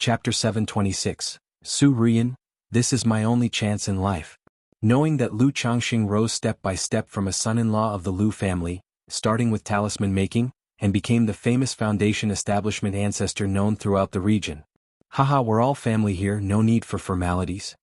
Chapter 726, Su Rian, this is my only chance in life. Knowing that Lu Changxing rose step by step from a son-in-law of the Lu family, starting with talisman making, and became the famous foundation establishment ancestor known throughout the region. Haha, we're all family here, no need for formalities.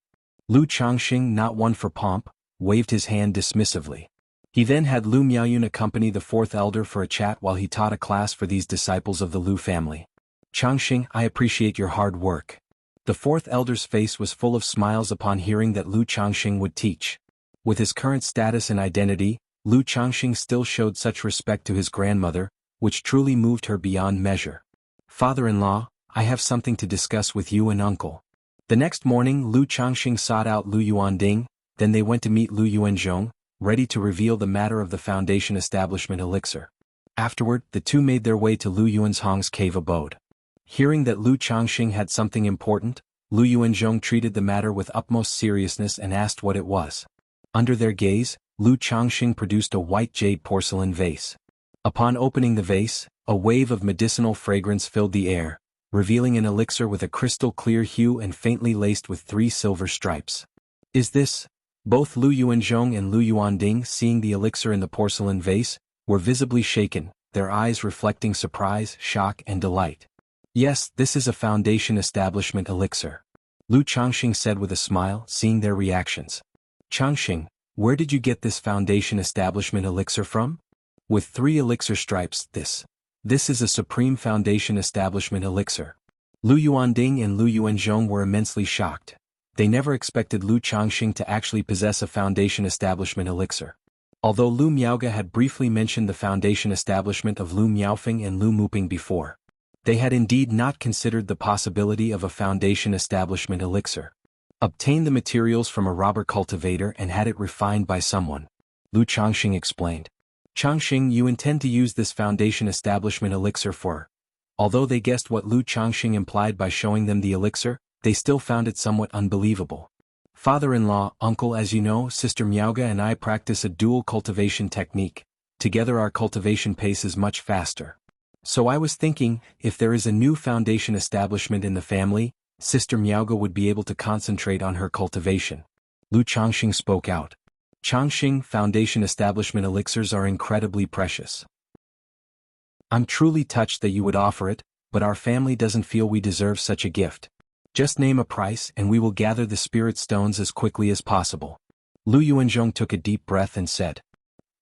Lu Changxing, not one for pomp, waved his hand dismissively. He then had Lu Miaoyun accompany the fourth elder for a chat while he taught a class for these disciples of the Lu family. Changxing, I appreciate your hard work. The fourth elder's face was full of smiles upon hearing that Lu Changxing would teach. With his current status and identity, Lu Changxing still showed such respect to his grandmother, which truly moved her beyond measure. Father-in-law, I have something to discuss with you and uncle. The next morning Lu Changxing sought out Lu Yuanding, then they went to meet Lu Yuanzhong, ready to reveal the matter of the foundation establishment elixir. Afterward, the two made their way to Lu Yuanzhong's cave abode. Hearing that Lu Changxing had something important, Lu Yuanzhong treated the matter with utmost seriousness and asked what it was. Under their gaze, Lu Changxing produced a white jade porcelain vase. Upon opening the vase, a wave of medicinal fragrance filled the air, revealing an elixir with a crystal-clear hue and faintly laced with 3 silver stripes. Is this? Both Lu Yuanzhong and Lu Yuanding, seeing the elixir in the porcelain vase, were visibly shaken, their eyes reflecting surprise, shock, and delight. Yes, this is a foundation establishment elixir. Lu Changxing said with a smile, seeing their reactions. Changxing, where did you get this foundation establishment elixir from? With 3 elixir stripes, this is a supreme foundation establishment elixir. Lu Yuanding and Lu Yuanzhong were immensely shocked. They never expected Lu Changxing to actually possess a foundation establishment elixir. Although Lu Miaoge had briefly mentioned the foundation establishment of Lu Miaofeng and Lu Muping before, they had indeed not considered the possibility of a foundation establishment elixir. Obtained the materials from a robber cultivator and had it refined by someone. Lu Changxing explained. Changxing, you intend to use this foundation establishment elixir for. Although they guessed what Lu Changxing implied by showing them the elixir, they still found it somewhat unbelievable. Father-in-law, uncle, as you know, Sister Miaoge and I practice a dual cultivation technique. Together our cultivation pace is much faster. So I was thinking, if there is a new foundation establishment in the family, Sister Miaoge would be able to concentrate on her cultivation. Lu Changxing spoke out. Changxing, foundation establishment elixirs are incredibly precious. I'm truly touched that you would offer it, but our family doesn't feel we deserve such a gift. Just name a price and we will gather the spirit stones as quickly as possible. Lu Yuanzhong took a deep breath and said.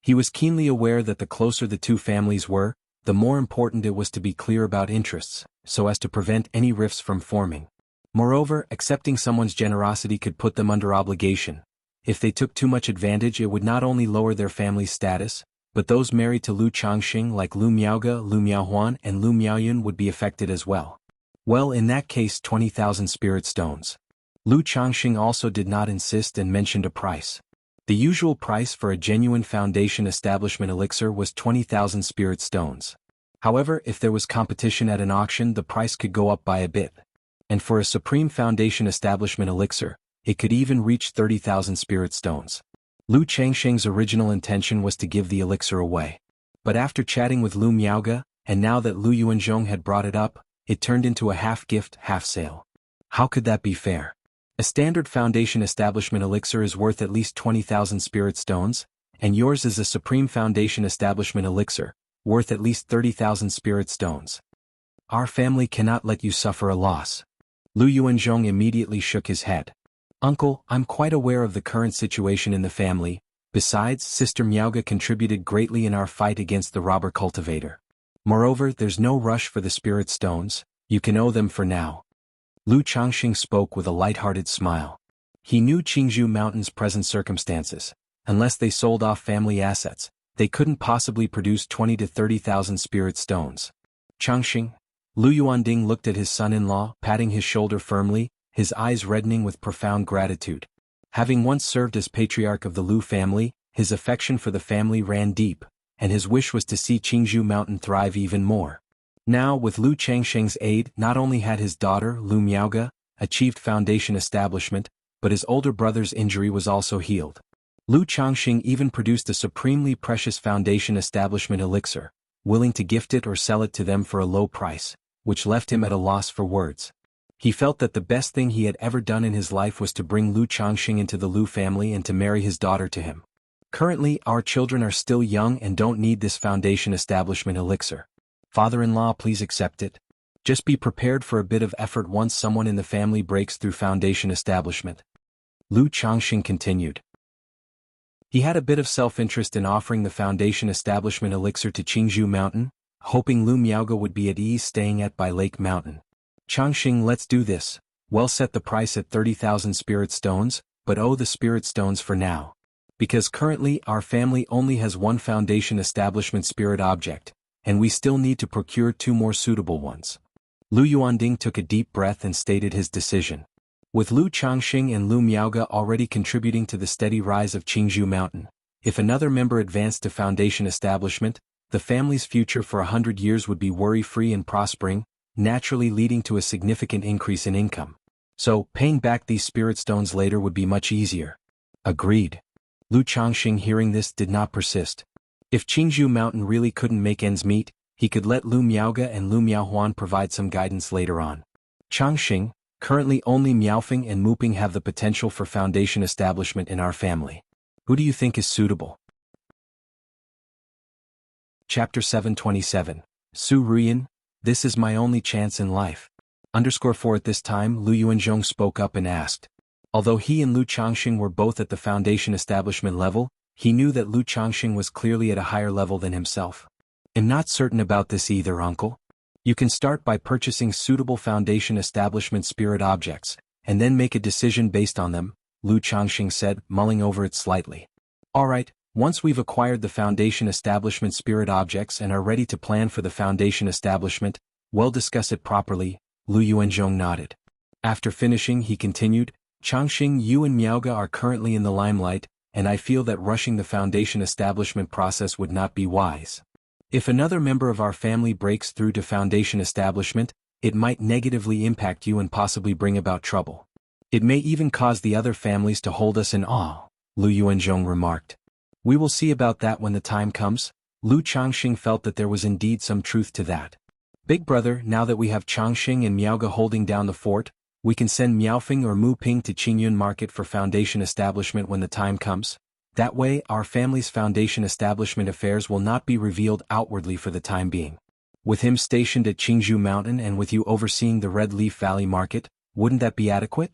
He was keenly aware that the closer the two families were, the more important it was to be clear about interests, so as to prevent any rifts from forming. Moreover, accepting someone's generosity could put them under obligation. If they took too much advantage, it would not only lower their family's status, but those married to Lu Changxing like Lu Miaoge, Lu Miaohuan, and Lu Miaoyun would be affected as well. Well, in that case, 20,000 spirit stones. Lu Changxing also did not insist and mentioned a price. The usual price for a genuine foundation establishment elixir was 20,000 spirit stones. However, if there was competition at an auction, the price could go up by a bit. And for a supreme foundation establishment elixir, it could even reach 30,000 spirit stones. Lu Changxing's original intention was to give the elixir away. But after chatting with Lu Miaoge, and now that Lu Yuanzhong had brought it up, it turned into a half-gift, half-sale. How could that be fair? A standard foundation establishment elixir is worth at least 20,000 spirit stones, and yours is a supreme foundation establishment elixir, worth at least 30,000 spirit stones. Our family cannot let you suffer a loss. Lu Yuanzhong immediately shook his head. Uncle, I'm quite aware of the current situation in the family. Besides, Sister Miaoge contributed greatly in our fight against the robber cultivator. Moreover, there's no rush for the spirit stones, you can owe them for now. Lu Changxing spoke with a light-hearted smile. He knew Jianghu Mountain's present circumstances. Unless they sold off family assets, they couldn't possibly produce 20 to 30,000 spirit stones. Changxing. Lu Yuanding looked at his son-in-law, patting his shoulder firmly, his eyes reddening with profound gratitude. Having once served as patriarch of the Lu family, his affection for the family ran deep, and his wish was to see Jianghu Mountain thrive even more. Now, with Lu Changxing's aid, not only had his daughter, Lu Miaoge, achieved foundation establishment, but his older brother's injury was also healed. Lu Changxing even produced a supremely precious foundation establishment elixir, willing to gift it or sell it to them for a low price, which left him at a loss for words. He felt that the best thing he had ever done in his life was to bring Lu Changxing into the Lu family and to marry his daughter to him. Currently, our children are still young and don't need this foundation establishment elixir. Father-in-law, please accept it. Just be prepared for a bit of effort once someone in the family breaks through foundation establishment. Lu Changxing continued. He had a bit of self-interest in offering the foundation establishment elixir to Jianghu Mountain, hoping Lu Miaoge would be at ease staying at by Lake Mountain. Changxing, let's do this. Well, set the price at 30,000 spirit stones, but the spirit stones for now. Because currently our family only has one foundation establishment spirit object, and we still need to procure 2 more suitable ones. Lu Yuanding took a deep breath and stated his decision. With Lu Changxing and Lu Miaoge already contributing to the steady rise of Jianghu Mountain, if another member advanced to foundation establishment, the family's future for 100 years would be worry-free and prospering, naturally leading to a significant increase in income. So, paying back these spirit stones later would be much easier. Agreed. Lu Changxing, hearing this, did not persist. If Jianghu Mountain really couldn't make ends meet, he could let Lu Miaoge and Lu Miaohuan provide some guidance later on. Changxing, currently only Miaofeng and Muping have the potential for foundation establishment in our family. Who do you think is suitable? Chapter 727. Su Ruyan, this is my only chance in life. _4 At this time, Lu Yuanzhong spoke up and asked. Although he and Lu Changxing were both at the foundation establishment level, he knew that Lu Changxing was clearly at a higher level than himself. I'm not certain about this either, uncle. You can start by purchasing suitable foundation establishment spirit objects, and then make a decision based on them, Lu Changxing said, mulling over it slightly. Alright, once we've acquired the foundation establishment spirit objects and are ready to plan for the foundation establishment, we'll discuss it properly, Lu Yuanzhong nodded. After finishing, he continued, Changxing, you and Miaoge are currently in the limelight, and I feel that rushing the foundation establishment process would not be wise. If another member of our family breaks through to foundation establishment, it might negatively impact you and possibly bring about trouble. It may even cause the other families to hold us in awe, Lu Yuanzhong remarked. We will see about that when the time comes. Lu Changxing felt that there was indeed some truth to that. Big brother, now that we have Changxing and Miaoge holding down the fort, we can send Miaofeng or Muping to Qingyun Market for foundation establishment when the time comes. That way, our family's foundation establishment affairs will not be revealed outwardly for the time being. With him stationed at Jianghu Mountain and with you overseeing the Red Leaf Valley Market, wouldn't that be adequate?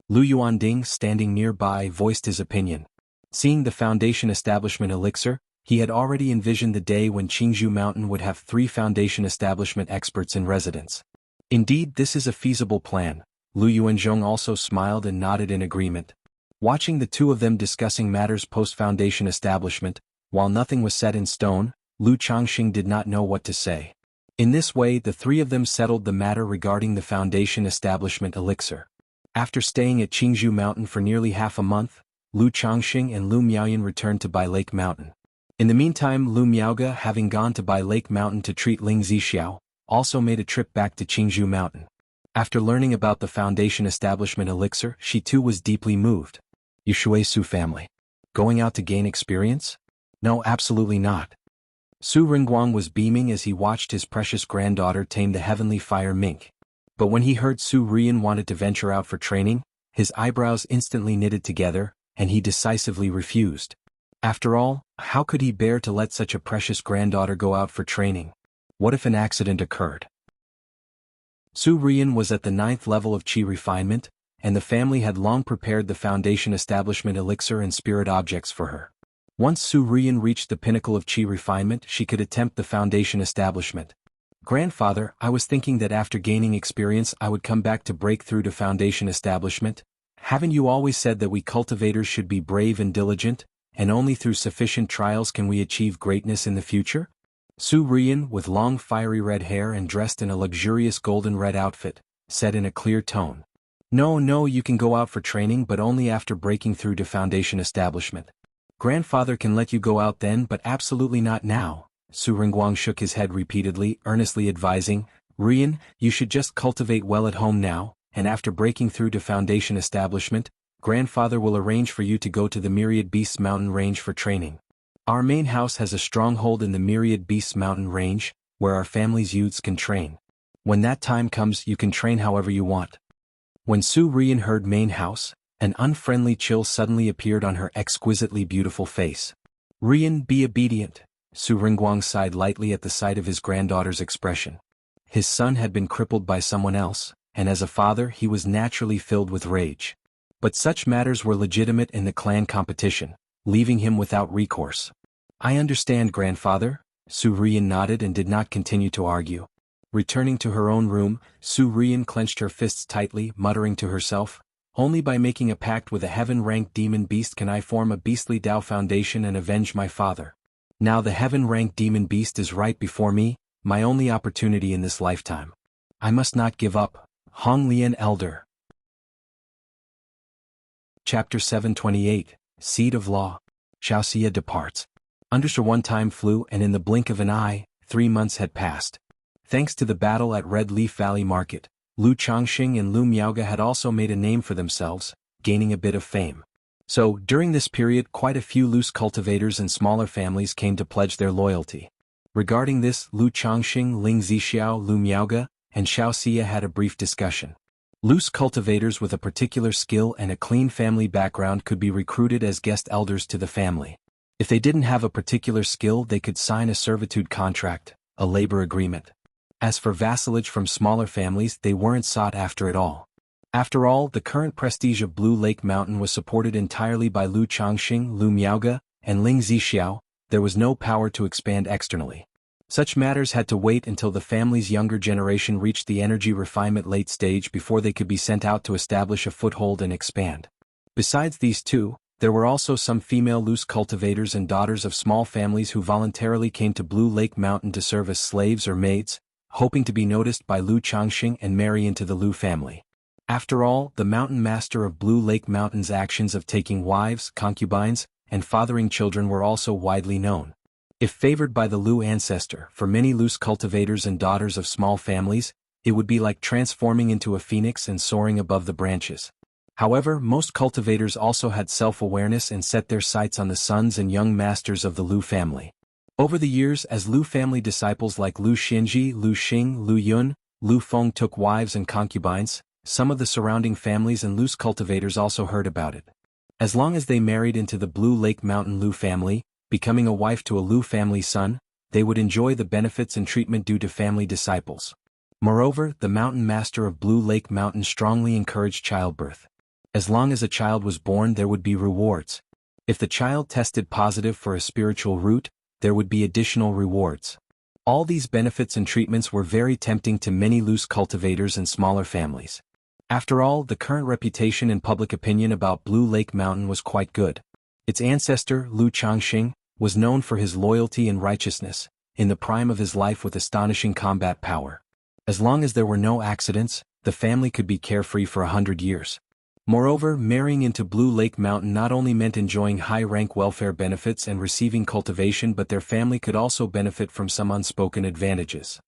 Lu Yuanding, standing nearby, voiced his opinion. Seeing the foundation establishment elixir, he had already envisioned the day when Jianghu Mountain would have 3 foundation establishment experts in residence. Indeed, this is a feasible plan. Lu Yuanzhong also smiled and nodded in agreement. Watching the two of them discussing matters post-foundation establishment, while nothing was set in stone, Lu Changxing did not know what to say. In this way, the 3 of them settled the matter regarding the foundation establishment elixir. After staying at Jianghu Mountain for nearly half a month, Lu Changxing and Lu Miaoyan returned to Bai Lake Mountain. In the meantime, Lu Miaoge, having gone to Bai Lake Mountain to treat Ling Zixiao, also made a trip back to Jianghu Mountain. After learning about the foundation establishment elixir, she too was deeply moved. Yushui Su family. Going out to gain experience? No, absolutely not. Su Ringguang was beaming as he watched his precious granddaughter tame the heavenly fire mink. But when he heard Su Rian wanted to venture out for training, his eyebrows instantly knitted together, and he decisively refused. After all, how could he bear to let such a precious granddaughter go out for training? What if an accident occurred? Su Rian was at the 9th level of Qi refinement, and the family had long prepared the foundation establishment elixir and spirit objects for her. Once Su Rian reached the pinnacle of Qi refinement, she could attempt the foundation establishment. Grandfather, I was thinking that after gaining experience I would come back to break through to foundation establishment. Haven't you always said that we cultivators should be brave and diligent, and only through sufficient trials can we achieve greatness in the future? Su Rian, with long fiery red hair and dressed in a luxurious golden red outfit, said in a clear tone. No, you can go out for training but only after breaking through to foundation establishment. Grandfather can let you go out then but absolutely not now. Su Ringguang shook his head repeatedly, earnestly advising, Rian, you should just cultivate well at home now, and after breaking through to foundation establishment, Grandfather will arrange for you to go to the Myriad Beasts Mountain Range for training. Our main house has a stronghold in the Myriad Beasts Mountain Range, where our family's youths can train. When that time comes, you can train however you want. When Su Rian heard main house, an unfriendly chill suddenly appeared on her exquisitely beautiful face. Rian, be obedient. Su Ringguang sighed lightly at the sight of his granddaughter's expression. His son had been crippled by someone else, and as a father he was naturally filled with rage. But such matters were legitimate in the clan competition, leaving him without recourse. I understand, grandfather. Su Rian nodded and did not continue to argue. Returning to her own room, Su Rian clenched her fists tightly, muttering to herself, only by making a pact with a heaven-ranked demon beast can I form a beastly Dao foundation and avenge my father. Now the heaven-ranked demon beast is right before me, my only opportunity in this lifetime. I must not give up. Hong Lian Elder. Chapter 728, Seed of Law. Xianxia departs. Understar one time flew and in the blink of an eye, 3 months had passed. Thanks to the battle at Red Leaf Valley Market, Lu Changxing and Lu Miaoga had also made a name for themselves, gaining a bit of fame. So, during this period quite a few loose cultivators and smaller families came to pledge their loyalty. Regarding this, Lu Changxing, Ling Zixiao, Lu Miaoga, and Xianxia had a brief discussion. Loose cultivators with a particular skill and a clean family background could be recruited as guest elders to the family. If they didn't have a particular skill, they could sign a servitude contract, a labor agreement. As for vassalage from smaller families, they weren't sought after at all. After all, the current prestige of Blue Lake Mountain was supported entirely by Lu Changxing, Lu Miaoga, and Ling Zixiao. There was no power to expand externally. Such matters had to wait until the family's younger generation reached the energy refinement late stage before they could be sent out to establish a foothold and expand. Besides these two, there were also some female loose cultivators and daughters of small families who voluntarily came to Blue Lake Mountain to serve as slaves or maids, hoping to be noticed by Lu Changxing and marry into the Lu family. After all, the mountain master of Blue Lake Mountain's actions of taking wives, concubines, and fathering children were also widely known. If favored by the Lu ancestor, for many loose cultivators and daughters of small families, it would be like transforming into a phoenix and soaring above the branches. However, most cultivators also had self-awareness and set their sights on the sons and young masters of the Lu family. Over the years, as Lu family disciples like Lu Xinji, Lu Xing, Lu Yun, Lu Feng took wives and concubines, some of the surrounding families and loose cultivators also heard about it. As long as they married into the Blue Lake Mountain Lu family, becoming a wife to a Lu family son, they would enjoy the benefits and treatment due to family disciples. Moreover, the mountain master of Blue Lake Mountain strongly encouraged childbirth. As long as a child was born, there would be rewards. If the child tested positive for a spiritual root, there would be additional rewards. All these benefits and treatments were very tempting to many loose cultivators and smaller families. After all, the current reputation and public opinion about Blue Lake Mountain was quite good. Its ancestor, Lu Changxing, was known for his loyalty and righteousness, in the prime of his life with astonishing combat power. As long as there were no accidents, the family could be carefree for 100 years. Moreover, marrying into Blue Lake Mountain not only meant enjoying high-rank welfare benefits and receiving cultivation, but their family could also benefit from some unspoken advantages.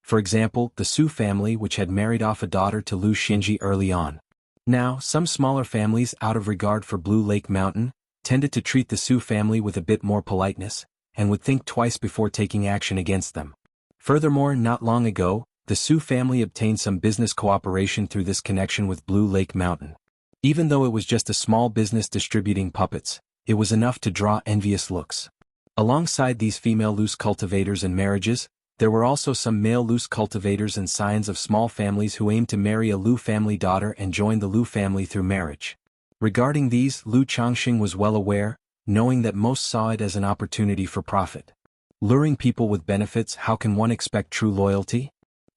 For example, the Su family, which had married off a daughter to Lu Xinji early on. Now, some smaller families, out of regard for Blue Lake Mountain, tended to treat the Su family with a bit more politeness, and would think twice before taking action against them. Furthermore, not long ago, the Su family obtained some business cooperation through this connection with Blue Lake Mountain. Even though it was just a small business distributing puppets, it was enough to draw envious looks. Alongside these female loose cultivators and marriages, there were also some male loose cultivators and scions of small families who aimed to marry a Lu family daughter and join the Lu family through marriage. Regarding these, Lu Changxing was well aware, knowing that most saw it as an opportunity for profit. Luring people with benefits, how can one expect true loyalty?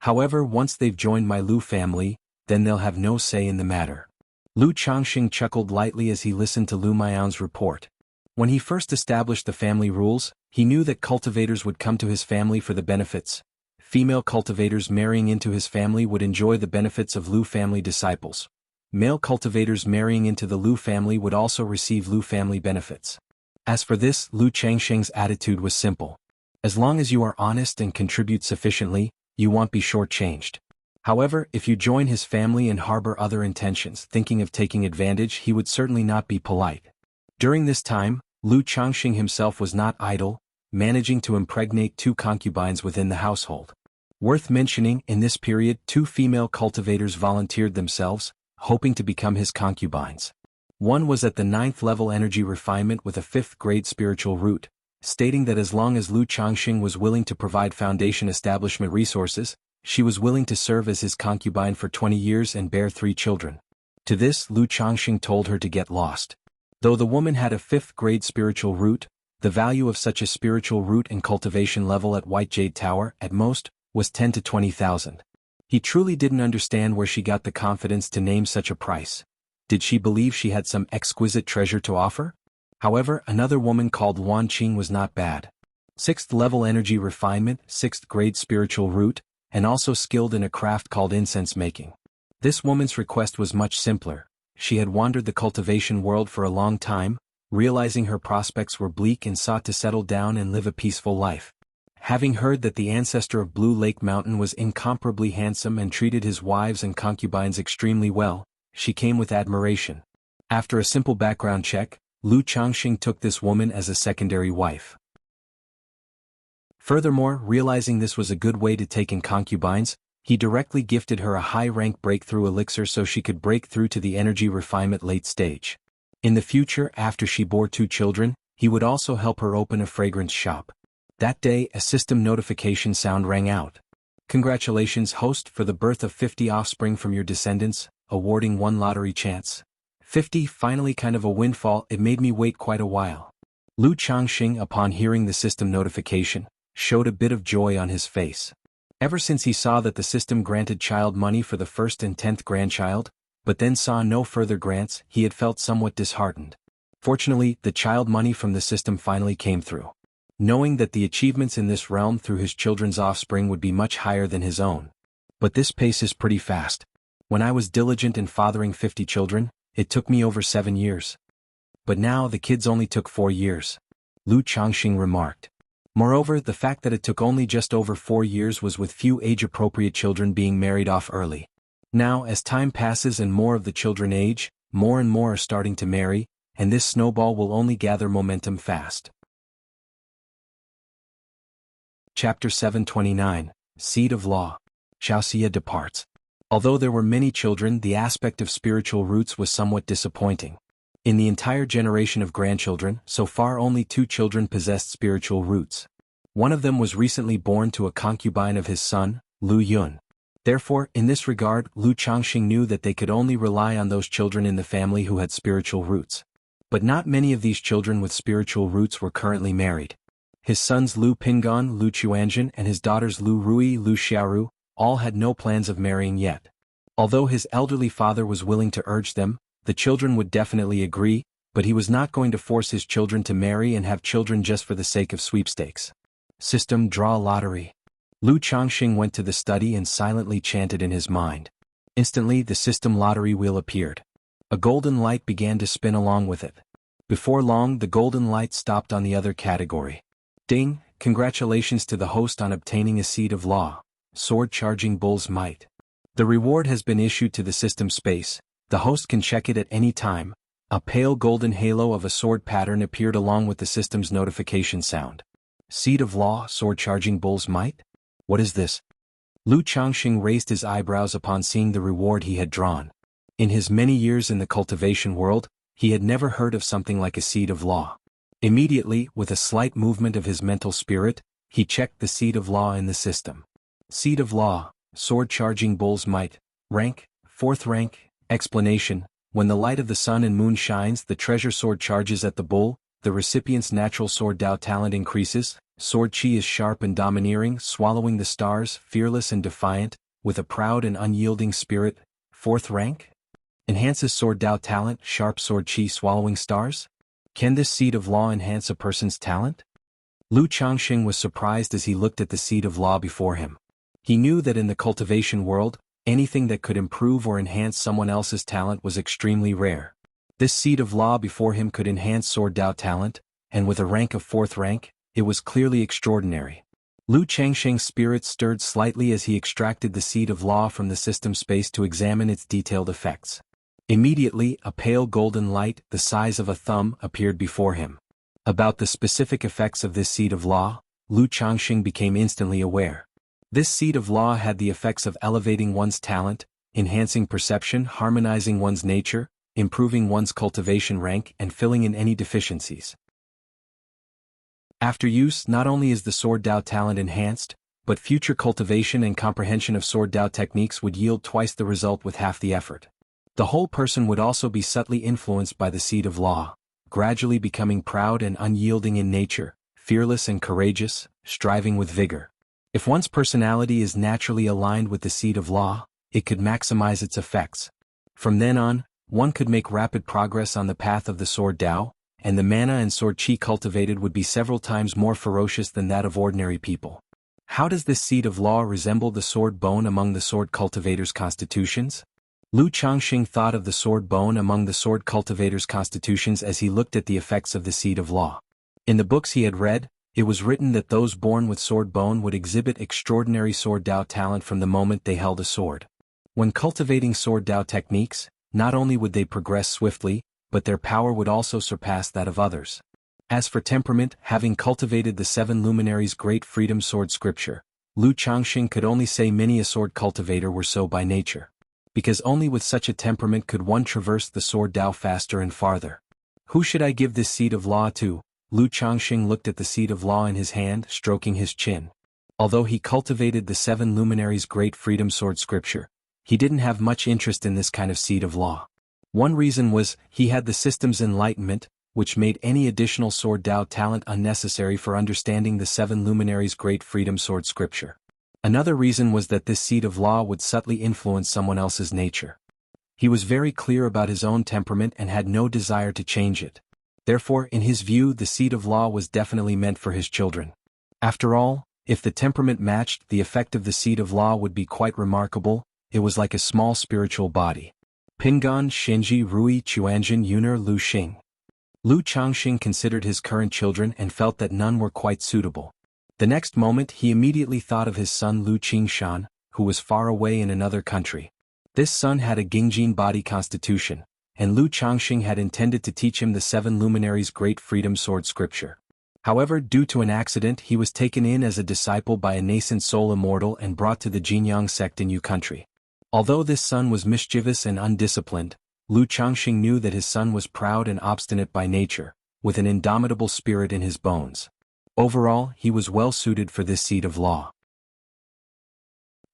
However, once they've joined my Lu family, then they'll have no say in the matter. Lu Changxing chuckled lightly as he listened to Lu Miao's report. When he first established the family rules, he knew that cultivators would come to his family for the benefits. Female cultivators marrying into his family would enjoy the benefits of Lu family disciples. Male cultivators marrying into the Lu family would also receive Lu family benefits. As for this, Lu Changxing's attitude was simple. As long as you are honest and contribute sufficiently, you won't be shortchanged. However, if you join his family and harbor other intentions, thinking of taking advantage, he would certainly not be polite. During this time, Lu Changxing himself was not idle, managing to impregnate 2 concubines within the household. Worth mentioning, in this period 2 female cultivators volunteered themselves, hoping to become his concubines. One was at the 9th level energy refinement with a 5th grade spiritual root, stating that as long as Lu Changxing was willing to provide foundation establishment resources, she was willing to serve as his concubine for 20 years and bear 3 children. To this, Lu Changxing told her to get lost. Though the woman had a 5th grade spiritual root, the value of such a spiritual root and cultivation level at White Jade Tower, at most, was 10 to 20,000. He truly didn't understand where she got the confidence to name such a price. Did she believe she had some exquisite treasure to offer? However, another woman called Wan Qing was not bad. 6th level energy refinement, 6th grade spiritual root, and also skilled in a craft called incense making. This woman's request was much simpler. She had wandered the cultivation world for a long time, realizing her prospects were bleak and sought to settle down and live a peaceful life. Having heard that the ancestor of Blue Lake Mountain was incomparably handsome and treated his wives and concubines extremely well, she came with admiration. After a simple background check, Lu Changxing took this woman as a secondary wife. Furthermore, realizing this was a good way to take in concubines, he directly gifted her a high-rank breakthrough elixir so she could break through to the energy refinement late stage. In the future, after she bore 2 children, he would also help her open a fragrance shop. That day, a system notification sound rang out. Congratulations, host, for the birth of 50 offspring from your descendants, awarding 1 lottery chance. 50, finally kind of a windfall, it made me wait quite a while. Lu Changxing, upon hearing the system notification, showed a bit of joy on his face. Ever since he saw that the system granted child money for the 1st and 10th grandchild, but then saw no further grants, he had felt somewhat disheartened. Fortunately, the child money from the system finally came through. Knowing that the achievements in this realm through his children's offspring would be much higher than his own. But this pace is pretty fast. When I was diligent in fathering 50 children, it took me over 7 years. But now the kids only took 4 years. Lu Changxing remarked. Moreover, the fact that it took only just over 4 years was with few age-appropriate children being married off early. Now, as time passes and more of the children age, more and more are starting to marry, and this snowball will only gather momentum fast. Chapter 729, Seed of Law. Xianxia departs. Although there were many children, the aspect of spiritual roots was somewhat disappointing. In the entire generation of grandchildren, so far only 2 children possessed spiritual roots. One of them was recently born to a concubine of his son, Lu Yun. Therefore, in this regard, Lu Changxing knew that they could only rely on those children in the family who had spiritual roots. But not many of these children with spiritual roots were currently married. His sons Lu Pingan, Lu Chuanjin, and his daughters Lu Rui, Lu Xiaoru, all had no plans of marrying yet. Although his elderly father was willing to urge them, the children would definitely agree, but he was not going to force his children to marry and have children just for the sake of sweepstakes. System draw lottery. Lu Changxing went to the study and silently chanted in his mind. Instantly, the system lottery wheel appeared. A golden light began to spin along with it. Before long, the golden light stopped on the other category. Ding! Congratulations to the host on obtaining a seed of law. Sword charging bull's might. The reward has been issued to the system space. The host can check it at any time. A pale golden halo of a sword pattern appeared along with the system's notification sound. Seed of law, sword charging bull's might? What is this? Lu Changxing raised his eyebrows upon seeing the reward he had drawn. In his many years in the cultivation world, he had never heard of something like a seed of law. Immediately, with a slight movement of his mental spirit, he checked the seed of law in the system. Seed of law, sword charging bull's might, rank, 4th rank, explanation, when the light of the sun and moon shines, the treasure sword charges at the bull, the recipient's natural sword Dao talent increases, sword chi is sharp and domineering, swallowing the stars, fearless and defiant, with a proud and unyielding spirit, 4th rank? Enhances sword Dao talent, sharp sword chi swallowing stars? Can this seed of law enhance a person's talent? Lu Changxing was surprised as he looked at the seed of law before him. He knew that in the cultivation world, anything that could improve or enhance someone else's talent was extremely rare. This seed of law before him could enhance sword Dao talent, and with a rank of 4th rank, it was clearly extraordinary. Lu Changxing's spirit stirred slightly as he extracted the seed of law from the system space to examine its detailed effects. Immediately, a pale golden light, the size of a thumb, appeared before him. About the specific effects of this seed of law, Lu Changxing became instantly aware. This seed of law had the effects of elevating one's talent, enhancing perception, harmonizing one's nature, improving one's cultivation rank, and filling in any deficiencies. After use, not only is the Sword Dao talent enhanced, but future cultivation and comprehension of Sword Dao techniques would yield twice the result with half the effort. The whole person would also be subtly influenced by the seed of law, gradually becoming proud and unyielding in nature, fearless and courageous, striving with vigor. If one's personality is naturally aligned with the seed of law, it could maximize its effects. From then on, one could make rapid progress on the path of the Sword Dao, and the mana and sword qi cultivated would be several times more ferocious than that of ordinary people. How does this seed of law resemble the sword bone among the sword cultivators' constitutions? Lu Changxing thought of the sword bone among the sword cultivators' constitutions as he looked at the effects of the seed of law. In the books he had read, it was written that those born with sword bone would exhibit extraordinary Sword Dao talent from the moment they held a sword. When cultivating Sword Dao techniques, not only would they progress swiftly, but their power would also surpass that of others. As for temperament, having cultivated the 7 luminaries' great freedom sword scripture, Lu Changxing could only say many a sword cultivator were so by nature. Because only with such a temperament could one traverse the Sword Dao faster and farther. Who should I give this seed of law to? Lu Changxing looked at the seed of law in his hand, stroking his chin. Although he cultivated the 7 luminaries' great freedom sword scripture, he didn't have much interest in this kind of seed of law. One reason was, he had the system's enlightenment, which made any additional Sword Dao talent unnecessary for understanding the 7 luminaries' great freedom sword scripture. Another reason was that this seed of law would subtly influence someone else's nature. He was very clear about his own temperament and had no desire to change it. Therefore, in his view, the seed of law was definitely meant for his children. After all, if the temperament matched, the effect of the seed of law would be quite remarkable. It was like a small spiritual body. Pingan, Shenji, Rui, Chuanjin, Yuner, Lu Xing. Lu Changxing considered his current children and felt that none were quite suitable. The next moment he immediately thought of his son Lu Qingshan, who was far away in another country. This son had a Gingjin body constitution, and Lu Changxing had intended to teach him the 7 luminaries' great freedom sword scripture. However, due to an accident he was taken in as a disciple by a nascent soul Immortal and brought to the Jianghu sect in Yu country. Although this son was mischievous and undisciplined, Lu Changxing knew that his son was proud and obstinate by nature, with an indomitable spirit in his bones. Overall, he was well suited for this seed of law.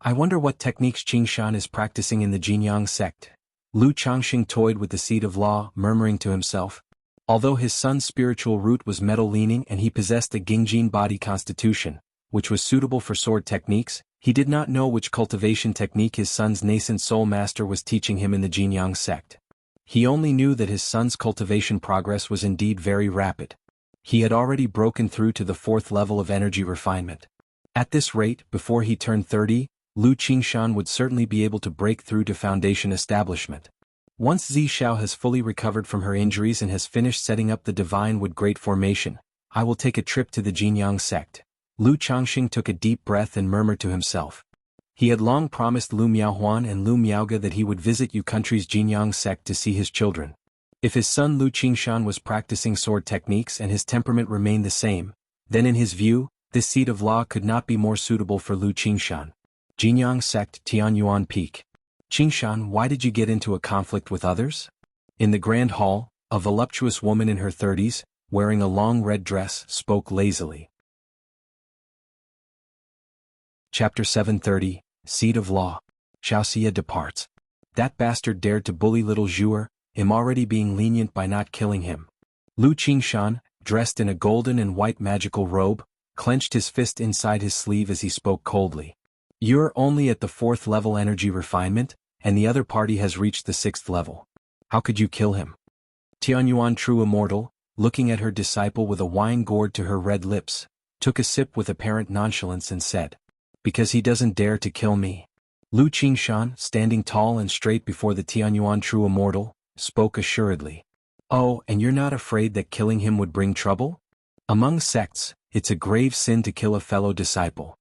I wonder what techniques Qingshan is practicing in the Jianghu sect. Lu Changxing toyed with the seed of law, murmuring to himself. Although his son's spiritual root was metal-leaning and he possessed a Gingjin body constitution, which was suitable for sword techniques, he did not know which cultivation technique his son's nascent soul master was teaching him in the Jianghu sect. He only knew that his son's cultivation progress was indeed very rapid. He had already broken through to the 4th level of energy refinement. At this rate, before he turned 30, Lu Qingshan would certainly be able to break through to foundation establishment. Once Zishao has fully recovered from her injuries and has finished setting up the Divine Wood Great Formation, I will take a trip to the Jianghu sect. Lu Changxing took a deep breath and murmured to himself. He had long promised Lu Miaohuan and Lu Miaoge that he would visit Yu country's Jianghu sect to see his children. If his son Lu Qingshan was practicing sword techniques and his temperament remained the same, then in his view, this seed of law could not be more suitable for Lu Qingshan. Jianghu sect, Tianyuan Peak. Qingshan, why did you get into a conflict with others? In the grand hall, a voluptuous woman in her 30s, wearing a long red dress, spoke lazily. Chapter 730, Seed of Law. Xianxia departs. That bastard dared to bully little Zhuer, him already being lenient by not killing him. Lu Qingshan, dressed in a golden and white magical robe, clenched his fist inside his sleeve as he spoke coldly. You're only at the 4th level energy refinement, and the other party has reached the 6th level. How could you kill him? Tianyuan True Immortal, looking at her disciple with a wine gourd to her red lips, took a sip with apparent nonchalance and said, because he doesn't dare to kill me. Lu Qingshan, standing tall and straight before the Tianyuan True Immortal, spoke assuredly. Oh, and you're not afraid that killing him would bring trouble? Among sects, it's a grave sin to kill a fellow disciple.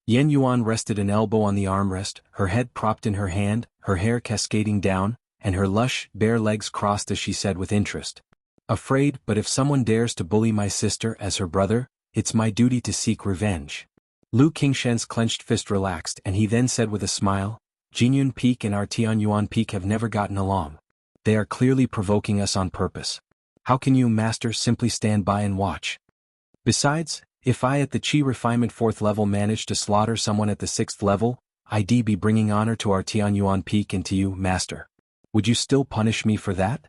Yen Yuan rested an elbow on the armrest, her head propped in her hand, her hair cascading down, and her lush, bare legs crossed as she said with interest. Afraid, but if someone dares to bully my sister as her brother, it's my duty to seek revenge. Lu Qingshan's clenched fist relaxed and he then said with a smile, Jinyun Peak and our Tianyuan Peak have never gotten along. They are clearly provoking us on purpose. How can you, master, simply stand by and watch? Besides, if I at the Qi Refinement 4th level manage to slaughter someone at the 6th level, I'd be bringing honor to our Tianyuan Peak and to you, master. Would you still punish me for that?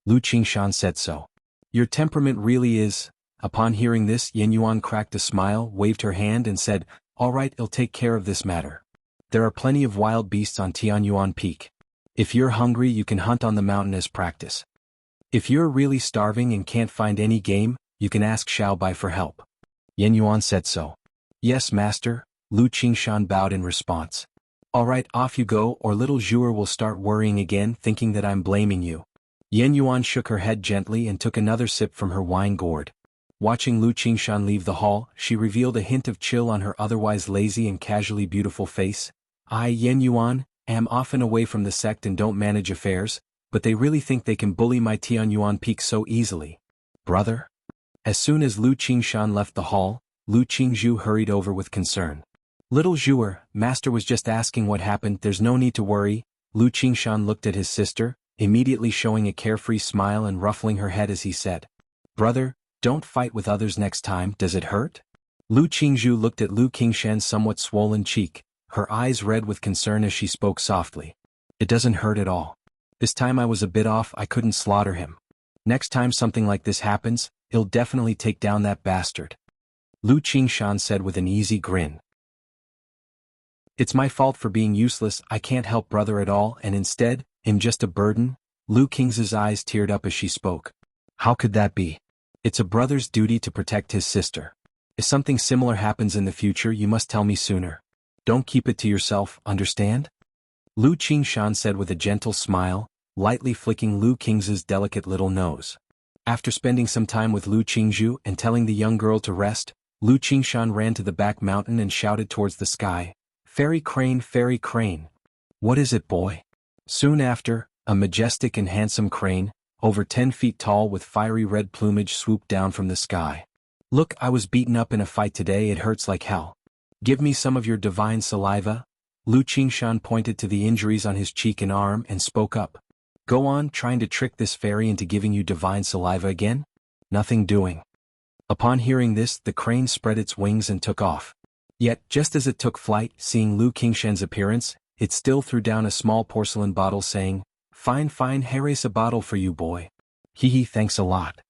Lu Qingshan said so. Your temperament really is. Upon hearing this, Yin Yuan cracked a smile, waved her hand and said, all right, I'll take care of this matter. There are plenty of wild beasts on Tianyuan Peak. If you're hungry you can hunt on the mountain as practice. If you're really starving and can't find any game, you can ask Xiao Bai for help. Yin Yuan said so. Yes, master, Lu Qingshan bowed in response. All right, off you go or little Zhuer will start worrying again thinking that I'm blaming you. Yin Yuan shook her head gently and took another sip from her wine gourd. Watching Lu Qingshan leave the hall, she revealed a hint of chill on her otherwise lazy and casually beautiful face. I, Yin Yuan, am often away from the sect and don't manage affairs, but they really think they can bully my Tianyuan Peak so easily. Brother? As soon as Lu Qingshan left the hall, Lu Qingzhu hurried over with concern. Little Zhuer, master was just asking what happened, there's no need to worry. Lu Qingshan looked at his sister, immediately showing a carefree smile and ruffling her head as he said. Brother, don't fight with others next time, does it hurt? Lu Qingzhu looked at Lu Qingshan's somewhat swollen cheek, her eyes red with concern as she spoke softly. It doesn't hurt at all. This time I was a bit off, I couldn't slaughter him. Next time something like this happens, he'll definitely take down that bastard. Lu Qingshan said with an easy grin. It's my fault for being useless, I can't help brother at all and instead, am just a burden? Lu Qing's eyes teared up as she spoke. How could that be? It's a brother's duty to protect his sister. If something similar happens in the future you must tell me sooner. Don't keep it to yourself, understand? Lu Qingshan said with a gentle smile, lightly flicking Lu Qing's delicate little nose. After spending some time with Lu Qingzhu and telling the young girl to rest, Lu Qingshan ran to the back mountain and shouted towards the sky, Fairy crane, fairy crane. What is it, boy? Soon after, a majestic and handsome crane, over 10 feet tall with fiery red plumage swooped down from the sky. Look, I was beaten up in a fight today, it hurts like hell. Give me some of your divine saliva. Lu Qingshan pointed to the injuries on his cheek and arm and spoke up. Go on, trying to trick this fairy into giving you divine saliva again? Nothing doing. Upon hearing this, the crane spread its wings and took off. Yet, just as it took flight, seeing Lu Qingshan's appearance, it still threw down a small porcelain bottle saying, Fine, here's a bottle for you, boy. Hee, thanks a lot.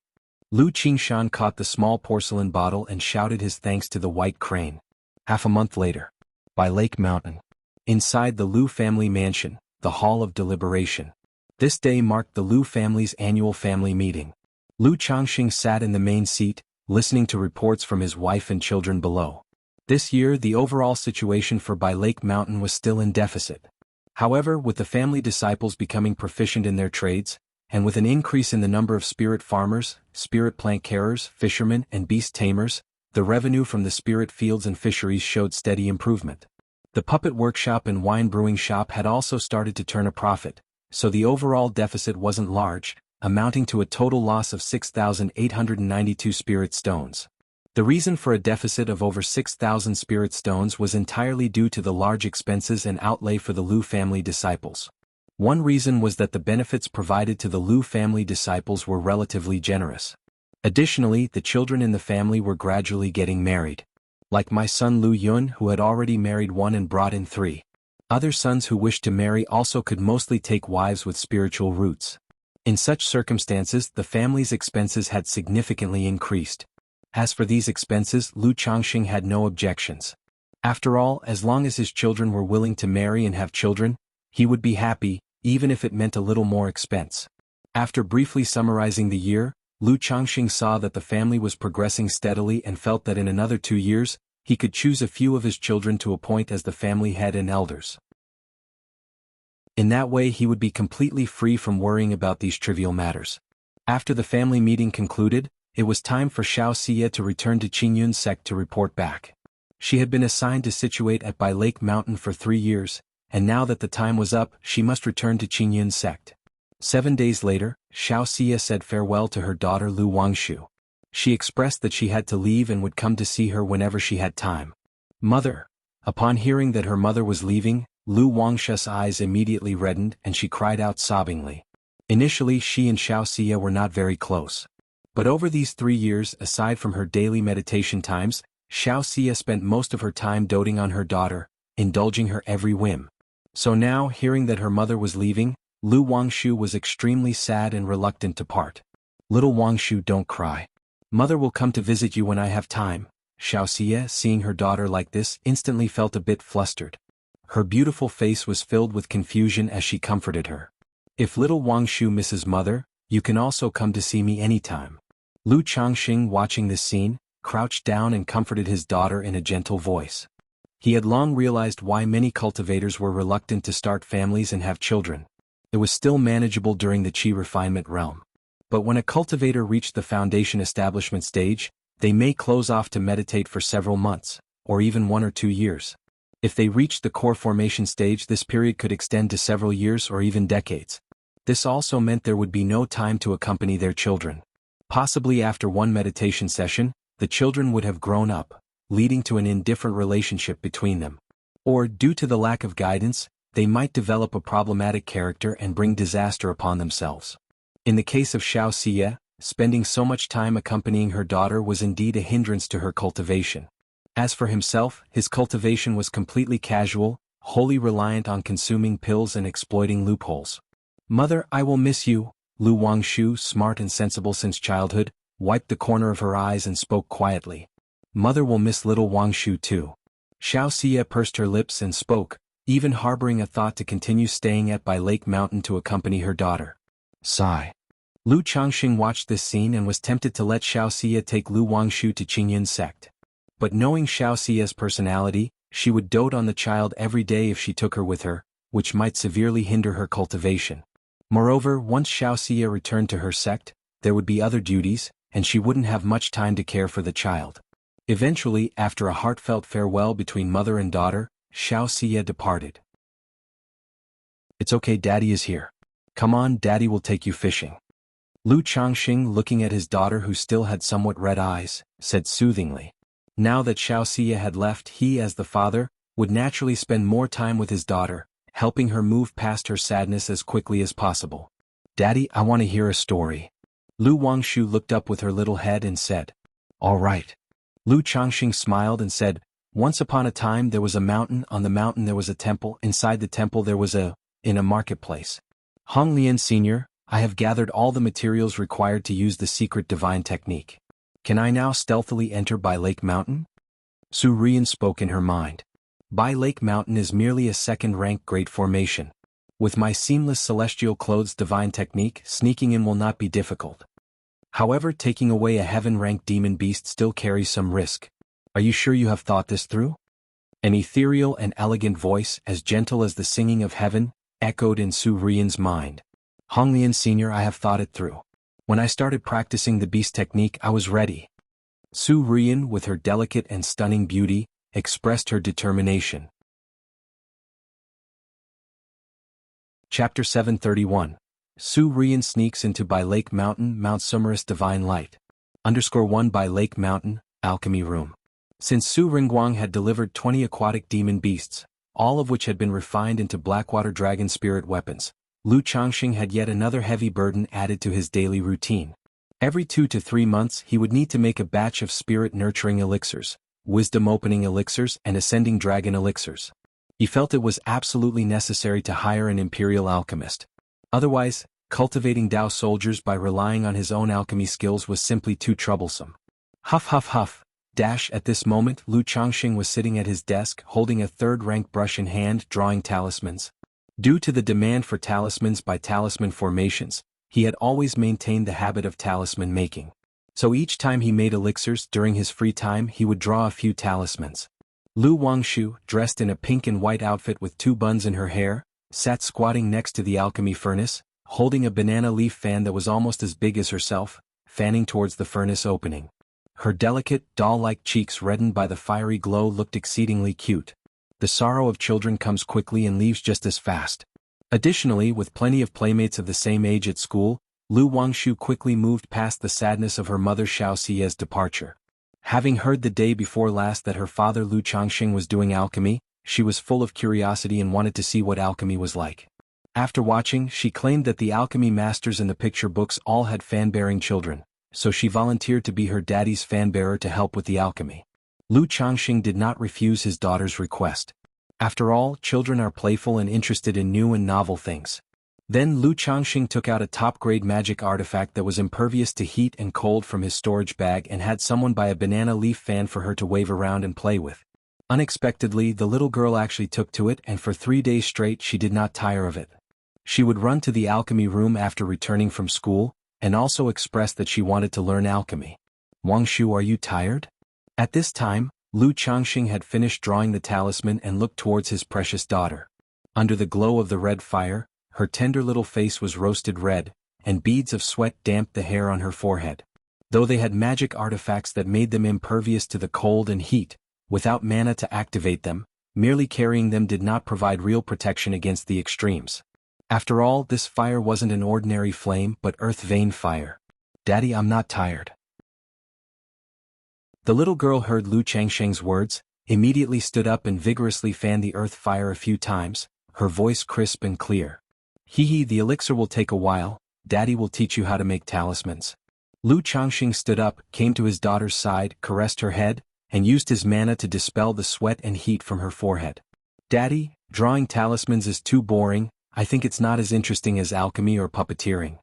Lu Qingshan caught the small porcelain bottle and shouted his thanks to the white crane. Half a month later. By Lake Mountain. Inside the Lu family mansion, the Hall of Deliberation. This day marked the Lu family's annual family meeting. Lu Changxing sat in the main seat, listening to reports from his wife and children below. This year the overall situation for By Lake Mountain was still in deficit. However, with the family disciples becoming proficient in their trades, and with an increase in the number of spirit farmers, spirit plant carers, fishermen and beast tamers, the revenue from the spirit fields and fisheries showed steady improvement. The puppet workshop and wine brewing shop had also started to turn a profit, so the overall deficit wasn't large, amounting to a total loss of 6,892 spirit stones. The reason for a deficit of over 6,000 spirit stones was entirely due to the large expenses and outlay for the Lu family disciples. One reason was that the benefits provided to the Lu family disciples were relatively generous. Additionally, the children in the family were gradually getting married. Like my son Lu Yun, who had already married one and brought in 3. Other sons who wished to marry also could mostly take wives with spiritual roots. In such circumstances, the family's expenses had significantly increased. As for these expenses, Lu Changxing had no objections. After all, as long as his children were willing to marry and have children, he would be happy, even if it meant a little more expense. After briefly summarizing the year, Lu Changxing saw that the family was progressing steadily and felt that in another 2 years, he could choose a few of his children to appoint as the family head and elders. In that way he would be completely free from worrying about these trivial matters. After the family meeting concluded, it was time for Xianxia to return to Qingyun's sect to report back. She had been assigned to situate at By Lake Mountain for 3 years, and now that the time was up, she must return to Qingyun's sect. 7 days later, Xianxia said farewell to her daughter Lu Wangshu. She expressed that she had to leave and would come to see her whenever she had time. Mother. Upon hearing that her mother was leaving, Lu Wangshu's eyes immediately reddened and she cried out sobbingly. Initially she and Xianxia were not very close. But over these 3 years, aside from her daily meditation times, Xianxia spent most of her time doting on her daughter, indulging her every whim. So now, hearing that her mother was leaving, Lu Wangshu was extremely sad and reluctant to part. Little Wangshu, don't cry. Mother will come to visit you when I have time. Xianxia, seeing her daughter like this, instantly felt a bit flustered. Her beautiful face was filled with confusion as she comforted her. If little Wangshu misses mother, you can also come to see me anytime. Lu Changxing, watching this scene, crouched down and comforted his daughter in a gentle voice. He had long realized why many cultivators were reluctant to start families and have children. It was still manageable during the qi refinement realm. But when a cultivator reached the foundation establishment stage, they may close off to meditate for several months, or even 1 or 2 years. If they reached the core formation stage, this period could extend to several years or even decades. This also meant there would be no time to accompany their children. Possibly after one meditation session, the children would have grown up, leading to an indifferent relationship between them. Or, due to the lack of guidance, they might develop a problematic character and bring disaster upon themselves. In the case of Xianxia, spending so much time accompanying her daughter was indeed a hindrance to her cultivation. As for himself, his cultivation was completely casual, wholly reliant on consuming pills and exploiting loopholes. Mother, I will miss you. Lu Wangshu, smart and sensible since childhood, wiped the corner of her eyes and spoke quietly. Mother will miss little Wangshu too. Xianxia pursed her lips and spoke, even harboring a thought to continue staying at by Lake Mountain to accompany her daughter. Sigh. Lu Changxing watched this scene and was tempted to let Xianxia take Lu Wangshu to Qingyun sect. But knowing Xiaoxia's personality, she would dote on the child every day if she took her with her, which might severely hinder her cultivation. Moreover, once Xiaoxia returned to her sect, there would be other duties, and she wouldn't have much time to care for the child. Eventually, after a heartfelt farewell between mother and daughter, Xiaoxia departed. It's okay, Daddy is here. Come on, Daddy will take you fishing. Lu Changxing, looking at his daughter who still had somewhat red eyes, said soothingly. Now that Xiaoxia had left, he, as the father, would naturally spend more time with his daughter, helping her move past her sadness as quickly as possible. Daddy, I want to hear a story. Lu Wangshu looked up with her little head and said, All right. Lu Changxing smiled and said, Once upon a time there was a mountain, on the mountain there was a temple, inside the temple there was in a marketplace. Hong Lian Sr., I have gathered all the materials required to use the secret divine technique. Can I now stealthily enter By Lake Mountain? Su Rian spoke in her mind. By Lake Mountain is merely a second-rank great formation. With my seamless celestial clothes divine technique, sneaking in will not be difficult. However, taking away a heaven-ranked demon beast still carries some risk. Are you sure you have thought this through? An ethereal and elegant voice, as gentle as the singing of heaven, echoed in Su Rian's mind. Honglian Sr., I have thought it through. When I started practicing the beast technique, I was ready. Su Rian, with her delicate and stunning beauty, expressed her determination. Chapter 731. Su Rian sneaks into By Lake Mountain, Mount Sumerus Divine Light. _1 By Lake Mountain, Alchemy Room. Since Su Ringguang had delivered 20 aquatic demon beasts, all of which had been refined into Blackwater Dragon spirit weapons, Lu Changxing had yet another heavy burden added to his daily routine. Every 2 to 3 months he would need to make a batch of spirit-nurturing elixirs, wisdom-opening elixirs and ascending dragon elixirs. He felt it was absolutely necessary to hire an imperial alchemist. Otherwise, cultivating Dao soldiers by relying on his own alchemy skills was simply too troublesome. Huff huff huff. At this moment Lu Changxing was sitting at his desk holding a third-rank brush in hand drawing talismans. Due to the demand for talismans by talisman formations, he had always maintained the habit of talisman making. So each time he made elixirs during his free time he would draw a few talismans. Lu Wangshu, dressed in a pink and white outfit with 2 buns in her hair, sat squatting next to the alchemy furnace, holding a banana leaf fan that was almost as big as herself, fanning towards the furnace opening. Her delicate, doll-like cheeks reddened by the fiery glow looked exceedingly cute. The sorrow of children comes quickly and leaves just as fast. Additionally, with plenty of playmates of the same age at school, Lu Wangshu quickly moved past the sadness of her mother Xiaoxia's departure. Having heard the day before last that her father Lu Changxing was doing alchemy, she was full of curiosity and wanted to see what alchemy was like. After watching, she claimed that the alchemy masters in the picture books all had fan-bearing children, so she volunteered to be her daddy's fan-bearer to help with the alchemy. Lu Changxing did not refuse his daughter's request. After all, children are playful and interested in new and novel things. Then Lu Changxing took out a top-grade magic artifact that was impervious to heat and cold from his storage bag and had someone buy a banana leaf fan for her to wave around and play with. Unexpectedly, the little girl actually took to it, and for 3 days straight she did not tire of it. She would run to the alchemy room after returning from school, and also express that she wanted to learn alchemy. "Wangshu, are you tired?" At this time, Lu Changxing had finished drawing the talisman and looked towards his precious daughter. Under the glow of the red fire, her tender little face was roasted red, and beads of sweat damped the hair on her forehead. Though they had magic artifacts that made them impervious to the cold and heat, without mana to activate them, merely carrying them did not provide real protection against the extremes. After all, this fire wasn't an ordinary flame but earth-vein fire. "Daddy, I'm not tired." The little girl heard Lu Changxing's words, immediately stood up and vigorously fanned the earth fire a few times, her voice crisp and clear. "Hee, the elixir will take a while, Daddy will teach you how to make talismans." Lu Changxing stood up, came to his daughter's side, caressed her head, and used his mana to dispel the sweat and heat from her forehead. "Daddy, drawing talismans is too boring, I think it's not as interesting as alchemy or puppeteering."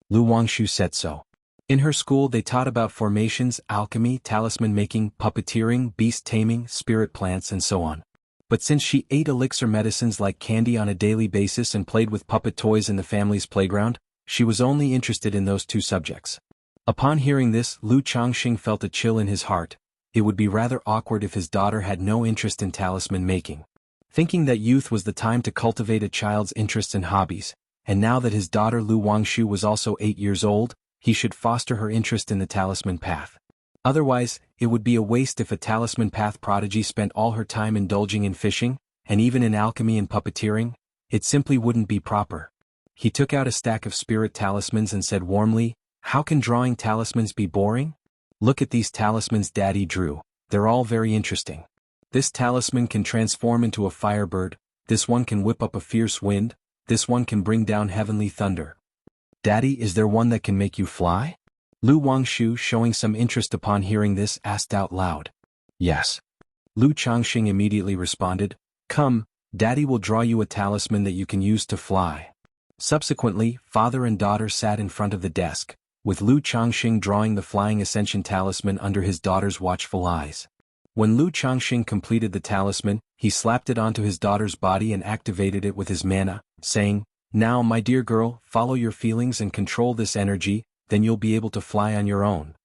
Lu Wangshu said so. In her school they taught about formations, alchemy, talisman making, puppeteering, beast taming, spirit plants and so on. But since she ate elixir medicines like candy on a daily basis and played with puppet toys in the family's playground, she was only interested in those two subjects. Upon hearing this, Lu Changxing felt a chill in his heart. It would be rather awkward if his daughter had no interest in talisman making. Thinking that youth was the time to cultivate a child's interests and hobbies, and now that his daughter Lu Wangshu was also 8 years old, he should foster her interest in the talisman path. Otherwise, it would be a waste if a talisman path prodigy spent all her time indulging in fishing, and even in alchemy and puppeteering. It simply wouldn't be proper. He took out a stack of spirit talismans and said warmly, "How can drawing talismans be boring? Look at these talismans Daddy drew, they're all very interesting. This talisman can transform into a firebird, this one can whip up a fierce wind, this one can bring down heavenly thunder. Daddy, is there one that can make you fly?" Lu Wangshu, showing some interest upon hearing this, asked out loud. "Yes." Lu Changxing immediately responded, "Come, Daddy will draw you a talisman that you can use to fly." Subsequently, father and daughter sat in front of the desk, with Lu Changxing drawing the flying ascension talisman under his daughter's watchful eyes. When Lu Changxing completed the talisman, he slapped it onto his daughter's body and activated it with his mana, saying, "Now, my dear girl, follow your feelings and control this energy, then you'll be able to fly on your own."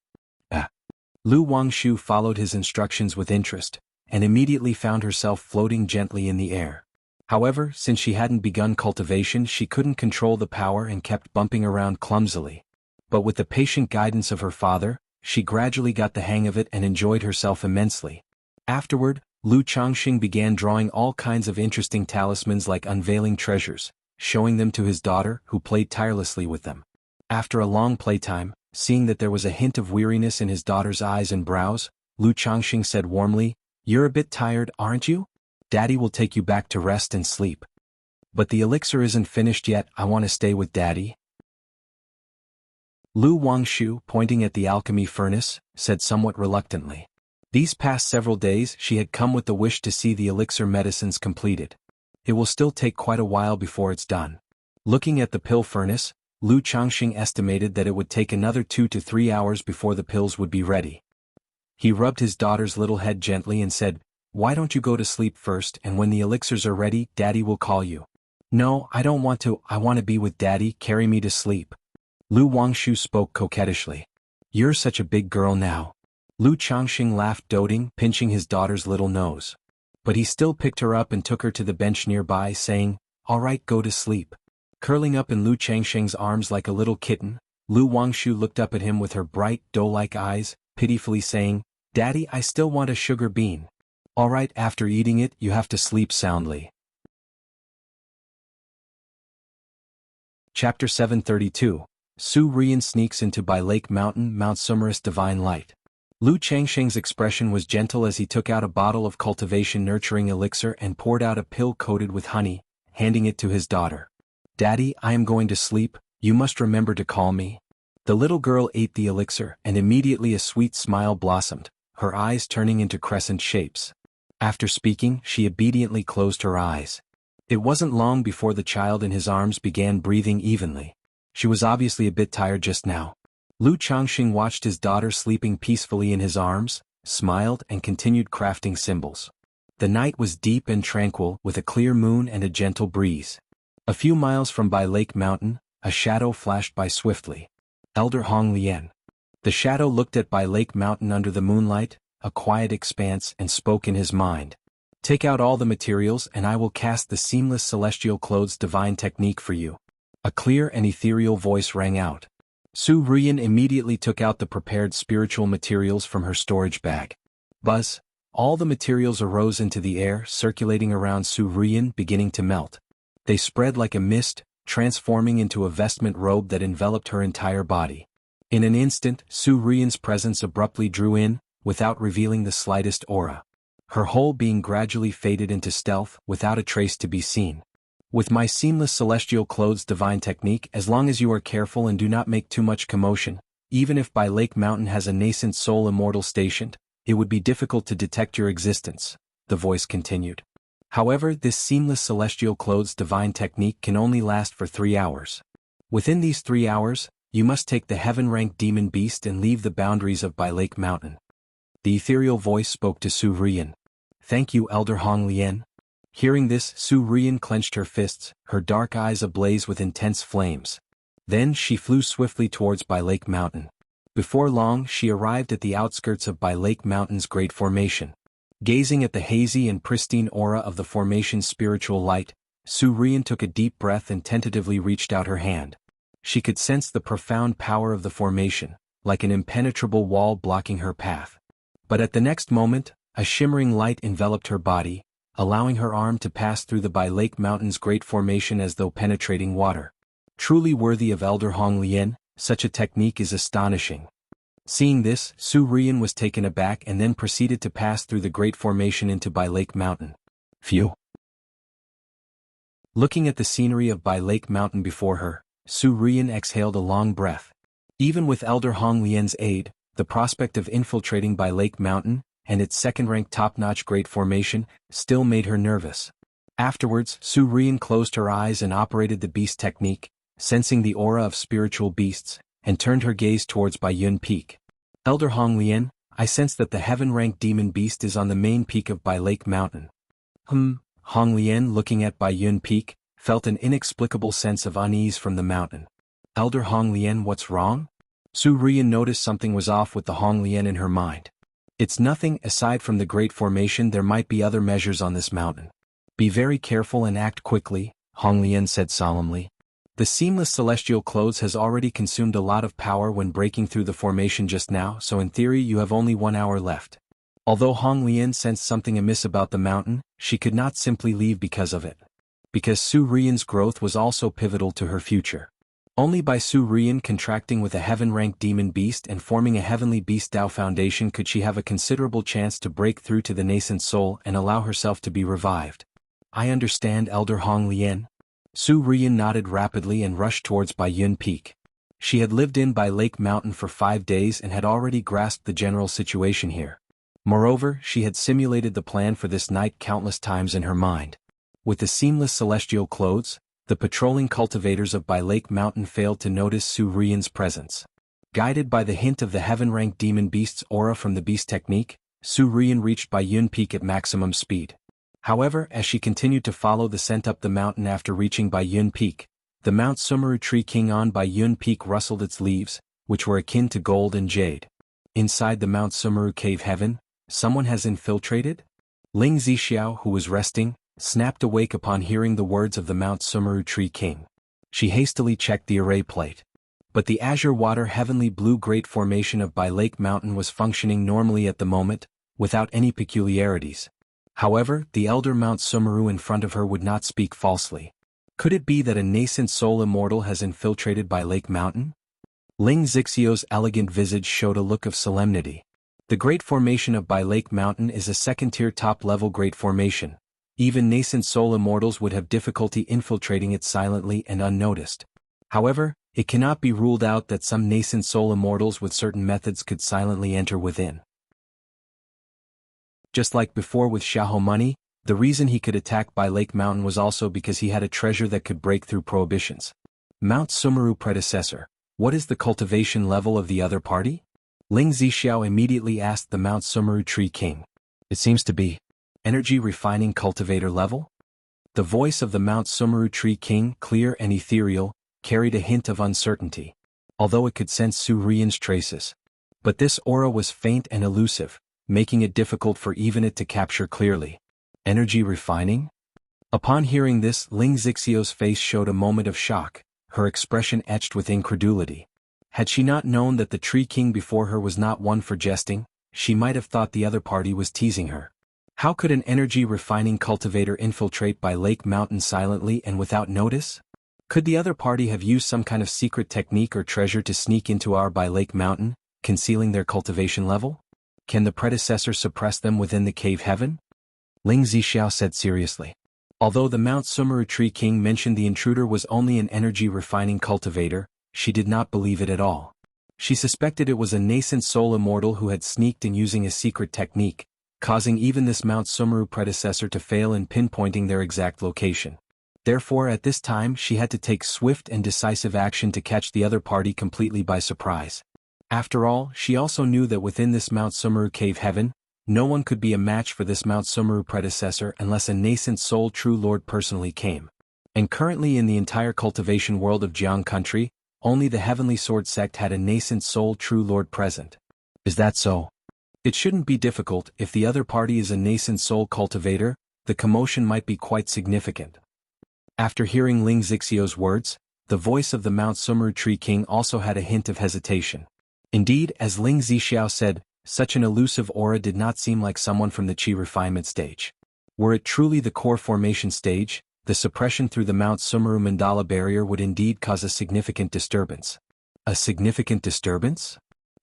Lu Wangshu followed his instructions with interest, and immediately found herself floating gently in the air. However, since she hadn't begun cultivation, she couldn't control the power and kept bumping around clumsily. But with the patient guidance of her father, she gradually got the hang of it and enjoyed herself immensely. Afterward, Lu Changxing began drawing all kinds of interesting talismans like unveiling treasures, showing them to his daughter, who played tirelessly with them. After a long playtime, seeing that there was a hint of weariness in his daughter's eyes and brows, Lu Changxing said warmly, "You're a bit tired, aren't you? Daddy will take you back to rest and sleep." "But the elixir isn't finished yet, I want to stay with Daddy." Lu Wangshu, pointing at the alchemy furnace, said somewhat reluctantly. These past several days she had come with the wish to see the elixir medicines completed. It will still take quite a while before it's done. Looking at the pill furnace, Lu Changxing estimated that it would take another 2 to 3 hours before the pills would be ready. He rubbed his daughter's little head gently and said, "Why don't you go to sleep first, and when the elixirs are ready, Daddy will call you." "No, I don't want to, I want to be with Daddy, carry me to sleep." Lu Wangshu spoke coquettishly. "You're such a big girl now." Lu Changxing laughed, doting, pinching his daughter's little nose. But he still picked her up and took her to the bench nearby, saying, "All right, go to sleep." Curling up in Lu Changxing's arms like a little kitten, Lu Wangshu looked up at him with her bright, doe-like eyes, pitifully saying, "Daddy, I still want a sugar bean." "All right, after eating it, you have to sleep soundly." Chapter 732. Su Rian sneaks into by Lake Mountain, Mount Sumerus Divine Light. Lu Changsheng's expression was gentle as he took out a bottle of cultivation nurturing elixir and poured out a pill coated with honey, handing it to his daughter. "Daddy, I am going to sleep, you must remember to call me." The little girl ate the elixir and immediately a sweet smile blossomed, her eyes turning into crescent shapes. After speaking, she obediently closed her eyes. It wasn't long before the child in his arms began breathing evenly. She was obviously a bit tired just now. Lu Changxing watched his daughter sleeping peacefully in his arms, smiled and continued crafting symbols. The night was deep and tranquil with a clear moon and a gentle breeze. A few miles from Bai Lake Mountain, a shadow flashed by swiftly. Elder Hong Lian. The shadow looked at Bai Lake Mountain under the moonlight, a quiet expanse, and spoke in his mind. "Take out all the materials and I will cast the seamless celestial clothes divine technique for you." A clear and ethereal voice rang out. Su Ruyan immediately took out the prepared spiritual materials from her storage bag. Buzz! All the materials arose into the air, circulating around Su Ruyan, beginning to melt. They spread like a mist, transforming into a vestment robe that enveloped her entire body. In an instant, Su Ruyan's presence abruptly drew in, without revealing the slightest aura. Her whole being gradually faded into stealth, without a trace to be seen. "With my seamless celestial clothes divine technique, as long as you are careful and do not make too much commotion, even if Bai Lake Mountain has a nascent soul immortal stationed, it would be difficult to detect your existence," the voice continued. "However, this seamless celestial clothes divine technique can only last for 3 hours. Within these 3 hours, you must take the heaven-ranked demon beast and leave the boundaries of Bai Lake Mountain." The ethereal voice spoke to Su Ruyan. "Thank you, Elder Hong Lian." Hearing this, Su Ruyan clenched her fists, her dark eyes ablaze with intense flames. Then she flew swiftly towards Bai Lake Mountain. Before long, she arrived at the outskirts of Bai Lake Mountain's great formation. Gazing at the hazy and pristine aura of the formation's spiritual light, Su Ruyan took a deep breath and tentatively reached out her hand. She could sense the profound power of the formation, like an impenetrable wall blocking her path. But at the next moment, a shimmering light enveloped her body, allowing her arm to pass through the Bai Lake Mountain's great formation as though penetrating water. Truly worthy of Elder Hong Lian, such a technique is astonishing. Seeing this, Su Ruyan was taken aback and then proceeded to pass through the great formation into Bai Lake Mountain. Phew! Looking at the scenery of Bai Lake Mountain before her, Su Ruyan exhaled a long breath. Even with Elder Hong Lian's aid, the prospect of infiltrating Bai Lake Mountain, and its second-ranked top-notch great formation, still made her nervous. Afterwards, Su Ruyan closed her eyes and operated the beast technique, sensing the aura of spiritual beasts, and turned her gaze towards Bai Yun Peak. "Elder Hong Lian, I sense that the heaven-ranked demon beast is on the main peak of Bai Lake Mountain." Hong Lian, looking at Bai Yun Peak, felt an inexplicable sense of unease from the mountain. "Elder Hong Lian, what's wrong?" Su Ruyan noticed something was off with the Hong Lian in her mind. "It's nothing, aside from the great formation there might be other measures on this mountain. Be very careful and act quickly," Hong Lian said solemnly. "The seamless celestial clothes has already consumed a lot of power when breaking through the formation just now, so in theory you have only 1 hour left." Although Hong Lian sensed something amiss about the mountain, she could not simply leave because of it. Because Su Ruyan's growth was also pivotal to her future. Only by Su Ruyan contracting with a heaven-ranked demon beast and forming a heavenly beast Dao foundation could she have a considerable chance to break through to the nascent soul and allow herself to be revived. "I understand, Elder Hong Lian." Su Ruyan nodded rapidly and rushed towards Bai Yun Peak. She had lived in Bai Lake Mountain for 5 days and had already grasped the general situation here. Moreover, she had simulated the plan for this night countless times in her mind. With the seamless celestial clothes, the patrolling cultivators of Bai Lake Mountain failed to notice Su Ruyan's presence. Guided by the hint of the heaven-ranked demon beast's aura from the beast technique, Su Ruyan reached Bai Yun Peak at maximum speed. However, as she continued to follow the scent up the mountain after reaching Bai Yun Peak, the Mount Sumeru tree king on Bai Yun Peak rustled its leaves, which were akin to gold and jade. Inside the Mount Sumeru cave heaven, someone has infiltrated? Ling Zixiao, who was resting, snapped awake upon hearing the words of the Mount Sumeru tree king. She hastily checked the array plate. But the azure water heavenly blue great formation of Bai Lake Mountain was functioning normally at the moment, without any peculiarities. However, the elder Mount Sumeru in front of her would not speak falsely. Could it be that a nascent soul immortal has infiltrated Bai Lake Mountain? Ling Zixiao's elegant visage showed a look of solemnity. The Great Formation of Bai Lake Mountain is a second-tier top-level Great Formation. Even nascent soul immortals would have difficulty infiltrating it silently and unnoticed. However, it cannot be ruled out that some nascent soul immortals with certain methods could silently enter within. Just like before with Xiahou money, the reason he could attack Bai Lake Mountain was also because he had a treasure that could break through prohibitions. Mount Sumeru predecessor, what is the cultivation level of the other party? Ling Zixiao immediately asked the Mount Sumeru Tree King. It seems to be energy refining cultivator level? The voice of the Mount Sumeru Tree King, clear and ethereal, carried a hint of uncertainty, although it could sense Su Rian's traces. But this aura was faint and elusive, making it difficult for even it to capture clearly. Energy refining? Upon hearing this, Ling Zixiao's face showed a moment of shock, her expression etched with incredulity. Had she not known that the Tree King before her was not one for jesting, she might have thought the other party was teasing her. How could an energy-refining cultivator infiltrate Bai Lake Mountain silently and without notice? Could the other party have used some kind of secret technique or treasure to sneak into our Bai Lake Mountain, concealing their cultivation level? Can the predecessor suppress them within the cave heaven? Ling Zixiao said seriously. Although the Mount Sumeru Tree King mentioned the intruder was only an energy-refining cultivator, she did not believe it at all. She suspected it was a nascent soul immortal who had sneaked in using a secret technique, causing even this Mount Sumeru predecessor to fail in pinpointing their exact location. Therefore at this time she had to take swift and decisive action to catch the other party completely by surprise. After all, she also knew that within this Mount Sumeru cave heaven, no one could be a match for this Mount Sumeru predecessor unless a nascent soul true lord personally came. And currently in the entire cultivation world of Jianghu country, only the Heavenly Sword sect had a nascent soul true lord present. Is that so? It shouldn't be difficult. If the other party is a nascent soul cultivator, the commotion might be quite significant. After hearing Ling Zixiao's words, the voice of the Mount Sumeru Tree King also had a hint of hesitation. Indeed, as Ling Zixiao said, such an elusive aura did not seem like someone from the Qi refinement stage. Were it truly the core formation stage, the suppression through the Mount Sumeru mandala barrier would indeed cause a significant disturbance. A significant disturbance?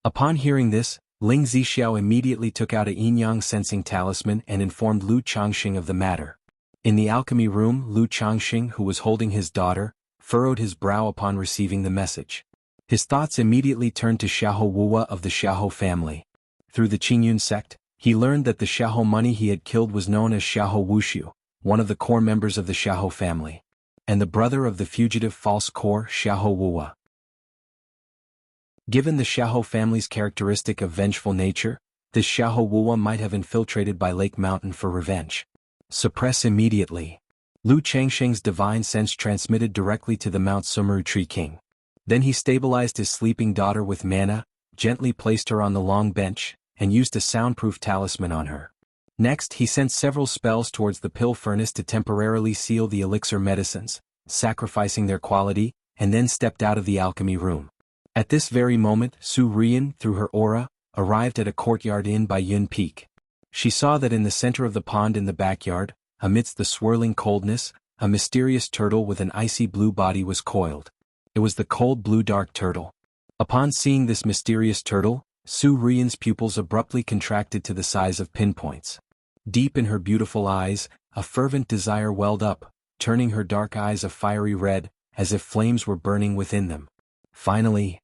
Upon hearing this, Ling Zixiao immediately took out a yin-yang sensing talisman and informed Lu Changxing of the matter. In the alchemy room, Lu Changxing, who was holding his daughter, furrowed his brow upon receiving the message. His thoughts immediately turned to Xiahou Wuwa of the Xiahou family. Through the Qingyun sect, he learned that the Xiahou money he had killed was known as Xiahou Wuxia, one of the core members of the Xiahou family, and the brother of the fugitive false core Xiahou Wuwa. Given the Xiahou family's characteristic of vengeful nature, this Xiahou Wuwa might have infiltrated Bai Lake Mountain for revenge. Suppress immediately. Lu Changsheng's divine sense transmitted directly to the Mount Sumeru Tree King. Then he stabilized his sleeping daughter with mana, gently placed her on the long bench, and used a soundproof talisman on her. Next he sent several spells towards the pill furnace to temporarily seal the elixir medicines, sacrificing their quality, and then stepped out of the alchemy room. At this very moment, Su Rian, through her aura, arrived at a courtyard inn by Yun Peak. She saw that in the center of the pond in the backyard, amidst the swirling coldness, a mysterious turtle with an icy blue body was coiled. It was the cold blue dark turtle. Upon seeing this mysterious turtle, Su Rian's pupils abruptly contracted to the size of pinpoints. Deep in her beautiful eyes, a fervent desire welled up, turning her dark eyes a fiery red, as if flames were burning within them. Finally,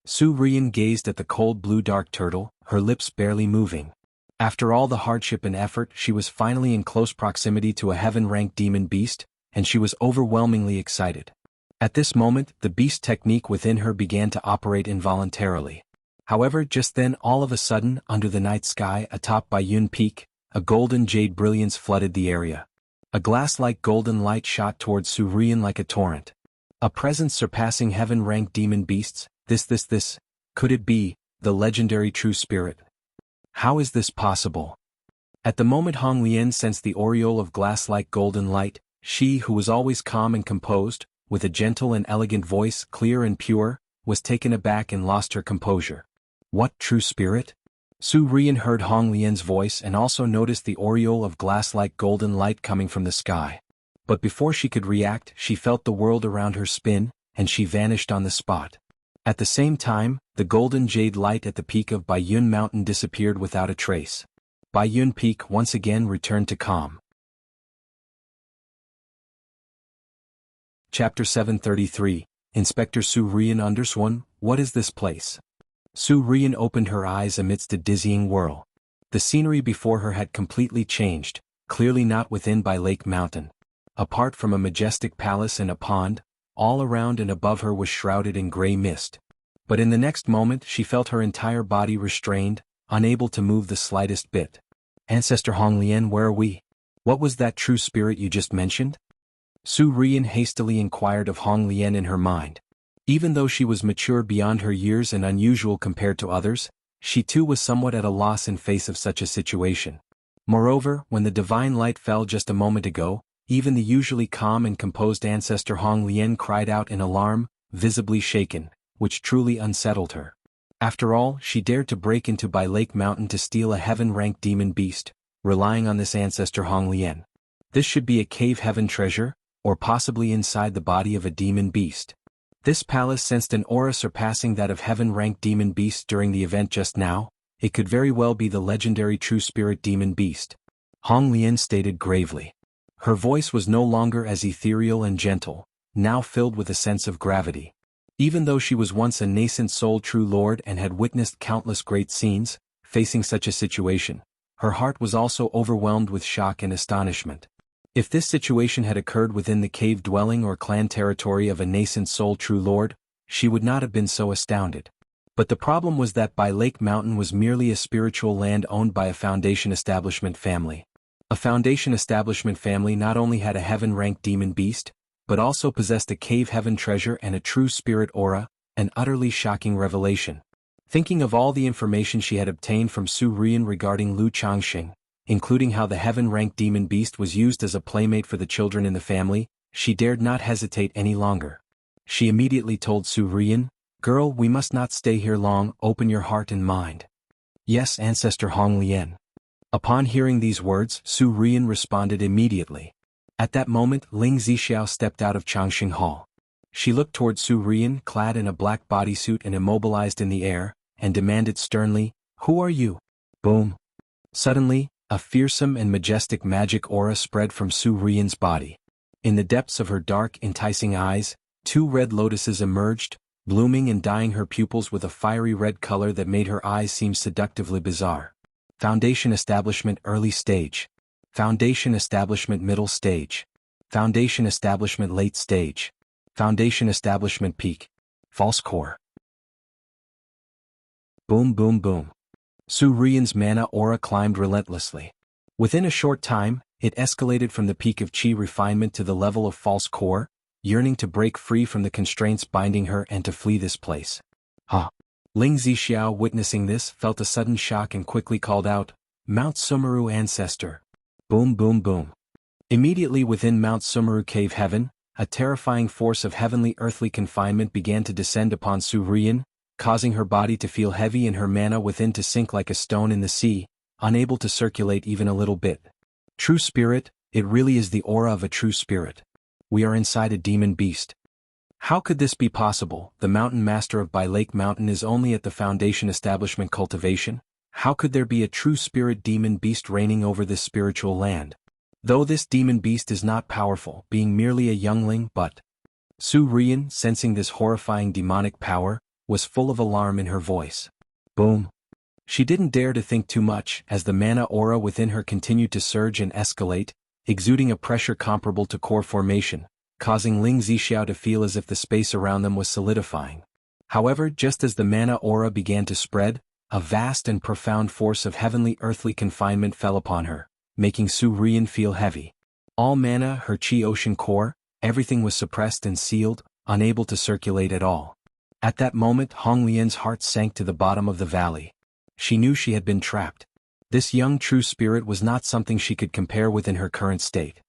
Su Rian gazed at the cold blue dark turtle, her lips barely moving. After all the hardship and effort, she was finally in close proximity to a heaven-ranked demon beast, and she was overwhelmingly excited. At this moment, the beast technique within her began to operate involuntarily. However, just then all of a sudden, under the night sky atop by Yun Peak, a golden jade brilliance flooded the area. A glass-like golden light shot towards Su Rian like a torrent. A presence surpassing heaven-ranked demon beasts, this, could it be, the legendary true spirit? How is this possible? At the moment Hong Lian sensed the aureole of glass-like golden light, she who was always calm and composed, with a gentle and elegant voice clear and pure, was taken aback and lost her composure. What true spirit? Su Rian heard Hong Lian's voice and also noticed the aureole of glass-like golden light coming from the sky. But before she could react, she felt the world around her spin, and she vanished on the spot. At the same time, the golden jade light at the peak of Baiyun Mountain disappeared without a trace. Baiyun Peak once again returned to calm. Chapter 733, Inspector Su Rian Underswan, what is this place? Su Rian opened her eyes amidst a dizzying whirl. The scenery before her had completely changed, clearly not within Bai Lake Mountain. Apart from a majestic palace and a pond, all around and above her was shrouded in gray mist. But in the next moment she felt her entire body restrained, unable to move the slightest bit. Ancestor Honglian, where are we? What was that true spirit you just mentioned? Su Rian hastily inquired of Honglian in her mind. Even though she was mature beyond her years and unusual compared to others, she too was somewhat at a loss in face of such a situation. Moreover, when the divine light fell just a moment ago, even the usually calm and composed ancestor Honglian cried out in alarm, visibly shaken, which truly unsettled her. After all, she dared to break into Bai Lake Mountain to steal a heaven-ranked demon beast, relying on this ancestor Honglian. This should be a cave heaven treasure, or possibly inside the body of a demon beast. This palace sensed an aura surpassing that of heaven-ranked demon beasts during the event just now. It could very well be the legendary true spirit demon beast. Honglian stated gravely. Her voice was no longer as ethereal and gentle, now filled with a sense of gravity. Even though she was once a nascent soul true lord and had witnessed countless great scenes, facing such a situation, her heart was also overwhelmed with shock and astonishment. If this situation had occurred within the cave dwelling or clan territory of a nascent soul true lord, she would not have been so astounded. But the problem was that Bai Lake Mountain was merely a spiritual land owned by a Foundation Establishment family. A Foundation Establishment family not only had a heaven-ranked demon beast, but also possessed a cave heaven treasure and a true spirit aura, an utterly shocking revelation. Thinking of all the information she had obtained from Su Rian regarding Lu Changxing, including how the heaven-ranked demon beast was used as a playmate for the children in the family, she dared not hesitate any longer. She immediately told Su Rian, "Girl, we must not stay here long, open your heart and mind." "Yes, Ancestor Honglian." Upon hearing these words, Su Rian responded immediately. At that moment, Ling Zixiao stepped out of Changxing Hall. She looked toward Su Rian, clad in a black bodysuit and immobilized in the air, and demanded sternly, "Who are you?" Boom. Suddenly, a fearsome and majestic magic aura spread from Su Rian's body. In the depths of her dark, enticing eyes, two red lotuses emerged, blooming and dyeing her pupils with a fiery red color that made her eyes seem seductively bizarre. Foundation Establishment Early Stage. Foundation Establishment Middle Stage. Foundation Establishment Late Stage. Foundation Establishment Peak. False Core. Boom boom boom. Su Rian's mana aura climbed relentlessly. Within a short time, it escalated from the peak of Qi refinement to the level of false core, yearning to break free from the constraints binding her and to flee this place. Huh. Ling Zixiao, witnessing this, felt a sudden shock and quickly called out, "Mount Sumeru Ancestor." Boom boom boom. Immediately within Mount Sumeru Cave Heaven, a terrifying force of heavenly earthly confinement began to descend upon Su Rian, causing her body to feel heavy and her mana within to sink like a stone in the sea, unable to circulate even a little bit. True spirit, it really is the aura of a true spirit. We are inside a demon beast. How could this be possible? The mountain master of Bai Lake Mountain is only at the Foundation Establishment Cultivation. How could there be a true spirit demon beast reigning over this spiritual land? Though this demon beast is not powerful, being merely a youngling, but Su Rian, sensing this horrifying demonic power, was full of alarm in her voice. Boom. She didn't dare to think too much, as the mana aura within her continued to surge and escalate, exuding a pressure comparable to core formation, causing Ling Zixiao to feel as if the space around them was solidifying. However, just as the mana aura began to spread, a vast and profound force of heavenly earthly confinement fell upon her, making Su Rian feel heavy. All mana, her Qi ocean core, everything was suppressed and sealed, unable to circulate at all. At that moment, Honglian's heart sank to the bottom of the valley. She knew she had been trapped. This young true spirit was not something she could compare with in her current state.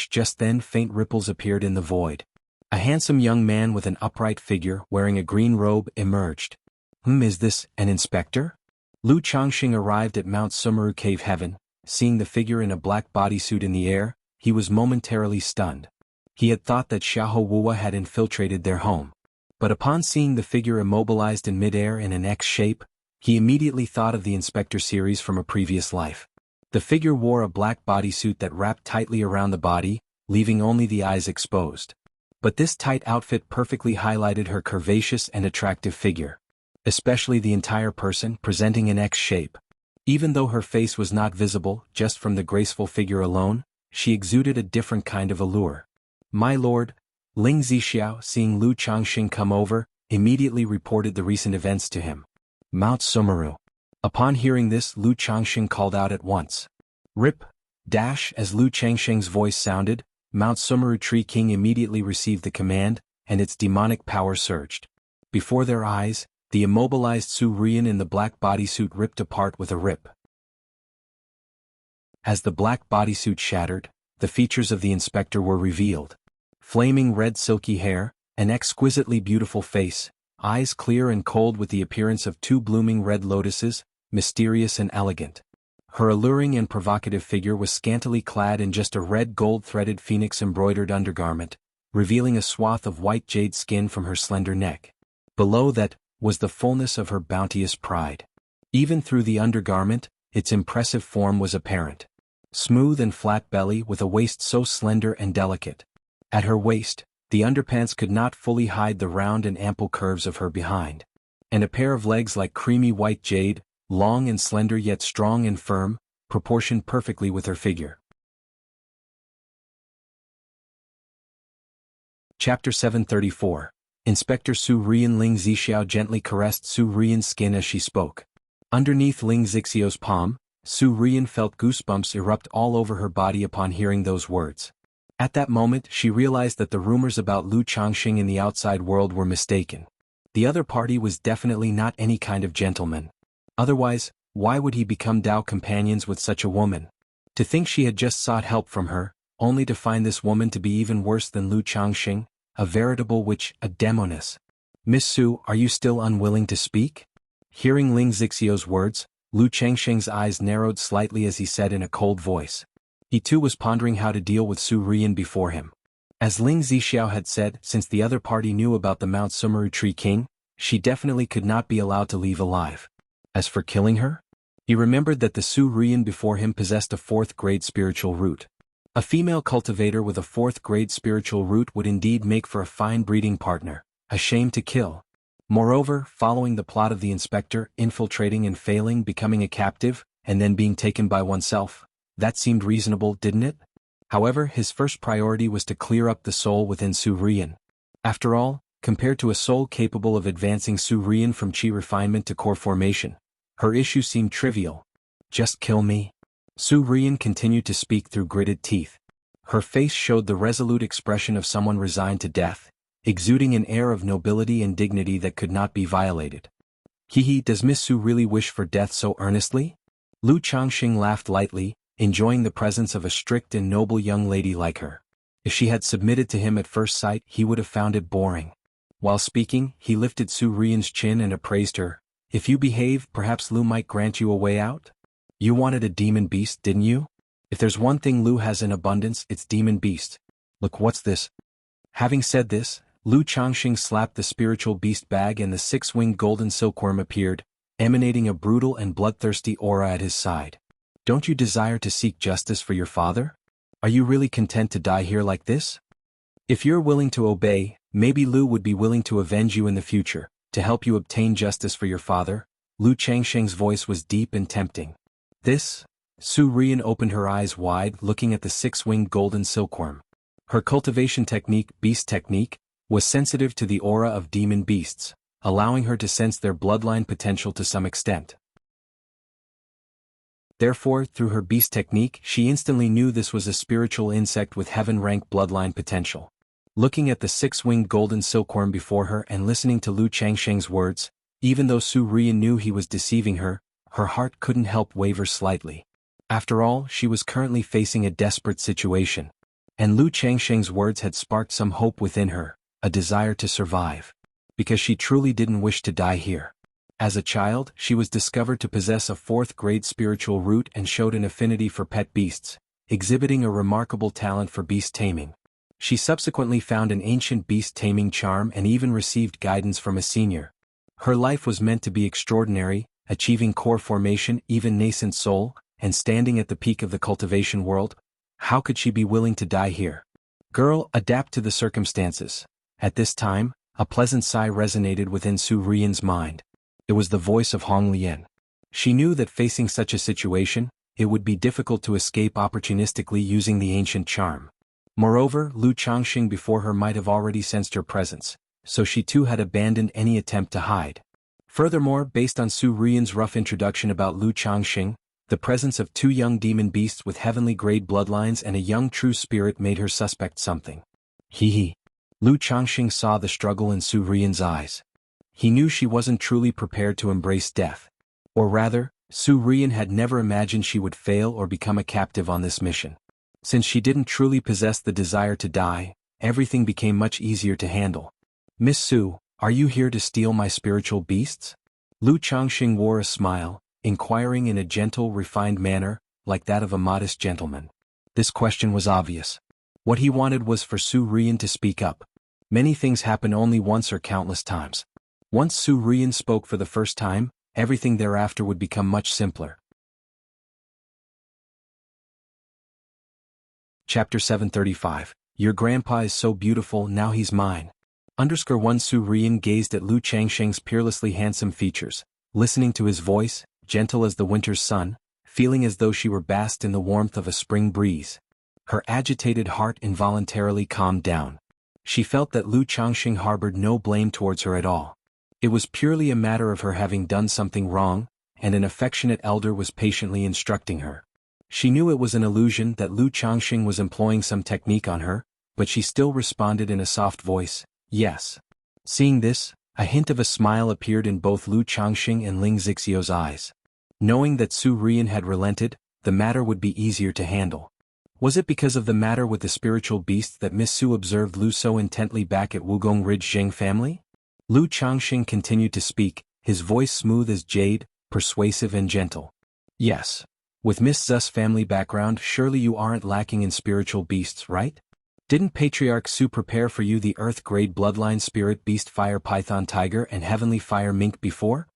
Just then faint ripples appeared in the void. A handsome young man with an upright figure wearing a green robe emerged. Is this an inspector? Lu Changxing arrived at Mount Sumeru Cave Heaven. Seeing the figure in a black bodysuit in the air, he was momentarily stunned. He had thought that Xiahou Wuwa had infiltrated their home. But upon seeing the figure immobilized in midair in an X shape, he immediately thought of the Inspector series from a previous life. The figure wore a black bodysuit that wrapped tightly around the body, leaving only the eyes exposed. But this tight outfit perfectly highlighted her curvaceous and attractive figure, especially the entire person presenting an X shape. Even though her face was not visible just from the graceful figure alone, she exuded a different kind of allure. My lord, Ling Zixiao, seeing Lu Changxing come over, immediately reported the recent events to him. Mount Sumeru. Upon hearing this, Lu Changxing called out at once. Rip! Dash! As Lu Changxing's voice sounded, Mount Sumeru Tree King immediately received the command, and its demonic power surged. Before their eyes, the immobilized Su Rian in the black bodysuit ripped apart with a rip. As the black bodysuit shattered, the features of the inspector were revealed. Flaming red silky hair, an exquisitely beautiful face, eyes clear and cold with the appearance of two blooming red lotuses, mysterious and elegant. Her alluring and provocative figure was scantily clad in just a red gold-threaded phoenix-embroidered undergarment, revealing a swath of white jade skin from her slender neck. Below that was the fullness of her bounteous pride. Even through the undergarment, its impressive form was apparent. Smooth and flat belly with a waist so slender and delicate. At her waist, the underpants could not fully hide the round and ample curves of her behind. And a pair of legs like creamy white jade, long and slender yet strong and firm, proportioned perfectly with her figure. Chapter 734. Inspector Su Rian. Ling Zixiao gently caressed Su Rian's skin as she spoke. Underneath Ling Zixiao's palm, Su Rian felt goosebumps erupt all over her body upon hearing those words. At that moment she realized that the rumors about Lu Changxing in the outside world were mistaken. The other party was definitely not any kind of gentleman. Otherwise, why would he become Dao companions with such a woman? To think she had just sought help from her, only to find this woman to be even worse than Lu Changxing, a veritable witch, a demoness. Miss Su, are you still unwilling to speak? Hearing Ling Zixiao's words, Lu Changxing's eyes narrowed slightly as he said in a cold voice. He too was pondering how to deal with Su Rian before him. As Ling Zixiao had said, since the other party knew about the Mount Sumeru Tree King, she definitely could not be allowed to leave alive. As for killing her? He remembered that the Su Rian before him possessed a 4th-grade spiritual root. A female cultivator with a 4th-grade spiritual root would indeed make for a fine breeding partner, a shame to kill. Moreover, following the plot of the inspector, infiltrating and failing, becoming a captive, and then being taken by oneself, that seemed reasonable, didn't it? However, his first priority was to clear up the soul within Su Rian. After all, compared to a soul capable of advancing Su Rian from chi refinement to core formation, her issue seemed trivial. Just kill me. Su Rian continued to speak through gritted teeth. Her face showed the resolute expression of someone resigned to death, exuding an air of nobility and dignity that could not be violated. Hehe, does Miss Su really wish for death so earnestly? Lu Changxing laughed lightly, enjoying the presence of a strict and noble young lady like her. If she had submitted to him at first sight, he would have found it boring. While speaking, he lifted Su Rian's chin and appraised her. If you behave, perhaps Lu might grant you a way out? You wanted a demon beast, didn't you? If there's one thing Lu has in abundance, it's demon beast. Look, what's this? Having said this, Lu Changxing slapped the spiritual beast bag and the 6-winged golden silkworm appeared, emanating a brutal and bloodthirsty aura at his side. Don't you desire to seek justice for your father? Are you really content to die here like this? If you're willing to obey, maybe Lu would be willing to avenge you in the future, to help you obtain justice for your father. Lu Changxing's voice was deep and tempting. This? Su Rian opened her eyes wide, looking at the 6-winged golden silkworm. Her cultivation technique, beast technique, was sensitive to the aura of demon beasts, allowing her to sense their bloodline potential to some extent. Therefore, through her beast technique, she instantly knew this was a spiritual insect with heaven-rank bloodline potential. Looking at the 6-winged golden silkworm before her and listening to Lu Changxing's words, even though Su Rian knew he was deceiving her, her heart couldn't help waver slightly. After all, she was currently facing a desperate situation. And Lu Changxing's words had sparked some hope within her, a desire to survive. Because she truly didn't wish to die here. As a child, she was discovered to possess a 4th-grade spiritual root and showed an affinity for pet beasts, exhibiting a remarkable talent for beast taming. She subsequently found an ancient beast-taming charm and even received guidance from a senior. Her life was meant to be extraordinary, achieving core formation, even nascent soul, and standing at the peak of the cultivation world. How could she be willing to die here? Girl, adapt to the circumstances. At this time, a pleasant sigh resonated within Su Rian's mind. It was the voice of Hong Lian. She knew that facing such a situation, it would be difficult to escape opportunistically using the ancient charm. Moreover, Lu Changxing before her might have already sensed her presence, so she too had abandoned any attempt to hide. Furthermore, based on Su Rian's rough introduction about Lu Changxing, the presence of 2 young demon beasts with heavenly grade bloodlines and a young true spirit made her suspect something. Hee. Lu Changxing saw the struggle in Su Rian's eyes. He knew she wasn't truly prepared to embrace death. Or rather, Su Rian had never imagined she would fail or become a captive on this mission. Since she didn't truly possess the desire to die, everything became much easier to handle. Miss Su, are you here to steal my spiritual beasts? Lu Changxing wore a smile, inquiring in a gentle, refined manner, like that of a modest gentleman. This question was obvious. What he wanted was for Su Rian to speak up. Many things happen only once or countless times. Once Su Rian spoke for the first time, everything thereafter would become much simpler. Chapter 735. Your grandpa is so beautiful, now he's mine. _1 Su Rian gazed at Lu Changxing's peerlessly handsome features, listening to his voice, gentle as the winter's sun, feeling as though she were basked in the warmth of a spring breeze. Her agitated heart involuntarily calmed down. She felt that Lu Changxing harbored no blame towards her at all. It was purely a matter of her having done something wrong, and an affectionate elder was patiently instructing her. She knew it was an illusion that Lu Changxing was employing some technique on her, but she still responded in a soft voice, yes. Seeing this, a hint of a smile appeared in both Lu Changxing and Ling Zixio's eyes. Knowing that Su Rian had relented, the matter would be easier to handle. Was it because of the matter with the spiritual beasts that Miss Su observed Lu so intently back at Wugong Ridge Zheng family? Lu Changxing continued to speak, his voice smooth as jade, persuasive and gentle. Yes. With Miss Zu's family background, surely you aren't lacking in spiritual beasts, right? Didn't Patriarch Su prepare for you the Earth-grade bloodline spirit beast fire python tiger and heavenly fire mink before?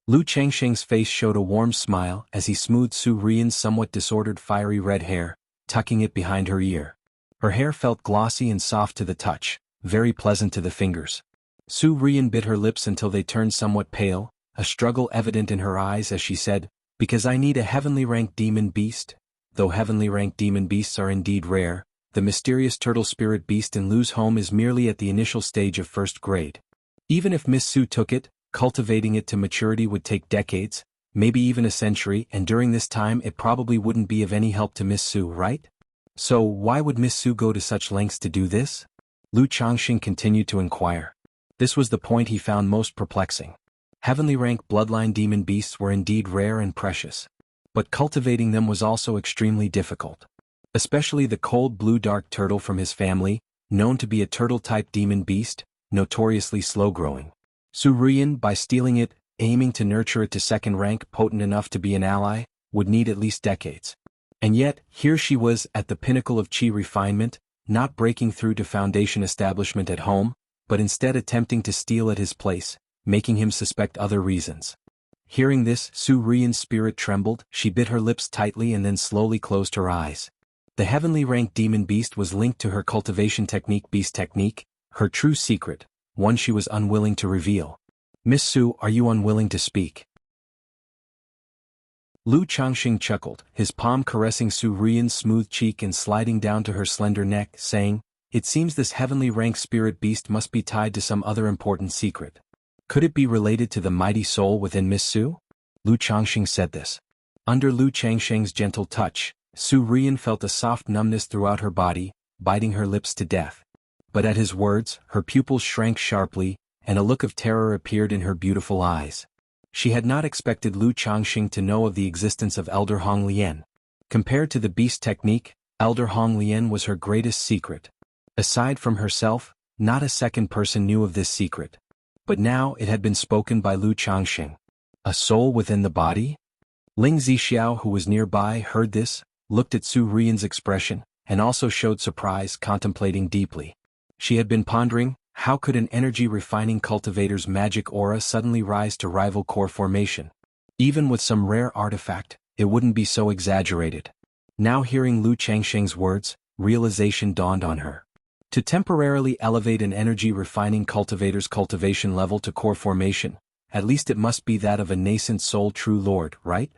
Lu Changxing's face showed a warm smile as he smoothed Su Rian's somewhat disordered fiery red hair, tucking it behind her ear. Her hair felt glossy and soft to the touch, very pleasant to the fingers. Su Rian bit her lips until they turned somewhat pale, a struggle evident in her eyes as she said, because I need a heavenly ranked demon beast. Though heavenly ranked demon beasts are indeed rare, the mysterious turtle spirit beast in Lu's home is merely at the initial stage of 1st grade. Even if Miss Su took it, cultivating it to maturity would take decades, maybe even a century, and during this time it probably wouldn't be of any help to Miss Su, right? So why would Miss Su go to such lengths to do this? Lu Changxing continued to inquire. This was the point he found most perplexing. Heavenly rank bloodline demon beasts were indeed rare and precious. But cultivating them was also extremely difficult. Especially the cold blue dark turtle from his family, known to be a turtle-type demon beast, notoriously slow-growing. Su Rian, by stealing it, aiming to nurture it to 2nd rank potent enough to be an ally, would need at least decades. And yet, here she was at the pinnacle of chi refinement, not breaking through to foundation establishment at home, but instead attempting to steal at his place, making him suspect other reasons. Hearing this, Su Rian's spirit trembled, she bit her lips tightly and then slowly closed her eyes. The heavenly ranked demon beast was linked to her cultivation technique beast technique, her true secret, one she was unwilling to reveal. Miss Su, are you unwilling to speak? Lu Changxing chuckled, his palm caressing Su Rian's smooth cheek and sliding down to her slender neck, saying, it seems this heavenly ranked spirit beast must be tied to some other important secret. Could it be related to the mighty soul within Miss Su? Lu Changxing said this. Under Lu Changxing's gentle touch, Su Rian felt a soft numbness throughout her body, biting her lips to death. But at his words, her pupils shrank sharply, and a look of terror appeared in her beautiful eyes. She had not expected Lu Changxing to know of the existence of Elder Hong Lian. Compared to the beast technique, Elder Hong Lian was her greatest secret. Aside from herself, not a second person knew of this secret. But now it had been spoken by Lu Changxing. A soul within the body? Ling Zixiao, who was nearby, heard this, looked at Su Rian's expression, and also showed surprise, contemplating deeply. She had been pondering, how could an energy-refining cultivator's magic aura suddenly rise to rival core formation? Even with some rare artifact, it wouldn't be so exaggerated. Now hearing Lu Changsheng's words, realization dawned on her. To temporarily elevate an energy-refining cultivator's cultivation level to core formation, at least it must be that of a nascent soul true lord, right?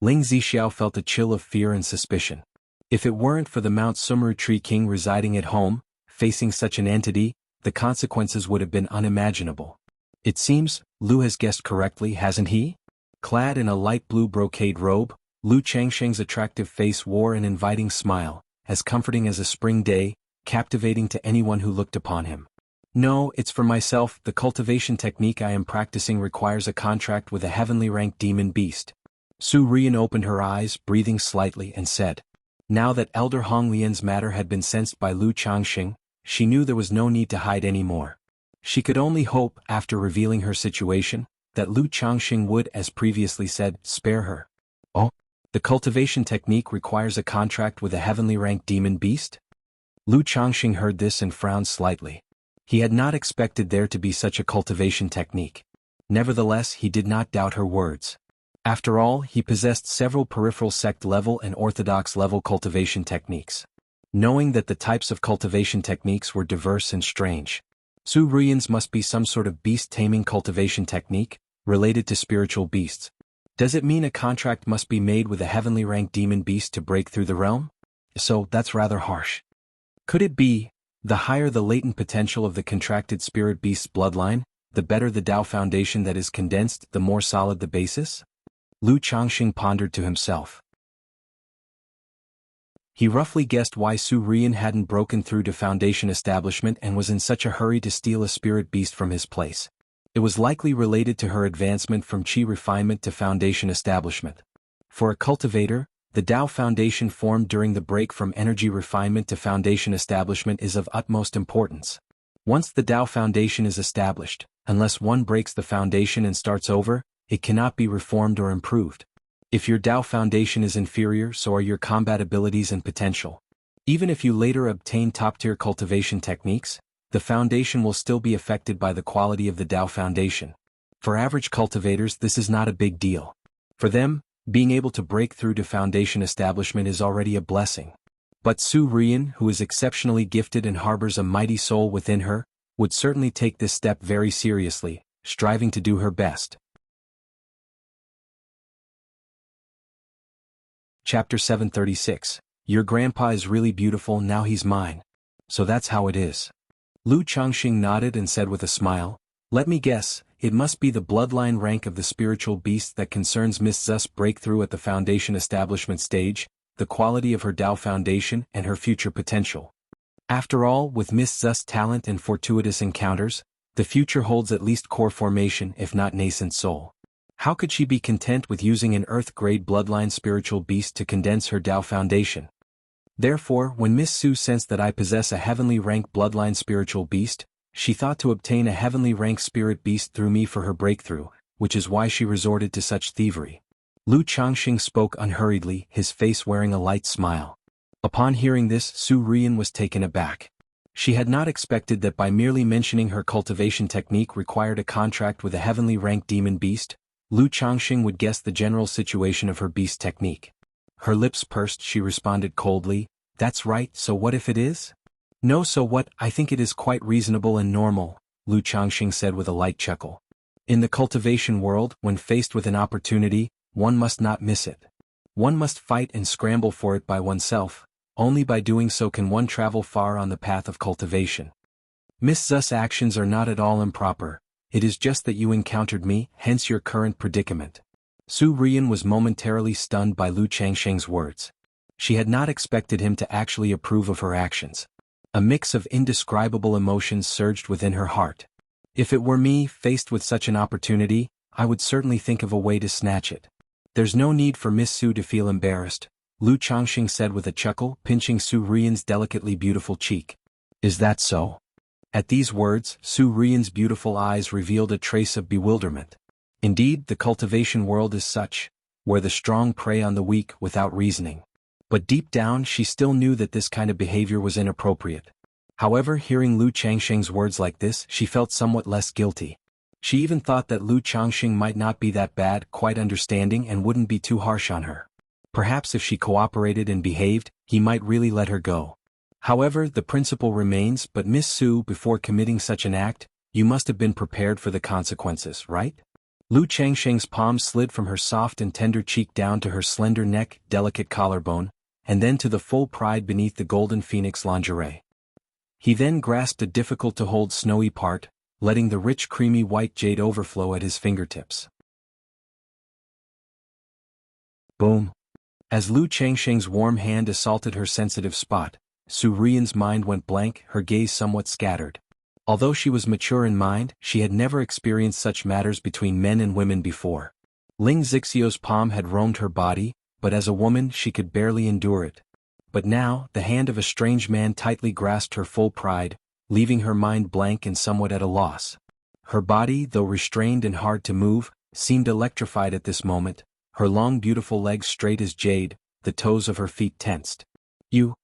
Ling Zixiao felt a chill of fear and suspicion. If it weren't for the Mount Sumru Tree King residing at home, facing such an entity, the consequences would have been unimaginable. It seems, Lu has guessed correctly, hasn't he? Clad in a light blue brocade robe, Lu Changsheng's attractive face wore an inviting smile, as comforting as a spring day, captivating to anyone who looked upon him. No, it's for myself. The cultivation technique I am practicing requires a contract with a heavenly ranked demon beast. Su Rian opened her eyes, breathing slightly, and said. Now that Elder Hong Lian's matter had been sensed by Lu Changsheng, she knew there was no need to hide any more. She could only hope, after revealing her situation, that Lu Changsheng would, as previously said, spare her. Oh? The cultivation technique requires a contract with a heavenly ranked demon beast? Lu Changsheng heard this and frowned slightly. He had not expected there to be such a cultivation technique. Nevertheless, he did not doubt her words. After all, he possessed several peripheral sect-level and orthodox-level cultivation techniques. Knowing that the types of cultivation techniques were diverse and strange, Su Rian's must be some sort of beast-taming cultivation technique, related to spiritual beasts. Does it mean a contract must be made with a heavenly ranked demon beast to break through the realm? So, that's rather harsh. Could it be, the higher the latent potential of the contracted spirit beast's bloodline, the better the Tao foundation that is condensed, the more solid the basis? Lu Changsheng pondered to himself. He roughly guessed why Su Rian hadn't broken through to foundation establishment and was in such a hurry to steal a spirit beast from his place. It was likely related to her advancement from Qi refinement to foundation establishment. For a cultivator, the Tao foundation formed during the break from energy refinement to foundation establishment is of utmost importance. Once the Tao foundation is established, unless one breaks the foundation and starts over, it cannot be reformed or improved. If your Tao foundation is inferior, so are your combat abilities and potential. Even if you later obtain top-tier cultivation techniques, the foundation will still be affected by the quality of the Tao foundation. For average cultivators, this is not a big deal. For them, being able to break through to foundation establishment is already a blessing. But Su Rian, who is exceptionally gifted and harbors a mighty soul within her, would certainly take this step very seriously, striving to do her best. Chapter 736. Your grandpa is really beautiful, now he's mine. So that's how it is. Lu Changxing nodded and said with a smile, let me guess, it must be the bloodline rank of the spiritual beast that concerns Miss Zu's breakthrough at the foundation establishment stage, the quality of her Tao foundation and her future potential. After all, with Miss Zu's talent and fortuitous encounters, the future holds at least core formation if not nascent soul. How could she be content with using an earth-grade bloodline spiritual beast to condense her Tao foundation? Therefore, when Miss Su sensed that I possess a heavenly rank bloodline spiritual beast, she thought to obtain a heavenly rank spirit beast through me for her breakthrough, which is why she resorted to such thievery. Lu Changxing spoke unhurriedly, his face wearing a light smile. Upon hearing this, Su Rian was taken aback. She had not expected that by merely mentioning her cultivation technique required a contract with a heavenly ranked demon beast, Lu Changxing would guess the general situation of her beast technique. Her lips pursed, she responded coldly, that's right, so what if it is? No, so what, I think it is quite reasonable and normal, Lu Changxing said with a light chuckle. In the cultivation world, when faced with an opportunity, one must not miss it. One must fight and scramble for it by oneself, only by doing so can one travel far on the path of cultivation. Miss Zu's actions are not at all improper, it is just that you encountered me, hence your current predicament. Su Rian was momentarily stunned by Lu Changxing's words. She had not expected him to actually approve of her actions. A mix of indescribable emotions surged within her heart. If it were me, faced with such an opportunity, I would certainly think of a way to snatch it. There's no need for Miss Su to feel embarrassed, Lu Changxing said with a chuckle, pinching Su Rian's delicately beautiful cheek. Is that so? At these words, Su Rian's beautiful eyes revealed a trace of bewilderment. Indeed, the cultivation world is such, where the strong prey on the weak without reasoning. But deep down she still knew that this kind of behavior was inappropriate. However, hearing Lu Changxing's words like this, she felt somewhat less guilty. She even thought that Lu Changxing might not be that bad, quite understanding and wouldn't be too harsh on her. Perhaps if she cooperated and behaved, he might really let her go. However, the principle remains, but Miss Su, before committing such an act, you must have been prepared for the consequences, right? Lu Changxing's palm slid from her soft and tender cheek down to her slender neck, delicate collarbone, and then to the full pride beneath the golden phoenix lingerie. He then grasped a difficult-to-hold snowy part, letting the rich creamy white jade overflow at his fingertips. Boom. As Lu Changxing's warm hand assaulted her sensitive spot, Su Rian's mind went blank, her gaze somewhat scattered. Although she was mature in mind, she had never experienced such matters between men and women before. Ling Zixio's palm had roamed her body, but as a woman she could barely endure it. But now, the hand of a strange man tightly grasped her full pride, leaving her mind blank and somewhat at a loss. Her body, though restrained and hard to move, seemed electrified at this moment, her long beautiful legs straight as jade, the toes of her feet tensed. You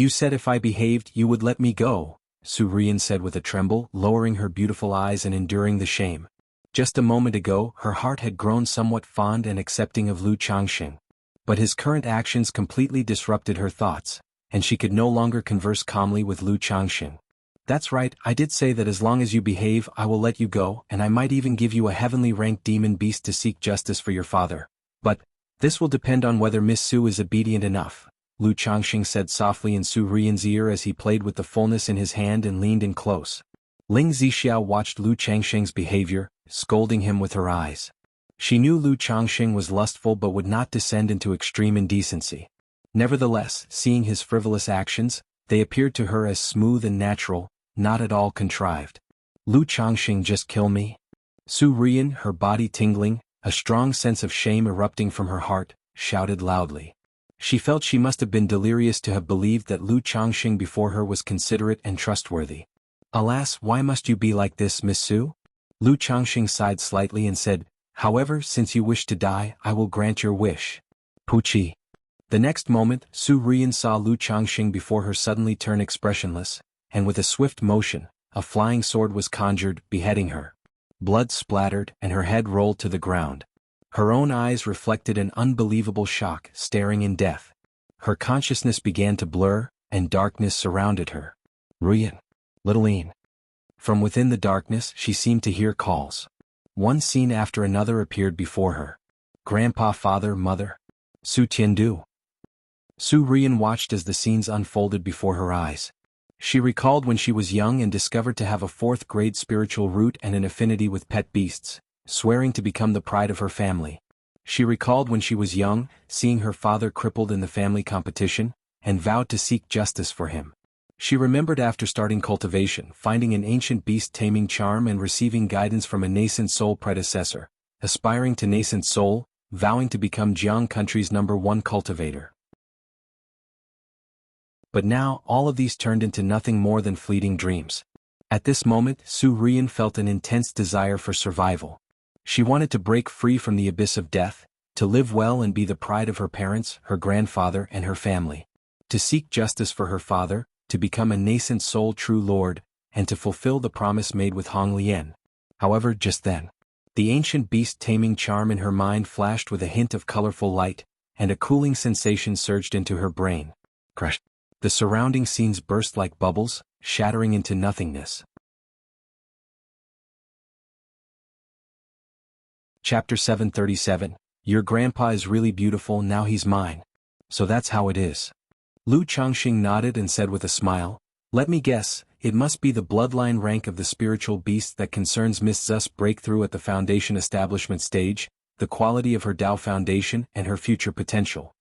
said if I behaved you would let me go, Su Rian said with a tremble, lowering her beautiful eyes and enduring the shame. Just a moment ago, her heart had grown somewhat fond and accepting of Lu Changxing. But his current actions completely disrupted her thoughts, and she could no longer converse calmly with Lu Changxing. That's right, I did say that as long as you behave I will let you go, and I might even give you a heavenly ranked demon beast to seek justice for your father. But this will depend on whether Miss Su is obedient enough, Lu Changxing said softly in Su Rian's ear as he played with the fullness in his hand and leaned in close. Ling Zixiao watched Lu Changxing's behavior, scolding him with her eyes. She knew Lu Changxing was lustful but would not descend into extreme indecency. Nevertheless, seeing his frivolous actions, they appeared to her as smooth and natural, not at all contrived. Lu Changxing just kill me? Su Rian, her body tingling, a strong sense of shame erupting from her heart, shouted loudly. She felt she must have been delirious to have believed that Lu Changxing before her was considerate and trustworthy. Alas, why must you be like this, Miss Su? Lu Changxing sighed slightly and said, however, since you wish to die, I will grant your wish. Puchi. The next moment, Su Rian saw Lu Changxing before her suddenly turn expressionless, and with a swift motion, a flying sword was conjured, beheading her. Blood splattered, and her head rolled to the ground. Her own eyes reflected an unbelievable shock, staring in death. Her consciousness began to blur, and darkness surrounded her. Rian. Littleine. From within the darkness she seemed to hear calls. One scene after another appeared before her. Grandpa, father, mother. Su Tiandu. Su Rian watched as the scenes unfolded before her eyes. She recalled when she was young and discovered to have a fourth-grade spiritual root and an affinity with pet beasts, swearing to become the pride of her family. She recalled when she was young, seeing her father crippled in the family competition, and vowed to seek justice for him. She remembered after starting cultivation, finding an ancient beast-taming charm and receiving guidance from a nascent soul predecessor, aspiring to nascent soul, vowing to become Jianghu country's #1 cultivator. But now, all of these turned into nothing more than fleeting dreams. At this moment, Su Rian felt an intense desire for survival. She wanted to break free from the abyss of death, to live well and be the pride of her parents, her grandfather, and her family. To seek justice for her father, to become a nascent soul true lord, and to fulfill the promise made with Hong Lian. However, just then, the ancient beast-taming charm in her mind flashed with a hint of colorful light, and a cooling sensation surged into her brain. Crush. The surrounding scenes burst like bubbles, shattering into nothingness. Chapter 737. Your grandpa is really beautiful, now he's mine. So that's how it is. Lu Changxing nodded and said with a smile, let me guess, it must be the bloodline rank of the spiritual beast that concerns Miss Zu's breakthrough at the foundation establishment stage, the quality of her Dao foundation and her future potential.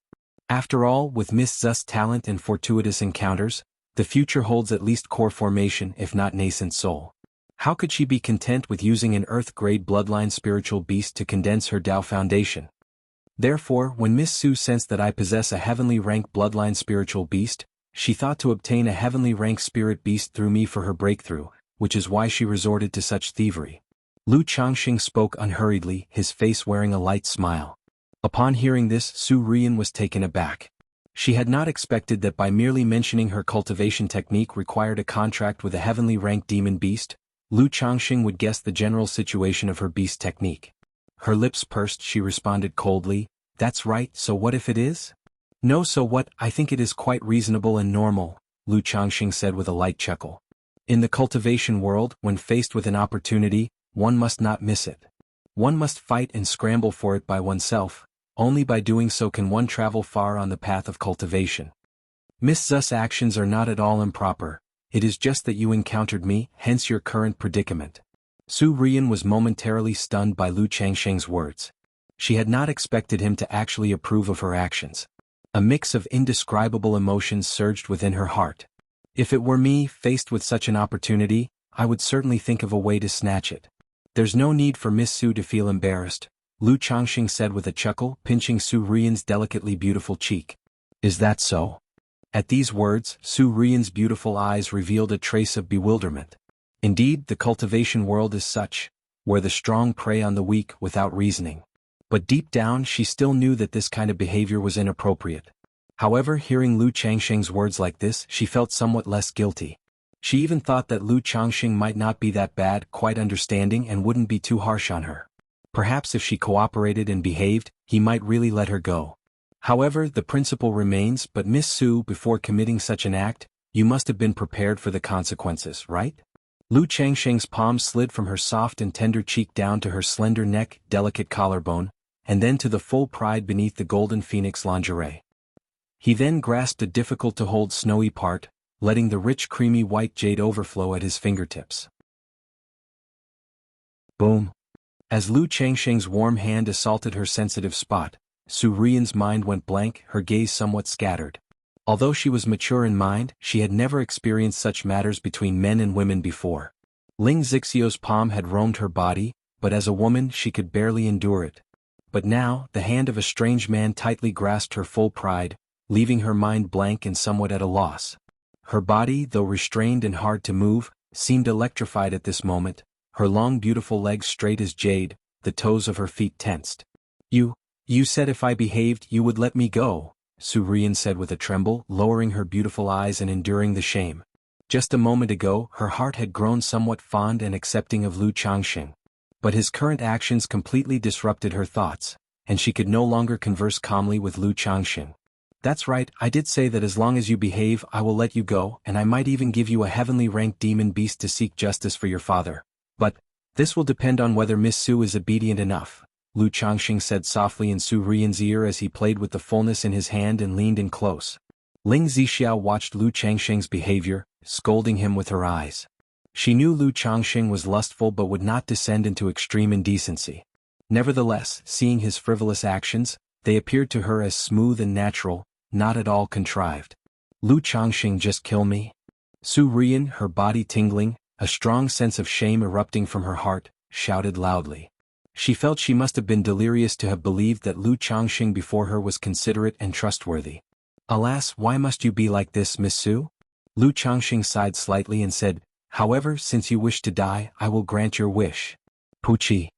After all, with Miss Zu's talent and fortuitous encounters, the future holds at least core formation if not nascent soul. How could she be content with using an Earth-grade bloodline spiritual beast to condense her Dao foundation? Therefore, when Miss Su sensed that I possess a heavenly rank bloodline spiritual beast, she thought to obtain a heavenly rank spirit beast through me for her breakthrough, which is why she resorted to such thievery. Lu Changxing spoke unhurriedly, his face wearing a light smile. Upon hearing this, Su Rian was taken aback. She had not expected that by merely mentioning her cultivation technique required a contract with a heavenly ranked demon beast, Lu Changxing would guess the general situation of her beast technique. Her lips pursed, she responded coldly, "That's right, so what if it is?" "No, so what, I think it is quite reasonable and normal," Lu Changxing said with a light chuckle. "In the cultivation world, when faced with an opportunity, one must not miss it. One must fight and scramble for it by oneself. Only by doing so can one travel far on the path of cultivation. Miss Zu's actions are not at all improper, it is just that you encountered me, hence your current predicament." Su Rian was momentarily stunned by Lu Changxing's words. She had not expected him to actually approve of her actions. A mix of indescribable emotions surged within her heart. "If it were me, faced with such an opportunity, I would certainly think of a way to snatch it. There's no need for Miss Su to feel embarrassed," Lu Changxing said with a chuckle, pinching Su Rian's delicately beautiful cheek. "Is that so?" At these words, Su Rian's beautiful eyes revealed a trace of bewilderment. Indeed, the cultivation world is such, where the strong prey on the weak without reasoning. But deep down she still knew that this kind of behavior was inappropriate. However, hearing Lu Changxing's words like this, she felt somewhat less guilty. She even thought that Lu Changxing might not be that bad, quite understanding and wouldn't be too harsh on her. Perhaps if she cooperated and behaved, he might really let her go. However, the principle remains, "But Miss Su, before committing such an act, you must have been prepared for the consequences, right?" Lu Changxing's palm slid from her soft and tender cheek down to her slender neck, delicate collarbone, and then to the full pride beneath the golden phoenix lingerie. He then grasped a difficult-to-hold snowy part, letting the rich creamy white jade overflow at his fingertips. Boom. As Lu Changxing's warm hand assaulted her sensitive spot, Su Rian's mind went blank, her gaze somewhat scattered. Although she was mature in mind, she had never experienced such matters between men and women before. Ling Zixio's palm had roamed her body, but as a woman she could barely endure it. But now, the hand of a strange man tightly grasped her full pride, leaving her mind blank and somewhat at a loss. Her body, though restrained and hard to move, seemed electrified at this moment, her long beautiful legs straight as jade, the toes of her feet tensed. You said if I behaved you would let me go," Su Rian said with a tremble, lowering her beautiful eyes and enduring the shame. Just a moment ago, her heart had grown somewhat fond and accepting of Lu Changxing. But his current actions completely disrupted her thoughts, and she could no longer converse calmly with Lu Changxing. "That's right, I did say that as long as you behave I will let you go, and I might even give you a heavenly ranked demon beast to seek justice for your father. But this will depend on whether Miss Su is obedient enough," Lu Changxing said softly in Su Rian's ear as he played with the fullness in his hand and leaned in close. Ling Zixia watched Lu Changxing's behavior, scolding him with her eyes. She knew Lu Changxing was lustful but would not descend into extreme indecency. Nevertheless, seeing his frivolous actions, they appeared to her as smooth and natural, not at all contrived. "Lu Changxing just kill me?" Su Rian, her body tingling, a strong sense of shame erupting from her heart, shouted loudly. She felt she must have been delirious to have believed that Lu Changxing before her was considerate and trustworthy. "Alas, why must you be like this, Miss Su?" Lu Changxing sighed slightly and said, "However, since you wish to die, I will grant your wish." Puchi.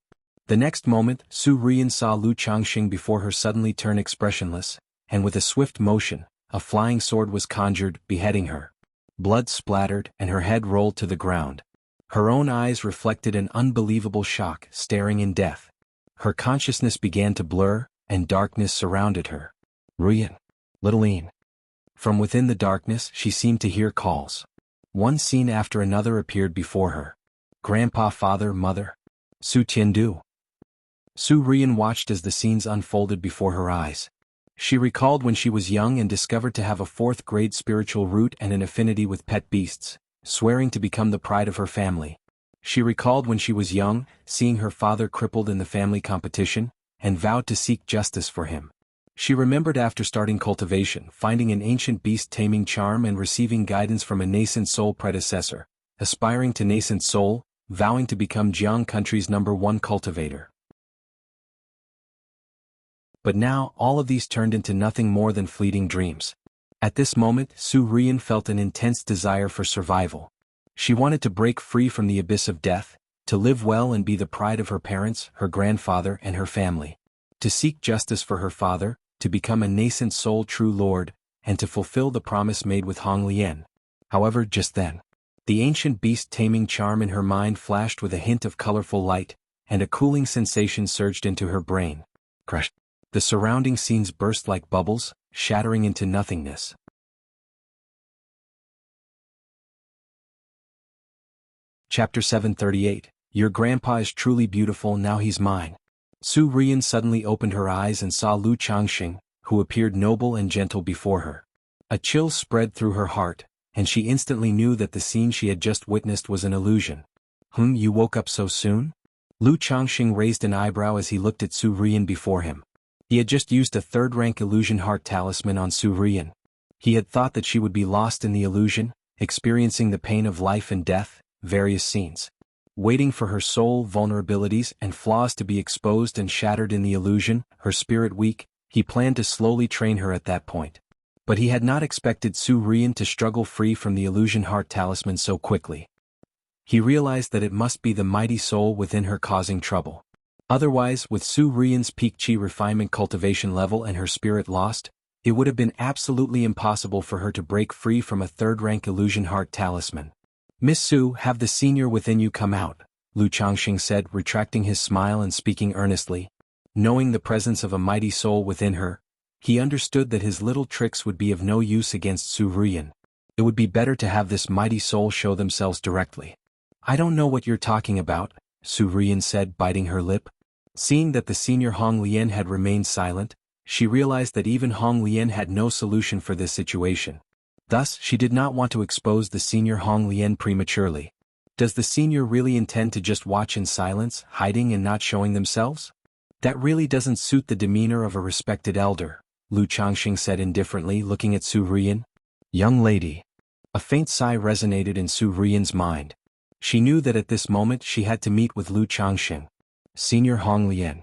The next moment, Su Rian saw Lu Changxing before her suddenly turn expressionless, and with a swift motion, a flying sword was conjured, beheading her. Blood splattered, and her head rolled to the ground. Her own eyes reflected an unbelievable shock, staring in death. Her consciousness began to blur, and darkness surrounded her. "Rian. Little Ian." From within the darkness she seemed to hear calls. One scene after another appeared before her. Grandpa, father, mother. Su Tiandu. Su Rian watched as the scenes unfolded before her eyes. She recalled when she was young and discovered to have a fourth-grade spiritual root and an affinity with pet beasts, swearing to become the pride of her family. She recalled when she was young, seeing her father crippled in the family competition, and vowed to seek justice for him. She remembered after starting cultivation, finding an ancient beast-taming charm and receiving guidance from a nascent soul predecessor, aspiring to nascent soul, vowing to become Jianghu country's #1 cultivator. But now, all of these turned into nothing more than fleeting dreams. At this moment, Su Rian felt an intense desire for survival. She wanted to break free from the abyss of death, to live well and be the pride of her parents, her grandfather, and her family. To seek justice for her father, to become a nascent soul true lord, and to fulfill the promise made with Hong Lian. However, just then, the ancient beast-taming charm in her mind flashed with a hint of colorful light, and a cooling sensation surged into her brain. Crush. The surrounding scenes burst like bubbles, shattering into nothingness. Chapter 738. Your grandpa is truly beautiful, now he's mine. Su Rian suddenly opened her eyes and saw Lu Changxing, who appeared noble and gentle before her. A chill spread through her heart, and she instantly knew that the scene she had just witnessed was an illusion. You woke up so soon? Lu Changxing raised an eyebrow as he looked at Su Rian before him. He had just used a third-rank illusion heart talisman on Su Rian. He had thought that she would be lost in the illusion, experiencing the pain of life and death, various scenes, waiting for her soul vulnerabilities and flaws to be exposed and shattered in the illusion, her spirit weak. He planned to slowly train her at that point. But he had not expected Su Rian to struggle free from the illusion heart talisman so quickly. He realized that it must be the mighty soul within her causing trouble. Otherwise, with Su Rian's peak chi refinement cultivation level and her spirit lost, it would have been absolutely impossible for her to break free from a third-rank illusion heart talisman. Miss Su, have the senior within you come out, Lu Changxing said, retracting his smile and speaking earnestly. Knowing the presence of a mighty soul within her, he understood that his little tricks would be of no use against Su Rian. It would be better to have this mighty soul show themselves directly. I don't know what you're talking about, Su Rian said, biting her lip. Seeing that the senior Hong Lian had remained silent, she realized that even Hong Lian had no solution for this situation. Thus, she did not want to expose the senior Hong Lian prematurely. Does the senior really intend to just watch in silence, hiding and not showing themselves? That really doesn't suit the demeanor of a respected elder, Lu Changxing said indifferently, looking at Su Rian. Young lady. A faint sigh resonated in Su Rian's mind. She knew that at this moment she had to meet with Lu Changxing. Senior Hong Lian.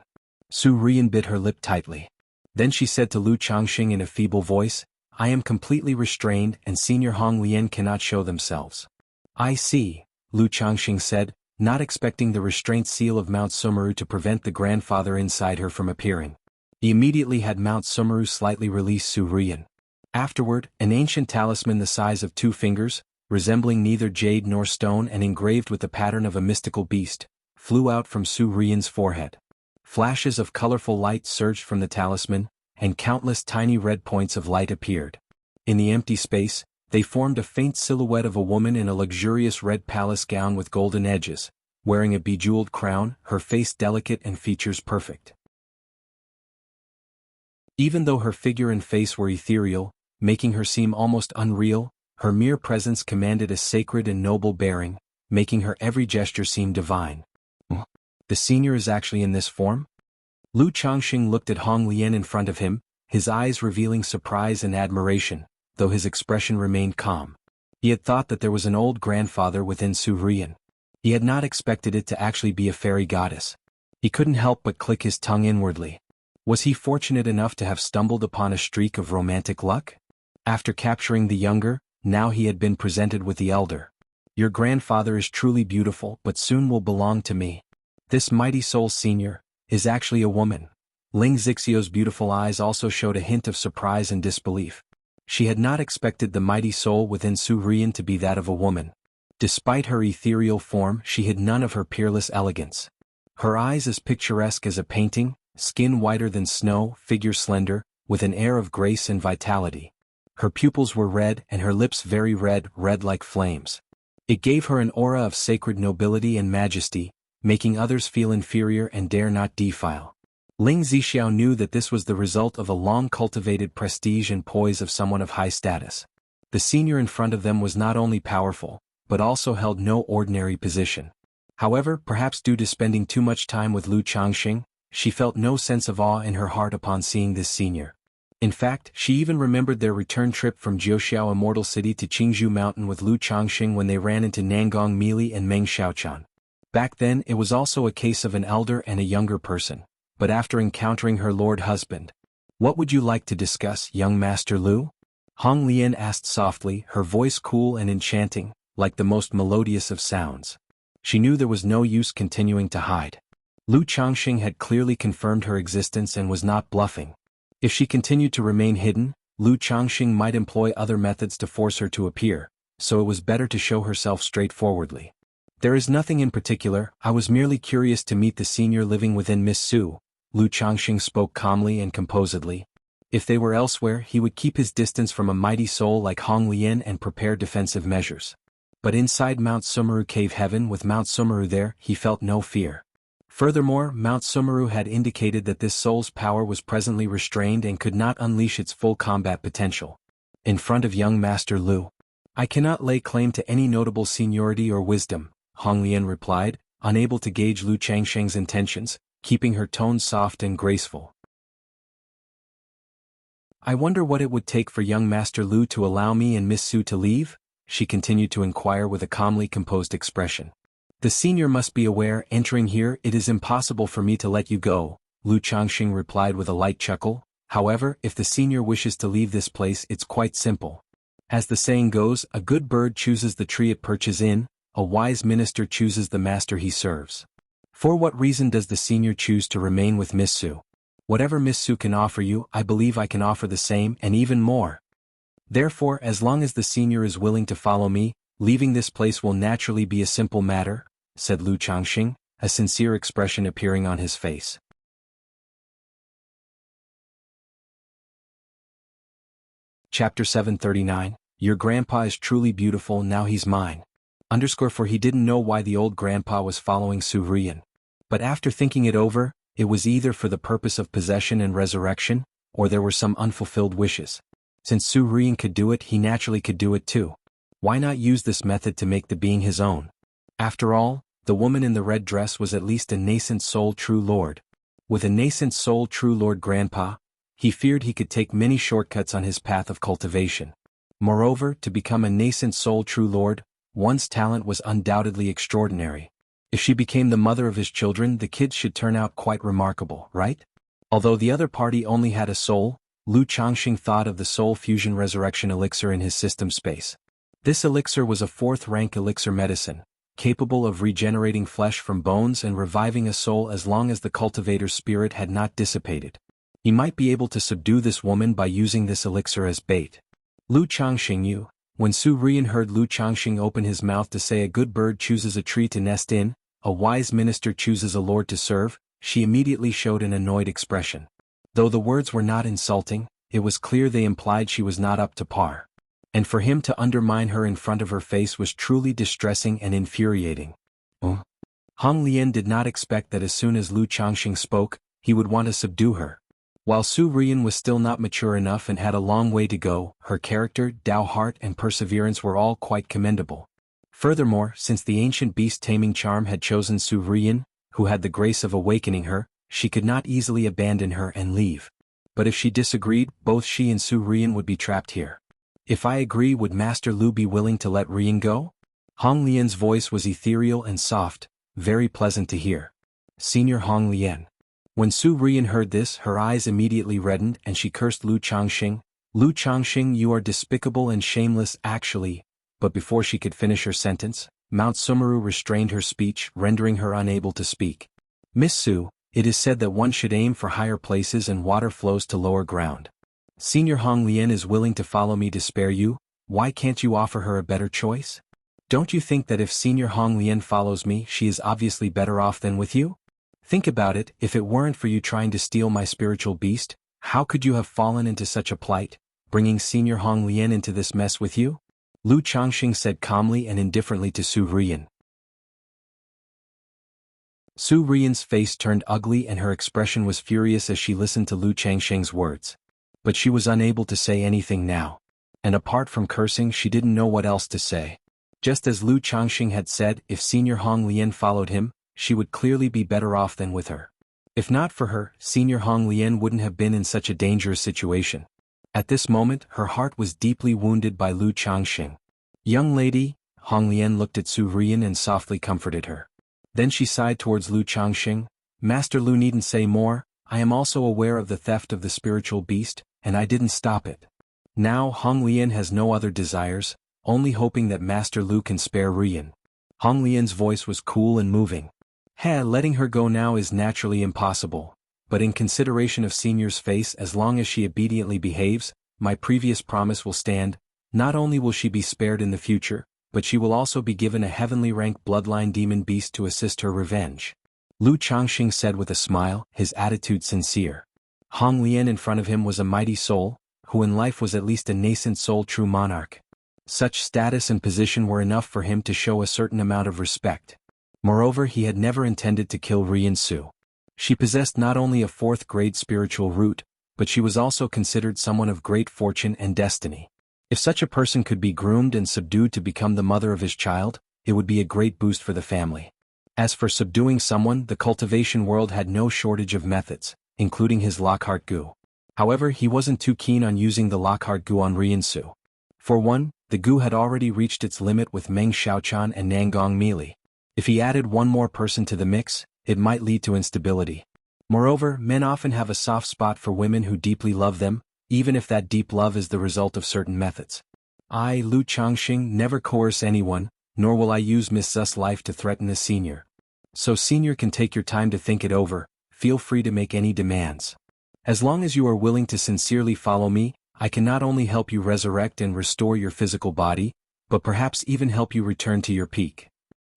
Su Rian bit her lip tightly. Then she said to Lu Changxing in a feeble voice, I am completely restrained and Senior Hong Lian cannot show themselves. I see, Lu Changxing said, not expecting the restraint seal of Mount Sumeru to prevent the grandfather inside her from appearing. He immediately had Mount Sumeru slightly release Su Rian. Afterward, an ancient talisman the size of 2 fingers, resembling neither jade nor stone and engraved with the pattern of a mystical beast, flew out from Su Rian's forehead. Flashes of colorful light surged from the talisman, and countless tiny red points of light appeared. In the empty space, they formed a faint silhouette of a woman in a luxurious red palace gown with golden edges, wearing a bejeweled crown, her face delicate and features perfect. Even though her figure and face were ethereal, making her seem almost unreal, her mere presence commanded a sacred and noble bearing, making her every gesture seem divine. The senior is actually in this form? Lu Changxing looked at Hong Lian in front of him, his eyes revealing surprise and admiration, though his expression remained calm. He had thought that there was an old grandfather within Su Rian. He had not expected it to actually be a fairy goddess. He couldn't help but click his tongue inwardly. Was he fortunate enough to have stumbled upon a streak of romantic luck? After capturing the younger, now he had been presented with the elder. Your grandfather is truly beautiful but soon will belong to me. This mighty soul senior is actually a woman. Ling Zixio's beautiful eyes also showed a hint of surprise and disbelief. She had not expected the mighty soul within Su Rian to be that of a woman. Despite her ethereal form, she hid none of her peerless elegance. Her eyes as picturesque as a painting, skin whiter than snow, figure slender, with an air of grace and vitality. Her pupils were red and her lips very red, red like flames. It gave her an aura of sacred nobility and majesty, making others feel inferior and dare not defile. Ling Zixiao knew that this was the result of a long-cultivated prestige and poise of someone of high status. The senior in front of them was not only powerful, but also held no ordinary position. However, perhaps due to spending too much time with Lu Changxing, she felt no sense of awe in her heart upon seeing this senior. In fact, she even remembered their return trip from Jiuxiao Immortal City to Qingzhou Mountain with Lu Changxing when they ran into Nangong Meili and Meng Xiaochan. Back then it was also a case of an elder and a younger person, but after encountering her lord husband. What would you like to discuss, young Master Lu? Hong Lian asked softly, her voice cool and enchanting, like the most melodious of sounds. She knew there was no use continuing to hide. Lu Changxing had clearly confirmed her existence and was not bluffing. If she continued to remain hidden, Lu Changxing might employ other methods to force her to appear, so it was better to show herself straightforwardly. There is nothing in particular, I was merely curious to meet the senior living within Miss Su. Lu Changxing spoke calmly and composedly. If they were elsewhere, he would keep his distance from a mighty soul like Hong Lian and prepare defensive measures. But inside Mount Sumeru Cave Heaven, with Mount Sumeru there, he felt no fear. Furthermore, Mount Sumeru had indicated that this soul's power was presently restrained and could not unleash its full combat potential. In front of young Master Lu, I cannot lay claim to any notable seniority or wisdom, Hong Lian replied, unable to gauge Lu Changxing's intentions, keeping her tone soft and graceful. I wonder what it would take for young Master Lu to allow me and Miss Su to leave? She continued to inquire with a calmly composed expression. The senior must be aware, entering here it is impossible for me to let you go, Lu Changxing replied with a light chuckle. However, if the senior wishes to leave this place it's quite simple. As the saying goes, a good bird chooses the tree it perches in, a wise minister chooses the master he serves. For what reason does the senior choose to remain with Miss Su? Whatever Miss Su can offer you, I believe I can offer the same and even more. Therefore, as long as the senior is willing to follow me, leaving this place will naturally be a simple matter, said Lu Changxing, a sincere expression appearing on his face. Chapter 739, Your grandpa is truly beautiful, now he's mine. For he didn't know why the old grandpa was following Su Rian. But after thinking it over, it was either for the purpose of possession and resurrection, or there were some unfulfilled wishes. Since Su Rian could do it, he naturally could do it too. Why not use this method to make the being his own? After all, the woman in the red dress was at least a nascent soul true lord. With a nascent soul true lord grandpa, he feared he could take many shortcuts on his path of cultivation. Moreover, to become a nascent soul true lord, one's talent was undoubtedly extraordinary. If she became the mother of his children, the kids should turn out quite remarkable, right? Although the other party only had a soul, Lu Changxing thought of the soul fusion resurrection elixir in his system space. This elixir was a 4th-rank elixir medicine, capable of regenerating flesh from bones and reviving a soul as long as the cultivator's spirit had not dissipated. He might be able to subdue this woman by using this elixir as bait. Lu Changxing knew. When Su Rian heard Lu Changxing open his mouth to say a good bird chooses a tree to nest in, a wise minister chooses a lord to serve, she immediately showed an annoyed expression. Though the words were not insulting, it was clear they implied she was not up to par. And for him to undermine her in front of her face was truly distressing and infuriating. Hong Lian did not expect that as soon as Lu Changxing spoke, he would want to subdue her. While Su Rian was still not mature enough and had a long way to go, her character, Dao heart and perseverance were all quite commendable. Furthermore, since the ancient beast-taming charm had chosen Su Rian, who had the grace of awakening her, she could not easily abandon her and leave. But if she disagreed, both she and Su Rian would be trapped here. If I agree, would Master Lu be willing to let Rian go? Hong Lian's voice was ethereal and soft, very pleasant to hear. Senior Hong Lian. When Su Rian heard this, her eyes immediately reddened and she cursed Lu Changxing. Lu Changxing, you are despicable and shameless actually. But before she could finish her sentence, Mount Sumeru restrained her speech, rendering her unable to speak. Miss Su, it is said that one should aim for higher places and water flows to lower ground. Senior Hong Lian is willing to follow me to spare you, why can't you offer her a better choice? Don't you think that if Senior Hong Lian follows me, she is obviously better off than with you? Think about it, if it weren't for you trying to steal my spiritual beast, how could you have fallen into such a plight, bringing Senior Hong Lian into this mess with you? Lu Changxing said calmly and indifferently to Su Rian. Su Rian's face turned ugly and her expression was furious as she listened to Lu Changxing's words. But she was unable to say anything now. And apart from cursing, she didn't know what else to say. Just as Lu Changxing had said, if Senior Hong Lian followed him, she would clearly be better off than with her. If not for her, Senior Hong Lian wouldn't have been in such a dangerous situation. At this moment, her heart was deeply wounded by Lu Changxing. Young lady, Hong Lian looked at Su Rian and softly comforted her. Then she sighed towards Lu Changxing. Master Lu needn't say more, I am also aware of the theft of the spiritual beast, and I didn't stop it. Now Hong Lian has no other desires, only hoping that Master Lu can spare Rian. Hong Lian's voice was cool and moving. Letting her go now is naturally impossible, but in consideration of Senior's face, as long as she obediently behaves, my previous promise will stand. Not only will she be spared in the future, but she will also be given a heavenly rank bloodline demon beast to assist her revenge. Lu Changxing said with a smile, his attitude sincere. Hong Lian in front of him was a mighty soul, who in life was at least a nascent soul true monarch. Such status and position were enough for him to show a certain amount of respect. Moreover, he had never intended to kill Rian Su. She possessed not only a fourth-grade spiritual root, but she was also considered someone of great fortune and destiny. If such a person could be groomed and subdued to become the mother of his child, it would be a great boost for the family. As for subduing someone, the cultivation world had no shortage of methods, including his Lockhart Gu. However, he wasn't too keen on using the Lockhart Gu on Rian Su. For one, the Gu had already reached its limit with Meng Xiaochan and Nangong Meili. If he added one more person to the mix, it might lead to instability. Moreover, men often have a soft spot for women who deeply love them, even if that deep love is the result of certain methods. I, Lu Changxing, never coerce anyone, nor will I use Miss Zu's life to threaten a senior. So senior can take your time to think it over, feel free to make any demands. As long as you are willing to sincerely follow me, I can not only help you resurrect and restore your physical body, but perhaps even help you return to your peak.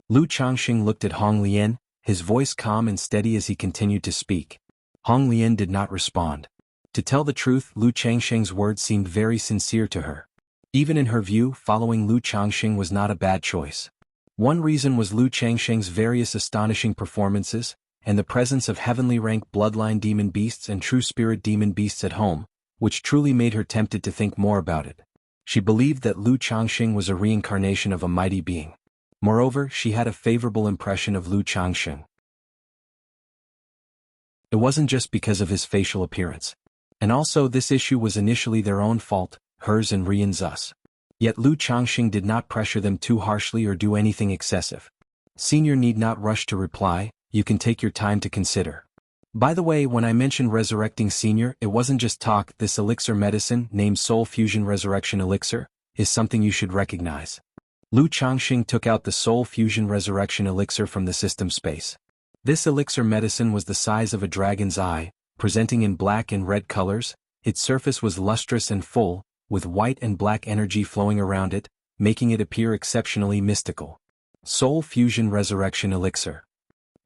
Lu Changxing looked at Hong Lian, his voice calm and steady as he continued to speak. Hong Lian did not respond. To tell the truth, Lu Changxing's words seemed very sincere to her. Even in her view, following Lu Changxing was not a bad choice. One reason was Lu Changxing's various astonishing performances, and the presence of heavenly rank bloodline demon beasts and true spirit demon beasts at home, which truly made her tempted to think more about it. She believed that Lu Changxing was a reincarnation of a mighty being. Moreover, she had a favorable impression of Lu Changxing. It wasn't just because of his facial appearance. And also this issue was initially their own fault, hers and Rian Zu's. Yet Lu Changxing did not pressure them too harshly or do anything excessive. Senior need not rush to reply, you can take your time to consider. By the way, when I mentioned resurrecting Senior, it wasn't just talk. This elixir medicine, named Soul Fusion Resurrection Elixir, is something you should recognize. Lu Changxing took out the Soul Fusion Resurrection Elixir from the system space. This elixir medicine was the size of a dragon's eye, presenting in black and red colors. Its surface was lustrous and full, with white and black energy flowing around it, making it appear exceptionally mystical. Soul Fusion Resurrection Elixir.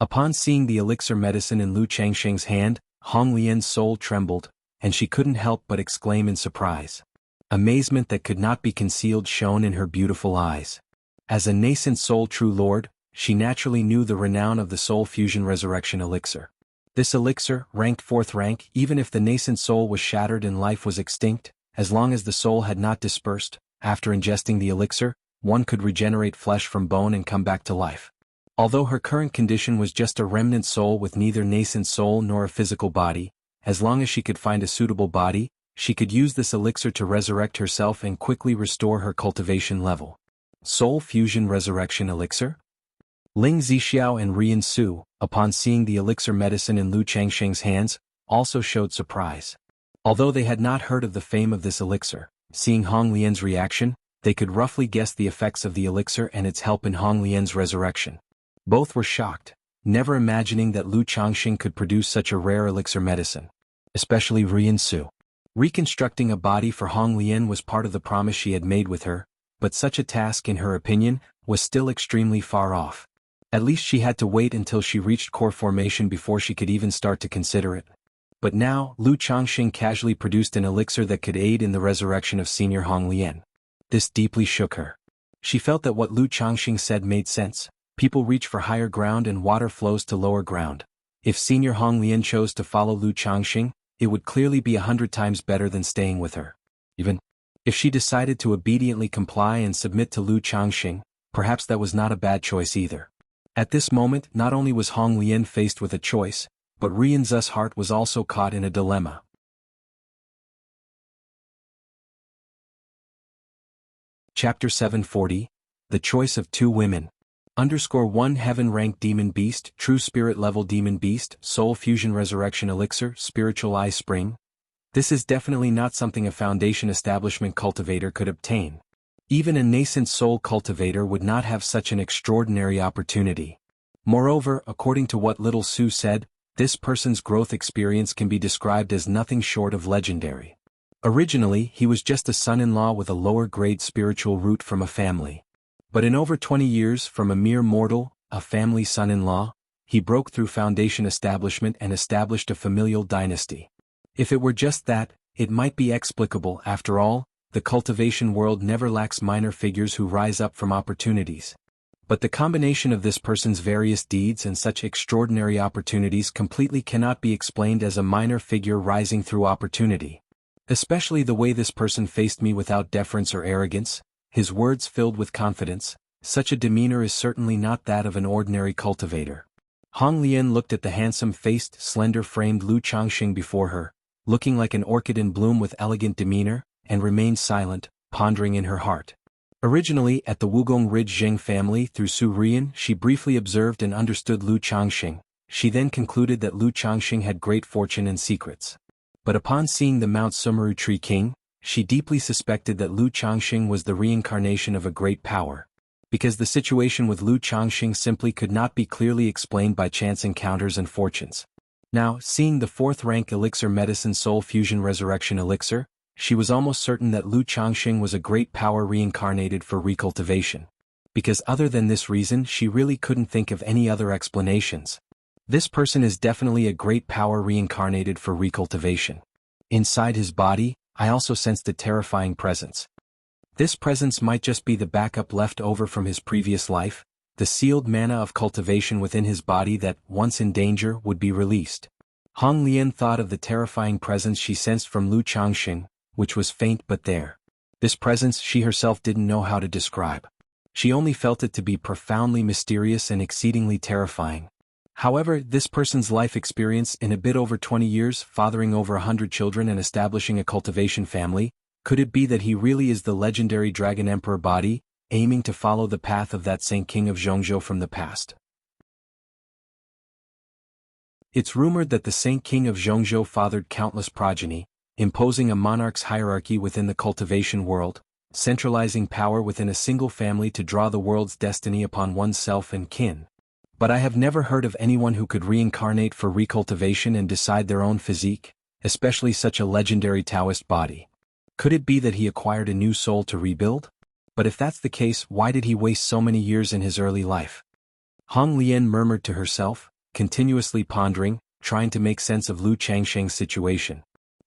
Upon seeing the elixir medicine in Lu Changxing's hand, Hong Lian's soul trembled, and she couldn't help but exclaim in surprise. Amazement that could not be concealed shone in her beautiful eyes. As a nascent soul true lord, she naturally knew the renown of the Soul Fusion Resurrection Elixir. This elixir, ranked 4th rank, even if the nascent soul was shattered and life was extinct, as long as the soul had not dispersed, after ingesting the elixir, one could regenerate flesh from bone and come back to life. Although her current condition was just a remnant soul with neither nascent soul nor a physical body, as long as she could find a suitable body, she could use this elixir to resurrect herself and quickly restore her cultivation level. Soul Fusion Resurrection Elixir? Ling Zixiao and Rian Su, upon seeing the elixir medicine in Lu Changxing's hands, also showed surprise. Although they had not heard of the fame of this elixir, seeing Hong Lian's reaction, they could roughly guess the effects of the elixir and its help in Hong Lian's resurrection. Both were shocked, never imagining that Lu Changxing could produce such a rare elixir medicine. Especially Rian Su. Reconstructing a body for Hong Lian was part of the promise she had made with her, but such a task, in her opinion, was still extremely far off. At least she had to wait until she reached core formation before she could even start to consider it. But now, Lu Changxing casually produced an elixir that could aid in the resurrection of Senior Hong Lian. This deeply shook her. She felt that what Lu Changxing said made sense. People reach for higher ground and water flows to lower ground. If Senior Hong Lian chose to follow Lu Changxing, it would clearly be 100 times better than staying with her. Even if she decided to obediently comply and submit to Lu Changxing, perhaps that was not a bad choice either. At this moment, not only was Hong Lian faced with a choice, but Rian Zu's heart was also caught in a dilemma. Chapter 740, The Choice of Two Women. _1 Heaven Rank Demon Beast, True Spirit Level Demon Beast, Soul Fusion Resurrection Elixir, Spiritual Eye Spring. This is definitely not something a Foundation Establishment cultivator could obtain. Even a nascent soul cultivator would not have such an extraordinary opportunity. Moreover, according to what Little Sue said, this person's growth experience can be described as nothing short of legendary. Originally, he was just a son-in-law with a lower-grade spiritual root from a family. But in over 20 years, from a mere mortal, a family son-in-law, he broke through foundation establishment and established a familial dynasty. If it were just that, it might be explicable. After all, the cultivation world never lacks minor figures who rise up from opportunities. But the combination of this person's various deeds and such extraordinary opportunities completely cannot be explained as a minor figure rising through opportunity. Especially the way this person faced me without deference or arrogance, his words filled with confidence. Such a demeanor is certainly not that of an ordinary cultivator. Hong Lian looked at the handsome-faced, slender-framed Lu Changxing before her, looking like an orchid in bloom with elegant demeanor, and remained silent, pondering in her heart. Originally at the Wugong Ridge Zheng family through Su Rian, she briefly observed and understood Lu Changxing. She then concluded that Lu Changxing had great fortune and secrets. But upon seeing the Mount Sumeru Tree King, she deeply suspected that Lu Changxing was the reincarnation of a great power. Because the situation with Lu Changxing simply could not be clearly explained by chance encounters and fortunes. Now, seeing the 4th rank elixir medicine soul fusion resurrection elixir, she was almost certain that Lu Changxing was a great power reincarnated for recultivation. Because other than this reason she really couldn't think of any other explanations. This person is definitely a great power reincarnated for recultivation. Inside his body, I also sensed a terrifying presence. This presence might just be the backup left over from his previous life, the sealed mana of cultivation within his body that, once in danger, would be released. Hong Lian thought of the terrifying presence she sensed from Lu Changxing, which was faint but there. This presence she herself didn't know how to describe. She only felt it to be profoundly mysterious and exceedingly terrifying. However, this person's life experience in a bit over 20 years, fathering over 100 children and establishing a cultivation family, could it be that he really is the legendary Dragon Emperor body, aiming to follow the path of that Saint King of Jianghu from the past? It's rumored that the Saint King of Jianghu fathered countless progeny, imposing a monarch's hierarchy within the cultivation world, centralizing power within a single family to draw the world's destiny upon oneself and kin. But I have never heard of anyone who could reincarnate for recultivation and decide their own physique, especially such a legendary Taoist body. Could it be that he acquired a new soul to rebuild? But if that's the case, why did he waste so many years in his early life? Hong Lian murmured to herself, continuously pondering, trying to make sense of Lu Changxing's situation.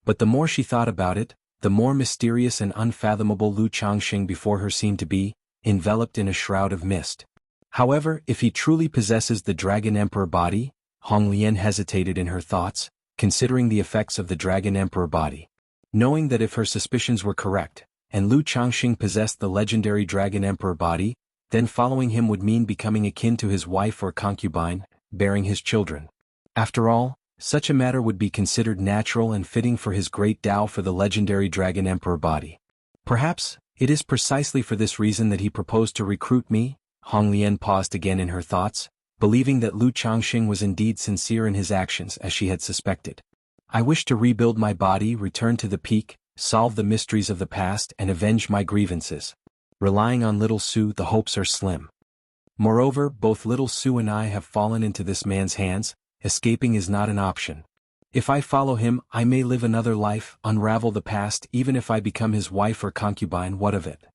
But the more she thought about it, the more mysterious and unfathomable Lu Changxing before her seemed to be, enveloped in a shroud of mist. However, if he truly possesses the Dragon Emperor body, Hong Lian hesitated in her thoughts, considering the effects of the Dragon Emperor body. Knowing that if her suspicions were correct, and Lu Changxing possessed the legendary Dragon Emperor body, then following him would mean becoming akin to his wife or concubine, bearing his children. After all, such a matter would be considered natural and fitting for his great Tao for the legendary Dragon Emperor body. Perhaps, it is precisely for this reason that he proposed to recruit me. Hong Lian paused again in her thoughts, believing that Lu Changxing was indeed sincere in his actions as she had suspected. I wish to rebuild my body, return to the peak, solve the mysteries of the past and avenge my grievances. Relying on little Su, the hopes are slim. Moreover, both little Su and I have fallen into this man's hands, escaping is not an option. If I follow him, I may live another life, unravel the past. Even if I become his wife or concubine, what of it?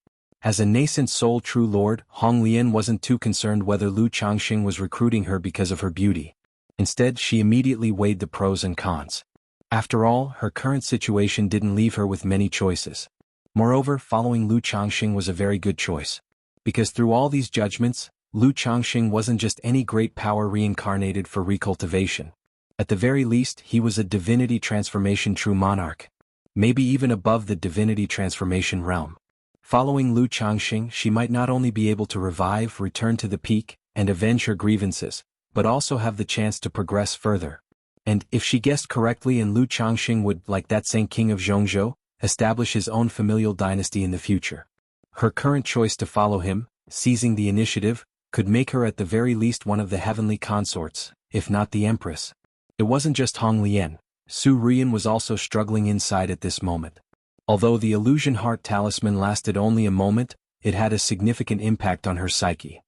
As a nascent soul true lord, Hong Lian wasn't too concerned whether Lu Changxing was recruiting her because of her beauty. Instead, she immediately weighed the pros and cons. After all, her current situation didn't leave her with many choices. Moreover, following Lu Changxing was a very good choice. Because through all these judgments, Lu Changxing wasn't just any great power reincarnated for recultivation. At the very least, he was a divinity transformation true monarch. Maybe even above the divinity transformation realm. Following Lu Changxing, she might not only be able to revive, return to the peak, and avenge her grievances, but also have the chance to progress further. And, if she guessed correctly, and Lu Changxing would, like that Saint King of Jianghu, establish his own familial dynasty in the future. Her current choice to follow him, seizing the initiative, could make her at the very least one of the heavenly consorts, if not the empress. It wasn't just Hong Lian. Su Rian was also struggling inside at this moment. Although the illusion heart talisman lasted only a moment, it had a significant impact on her psyche.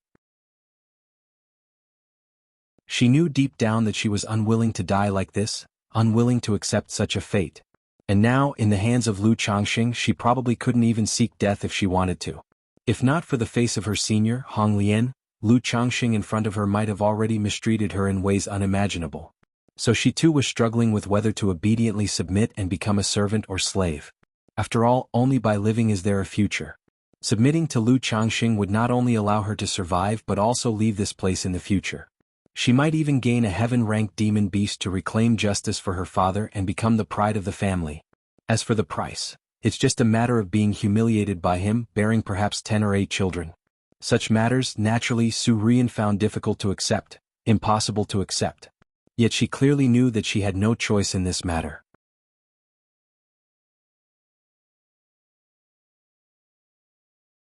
She knew deep down that she was unwilling to die like this, unwilling to accept such a fate. And now, in the hands of Lu Changxing, she probably couldn't even seek death if she wanted to. If not for the face of her senior, Hong Lian, Lu Changxing in front of her might have already mistreated her in ways unimaginable. So she too was struggling with whether to obediently submit and become a servant or slave. After all, only by living is there a future. Submitting to Lu Changxing would not only allow her to survive but also leave this place in the future. She might even gain a heaven-ranked demon beast to reclaim justice for her father and become the pride of the family. As for the price, it's just a matter of being humiliated by him, bearing perhaps 10 or 8 children. Such matters, naturally, Su Rian found difficult to accept, impossible to accept. Yet she clearly knew that she had no choice in this matter.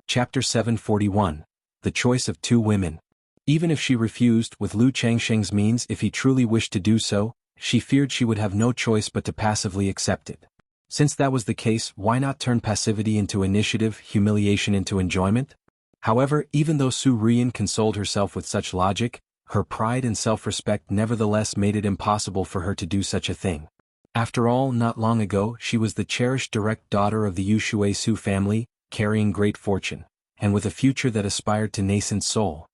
Chapter 741. The Choice of Two Women. Even if she refused, with Lu Changxing's means, if he truly wished to do so, she feared she would have no choice but to passively accept it. Since that was the case, why not turn passivity into initiative, humiliation into enjoyment? However, even though Su Rian consoled herself with such logic, her pride and self-respect nevertheless made it impossible for her to do such a thing. After all, not long ago, she was the cherished direct daughter of the Yushui Su family, carrying great fortune, and with a future that aspired to nascent soul.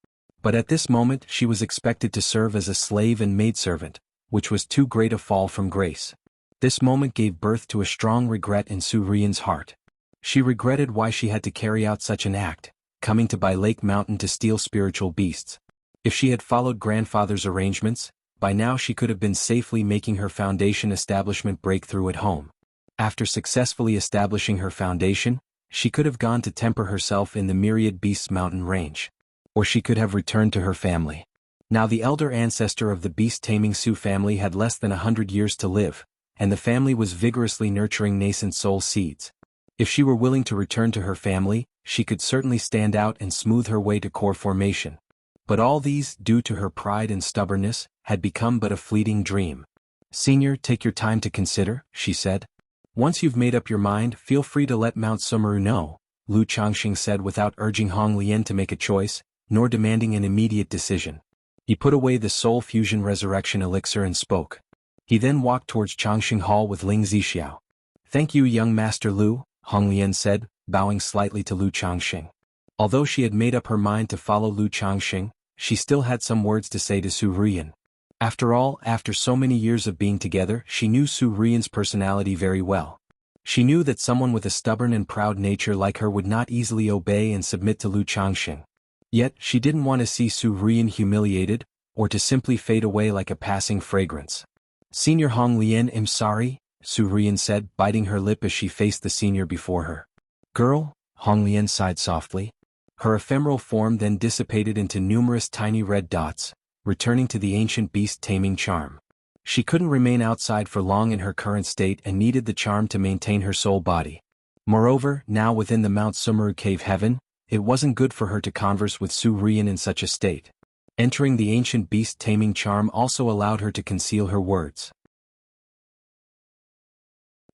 But at this moment she was expected to serve as a slave and maidservant, which was too great a fall from grace. This moment gave birth to a strong regret in Su Rian's heart. She regretted why she had to carry out such an act, coming to Bai Lake Mountain to steal spiritual beasts. If she had followed grandfather's arrangements, by now she could have been safely making her foundation establishment breakthrough at home. After successfully establishing her foundation, she could have gone to temper herself in the Myriad Beasts mountain range. Or she could have returned to her family. Now the elder ancestor of the beast-taming Su family had less than 100 years to live, and the family was vigorously nurturing nascent soul seeds. If she were willing to return to her family, she could certainly stand out and smooth her way to core formation. But all these, due to her pride and stubbornness, had become but a fleeting dream. "Senior, take your time to consider," she said. "Once you've made up your mind, feel free to let Mount Sumeru know," Lu Changxing said without urging Hong Lian to make a choice, nor demanding an immediate decision. He put away the soul fusion resurrection elixir and spoke. He then walked towards Changxing Hall with Ling Zixiao. "Thank you, young Master Lu," Hong Lian said, bowing slightly to Lu Changxing. Although she had made up her mind to follow Lu Changxing, she still had some words to say to Su Rian. After all, after so many years of being together, she knew Su Rian's personality very well. She knew that someone with a stubborn and proud nature like her would not easily obey and submit to Lu Changxing. Yet, she didn't want to see Su Rian humiliated, or to simply fade away like a passing fragrance. "Senior Hong Lian, I'm sorry," Su Rian said, biting her lip as she faced the senior before her. "Girl," Hong Lian sighed softly. Her ephemeral form then dissipated into numerous tiny red dots, returning to the ancient beast-taming charm. She couldn't remain outside for long in her current state and needed the charm to maintain her soul body. Moreover, now within the Mount Sumeru cave heaven, it wasn't good for her to converse with Su Rian in such a state. Entering the ancient beast-taming charm also allowed her to conceal her words.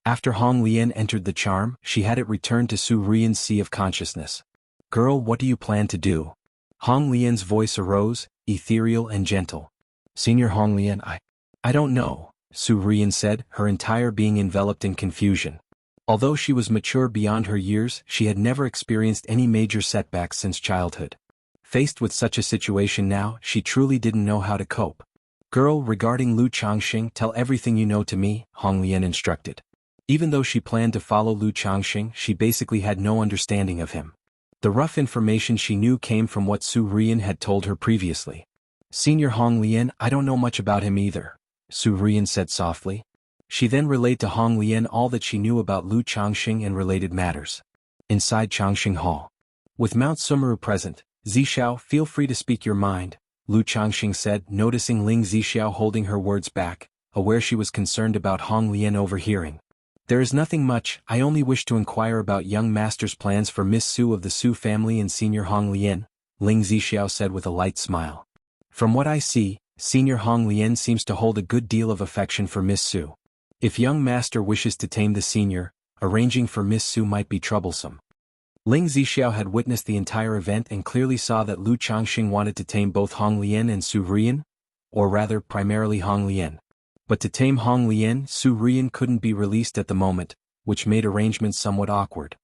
After Hong Lian entered the charm, she had it returned to Su Rian's sea of consciousness. "Girl, what do you plan to do?" Hong Lian's voice arose, ethereal and gentle. "Senior Hong Lian, I don't know," Su Rian said, her entire being enveloped in confusion. Although she was mature beyond her years, she had never experienced any major setbacks since childhood. Faced with such a situation now, she truly didn't know how to cope. "Girl, regarding Lu Changxing, tell everything you know to me," Hong Lian instructed. Even though she planned to follow Lu Changxing, she basically had no understanding of him. The rough information she knew came from what Su Rian had told her previously. "Senior Hong Lian, I don't know much about him either," Su Rian said softly. She then relayed to Hong Lian all that she knew about Lu Changxing and related matters. Inside Changxing Hall. With Mount Sumeru present, "Zixiao, feel free to speak your mind," Lu Changxing said, noticing Ling Zixiao holding her words back, aware she was concerned about Hong Lian overhearing. "There is nothing much, I only wish to inquire about young master's plans for Miss Su of the Su family and Senior Hong Lian," Ling Zixiao said with a light smile. "From what I see, Senior Hong Lian seems to hold a good deal of affection for Miss Su. If young master wishes to tame the senior, arranging for Miss Su might be troublesome." Ling Zixiao had witnessed the entire event and clearly saw that Lu Changxing wanted to tame both Hong Lian and Su Rian, or rather primarily Hong Lian. But to tame Hong Lian, Su Rian couldn't be released at the moment, which made arrangements somewhat awkward.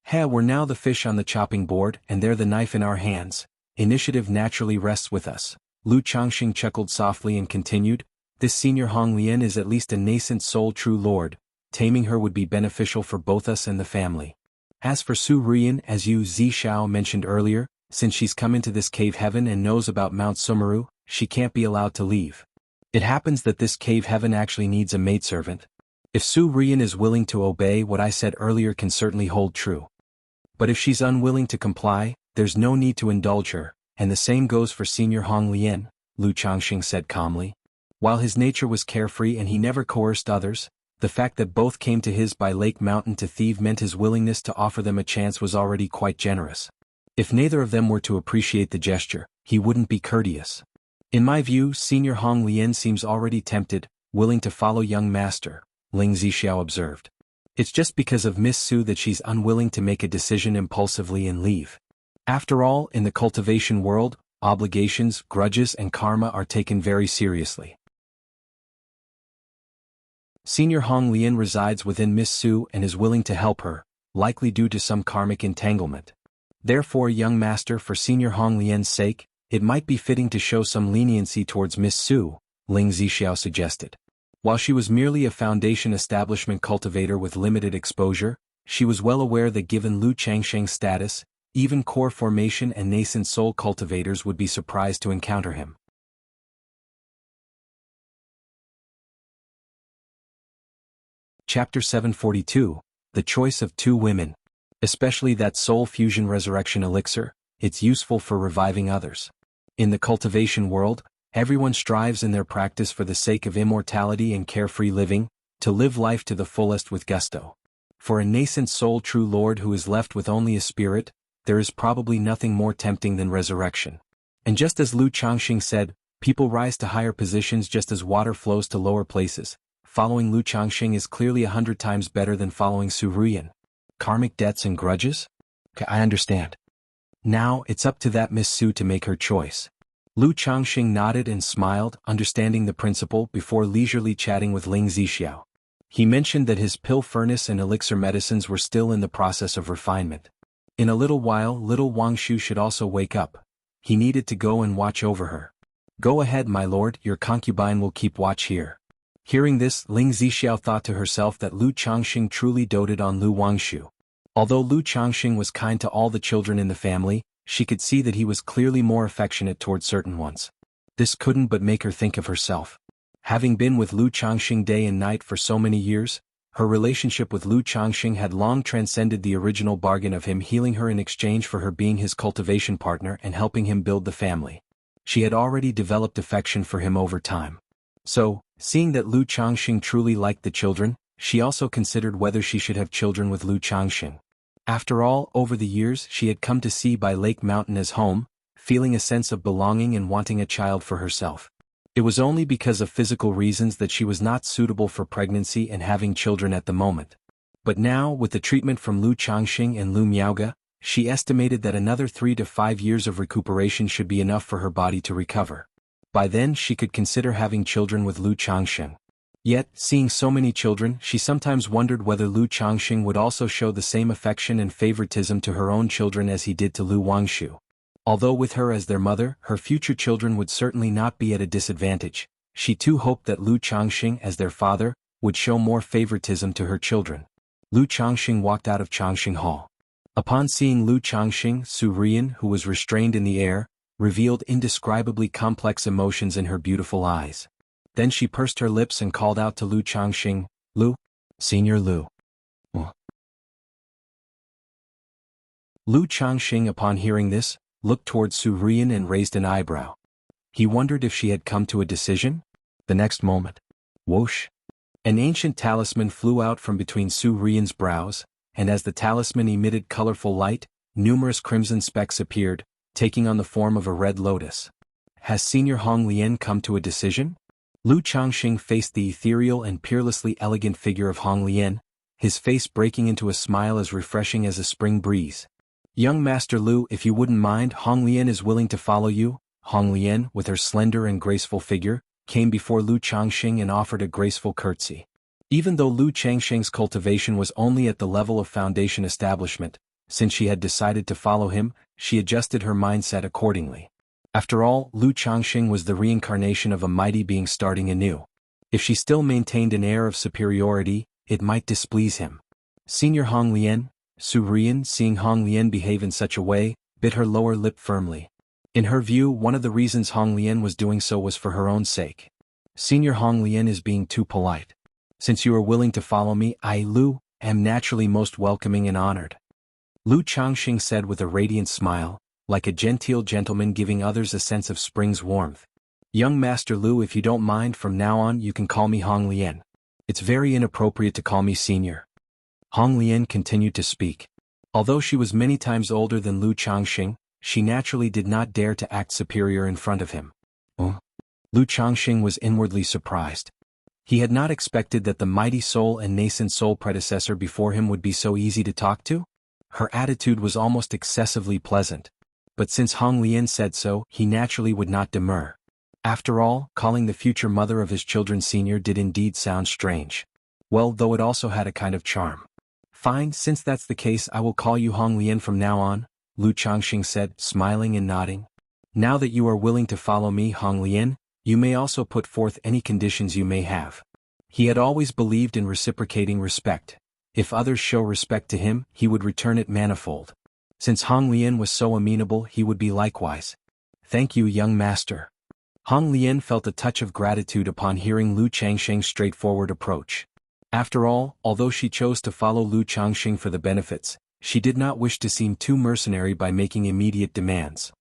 We're now the fish on the chopping board and they're the knife in our hands. Initiative naturally rests with us. Lu Changxing chuckled softly and continued, this senior Hong Lian is at least a nascent soul true lord. Taming her would be beneficial for both us and the family. As for Su Rian, as you Zishao mentioned earlier, since she's come into this cave heaven and knows about Mount Sumeru, she can't be allowed to leave. It happens that this cave heaven actually needs a maidservant. If Su Rian is willing to obey what I said earlier can certainly hold true. But if she's unwilling to comply, there's no need to indulge her, and the same goes for Senior Hong Lian, Lu Changxing said calmly. While his nature was carefree and he never coerced others, the fact that both came to his by Lake Mountain to thieve meant his willingness to offer them a chance was already quite generous. If neither of them were to appreciate the gesture, he wouldn't be courteous. In my view, Senior Hong Lian seems already tempted, willing to follow young master, Ling Zixiao observed. It's just because of Miss Su that she's unwilling to make a decision impulsively and leave. After all, in the cultivation world, obligations, grudges and karma are taken very seriously. Senior Hong Lian resides within Miss Su and is willing to help her, likely due to some karmic entanglement. Therefore, young master, for Senior Hong Lian's sake, it might be fitting to show some leniency towards Miss Su, Ling Zixiao suggested. While she was merely a foundation establishment cultivator with limited exposure, she was well aware that given Lu Changxing's status, even core formation and nascent soul cultivators would be surprised to encounter him. Chapter 742, The Choice of Two Women. Especially that soul fusion resurrection elixir, it's useful for reviving others. In the cultivation world, everyone strives in their practice for the sake of immortality and carefree living, to live life to the fullest with gusto. For a nascent soul true lord who is left with only a spirit, there is probably nothing more tempting than resurrection. And just as Lu Changxing said, people rise to higher positions just as water flows to lower places. Following Lu Changxing is clearly 100 times better than following Su Rian. Karmic debts and grudges? I understand. Now, it's up to that Miss Su to make her choice. Lu Changxing nodded and smiled, understanding the principle before leisurely chatting with Ling Zixiao. He mentioned that his pill furnace and elixir medicines were still in the process of refinement. In a little while, little Wangshu should also wake up. He needed to go and watch over her. Go ahead, my lord, your concubine will keep watch here. Hearing this, Ling Zixiao thought to herself that Lu Changxing truly doted on Lu Wangshu. Although Lu Changxing was kind to all the children in the family, she could see that he was clearly more affectionate toward certain ones. This couldn't but make her think of herself. Having been with Lu Changxing day and night for so many years, her relationship with Lu Changxing had long transcended the original bargain of him healing her in exchange for her being his cultivation partner and helping him build the family. She had already developed affection for him over time. So, seeing that Lu Changxing truly liked the children, she also considered whether she should have children with Lu Changxing. After all, over the years she had come to see by Lake Mountain as home, feeling a sense of belonging and wanting a child for herself. It was only because of physical reasons that she was not suitable for pregnancy and having children at the moment. But now, with the treatment from Lu Changxing and Lu Miaoge, she estimated that another 3 to 5 years of recuperation should be enough for her body to recover. By then she could consider having children with Lu Changxing. Yet, seeing so many children, she sometimes wondered whether Lu Changxing would also show the same affection and favoritism to her own children as he did to Lu Wangshu. Although with her as their mother, her future children would certainly not be at a disadvantage, she too hoped that Lu Changxing as their father would show more favoritism to her children. Lu Changxing walked out of Changxing Hall. Upon seeing Lu Changxing, Su Rian, who was restrained in the air, revealed indescribably complex emotions in her beautiful eyes. Then she pursed her lips and called out to Lu Changxing, Lu, Senior Lu. Lu Changxing, upon hearing this, looked toward Su Rian and raised an eyebrow. He wondered if she had come to a decision? The next moment, whoosh! An ancient talisman flew out from between Su Rian's brows, and as the talisman emitted colorful light, numerous crimson specks appeared, taking on the form of a red lotus. Has Senior Hong Lian come to a decision? Lu Changxing faced the ethereal and peerlessly elegant figure of Hong Lian, his face breaking into a smile as refreshing as a spring breeze. Young Master Lu, if you wouldn't mind, Hong Lian is willing to follow you. Hong Lian, with her slender and graceful figure, came before Lu Changxing and offered a graceful curtsy. Even though Lu Changxing's cultivation was only at the level of foundation establishment, since she had decided to follow him, she adjusted her mindset accordingly. After all, Lu Changxing was the reincarnation of a mighty being starting anew. If she still maintained an air of superiority, it might displease him. Senior Hong Lian, Su Rian, seeing Hong Lian behave in such a way, bit her lower lip firmly. In her view, one of the reasons Hong Lian was doing so was for her own sake. Senior Hong Lian is being too polite. Since you are willing to follow me, I, Lu, am naturally most welcoming and honored. Lu Changxing said with a radiant smile, like a genteel gentleman giving others a sense of spring's warmth. Young Master Lu, if you don't mind, from now on you can call me Hong Lian. It's very inappropriate to call me senior. Hong Lian continued to speak. Although she was many times older than Lu Changxing, she naturally did not dare to act superior in front of him. Lu Changxing was inwardly surprised. He had not expected that the mighty soul and nascent soul predecessor before him would be so easy to talk to. Her attitude was almost excessively pleasant. But since Hong Lian said so, he naturally would not demur. After all, calling the future mother of his children senior did indeed sound strange. Well, though it also had a kind of charm. Fine, since that's the case, I will call you Hong Lian from now on, Lu Changxing said, smiling and nodding. Now that you are willing to follow me, Hong Lian, you may also put forth any conditions you may have. He had always believed in reciprocating respect. If others show respect to him, he would return it manifold. Since Hong Lian was so amenable, he would be likewise. Thank you, young master. Hong Lian felt a touch of gratitude upon hearing Lu Changxing's straightforward approach. After all, although she chose to follow Lu Changxing for the benefits, she did not wish to seem too mercenary by making immediate demands.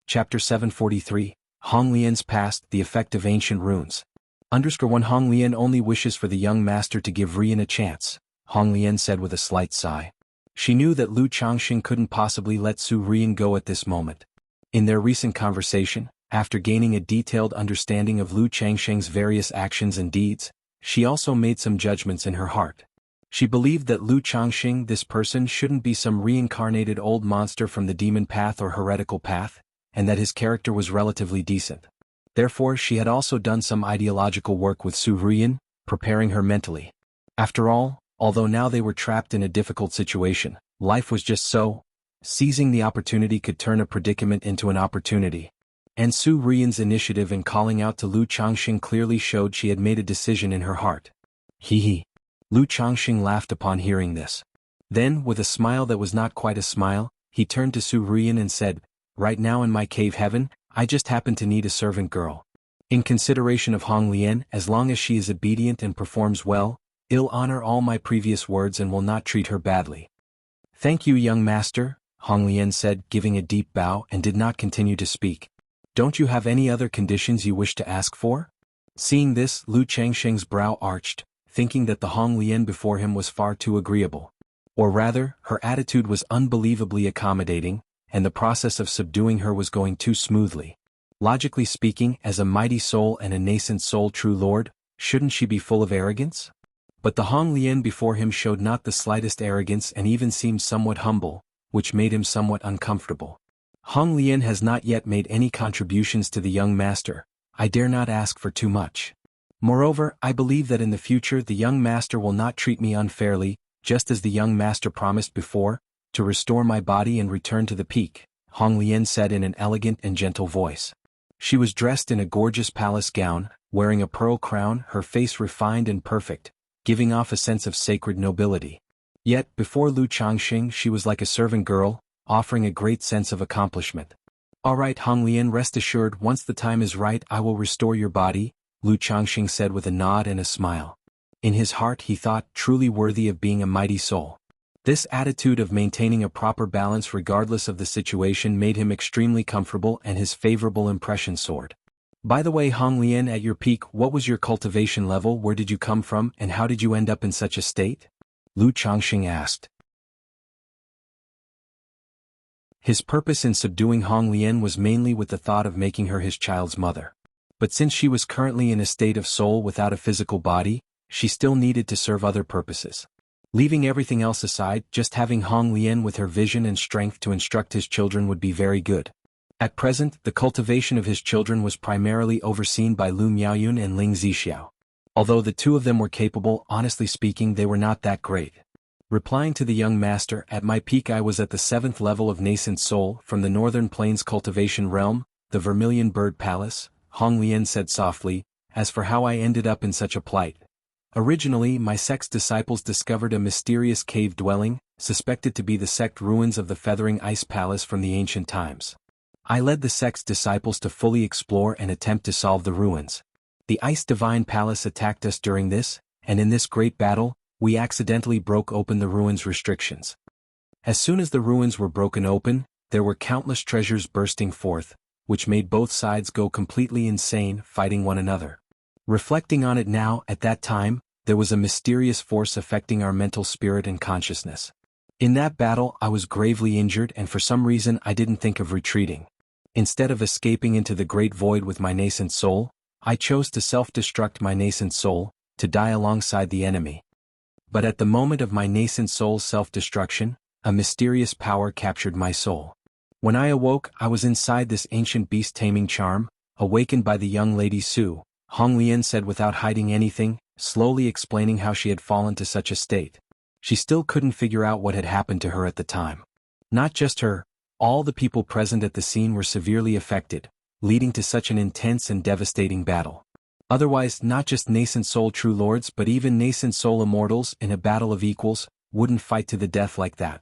Chapter 743, Hong Lian's Past, the Effect of Ancient Runes. _1 Hong Lian only wishes for the young master to give Rian a chance, Hong Lian said with a slight sigh. She knew that Lu Changxing couldn't possibly let Su Rian go at this moment. In their recent conversation, after gaining a detailed understanding of Lu Changxing's various actions and deeds, she also made some judgments in her heart. She believed that Lu Changxing, this person, shouldn't be some reincarnated old monster from the demon path or heretical path, and that his character was relatively decent. Therefore, she had also done some ideological work with Su Rian, preparing her mentally. After all, although now they were trapped in a difficult situation, life was just so. Seizing the opportunity could turn a predicament into an opportunity. And Su Rian's initiative in calling out to Lu Changxing clearly showed she had made a decision in her heart. Hee. Lu Changxing laughed upon hearing this. Then, with a smile that was not quite a smile, he turned to Su Rian and said, Right now in my cave heaven, I just happen to need a servant girl. In consideration of Hong Lian, as long as she is obedient and performs well, I'll honor all my previous words and will not treat her badly. Thank you, young master, Hong Lian said, giving a deep bow, and did not continue to speak. Don't you have any other conditions you wish to ask for? Seeing this, Lu Changxing's brow arched, thinking that the Hong Lian before him was far too agreeable. Or rather, her attitude was unbelievably accommodating, and the process of subduing her was going too smoothly. Logically speaking, as a mighty soul and a nascent soul true lord, shouldn't she be full of arrogance? But the Hong Lian before him showed not the slightest arrogance and even seemed somewhat humble, which made him somewhat uncomfortable. Hong Lian has not yet made any contributions to the young master. I dare not ask for too much. Moreover, I believe that in the future the young master will not treat me unfairly, just as the young master promised before, to restore my body and return to the peak, Hong Lian said in an elegant and gentle voice. She was dressed in a gorgeous palace gown, wearing a pearl crown, her face refined and perfect, giving off a sense of sacred nobility. Yet, before Lu Changxing she was like a servant girl, offering a great sense of accomplishment. All right, Hong Lian, rest assured, once the time is right I will restore your body, Lu Changxing said with a nod and a smile. In his heart he thought, truly worthy of being a mighty soul. This attitude of maintaining a proper balance regardless of the situation made him extremely comfortable and his favorable impression soared. By the way, Hong Lian, at your peak, what was your cultivation level, where did you come from, and how did you end up in such a state? Lu Changxing asked. His purpose in subduing Hong Lian was mainly with the thought of making her his child's mother. But since she was currently in a state of soul without a physical body, she still needed to serve other purposes. Leaving everything else aside, just having Hong Lian with her vision and strength to instruct his children would be very good. At present, the cultivation of his children was primarily overseen by Lu Miaoyun and Ling Zixiao. Although the two of them were capable, honestly speaking they were not that great. Replying to the young master, at my peak I was at the 7th level of nascent soul from the Northern Plains cultivation realm, the Vermilion Bird Palace, Hong Lian said softly. As for how I ended up in such a plight. Originally, my sect's disciples discovered a mysterious cave dwelling, suspected to be the sect ruins of the Feathering Ice Palace from the ancient times. I led the sect's disciples to fully explore and attempt to solve the ruins. The Ice Divine Palace attacked us during this, and in this great battle, we accidentally broke open the ruins' restrictions. As soon as the ruins were broken open, there were countless treasures bursting forth, which made both sides go completely insane, fighting one another. Reflecting on it now, at that time, there was a mysterious force affecting our mental spirit and consciousness. In that battle I was gravely injured and for some reason I didn't think of retreating. Instead of escaping into the great void with my nascent soul, I chose to self-destruct my nascent soul, to die alongside the enemy. But at the moment of my nascent soul's self-destruction, a mysterious power captured my soul. When I awoke, I was inside this ancient beast-taming charm, awakened by the young lady Su, Hong Lian said without hiding anything, slowly explaining how she had fallen to such a state. She still couldn't figure out what had happened to her at the time. Not just her, all the people present at the scene were severely affected, leading to such an intense and devastating battle. Otherwise, not just nascent soul true lords but even nascent soul immortals in a battle of equals, wouldn't fight to the death like that.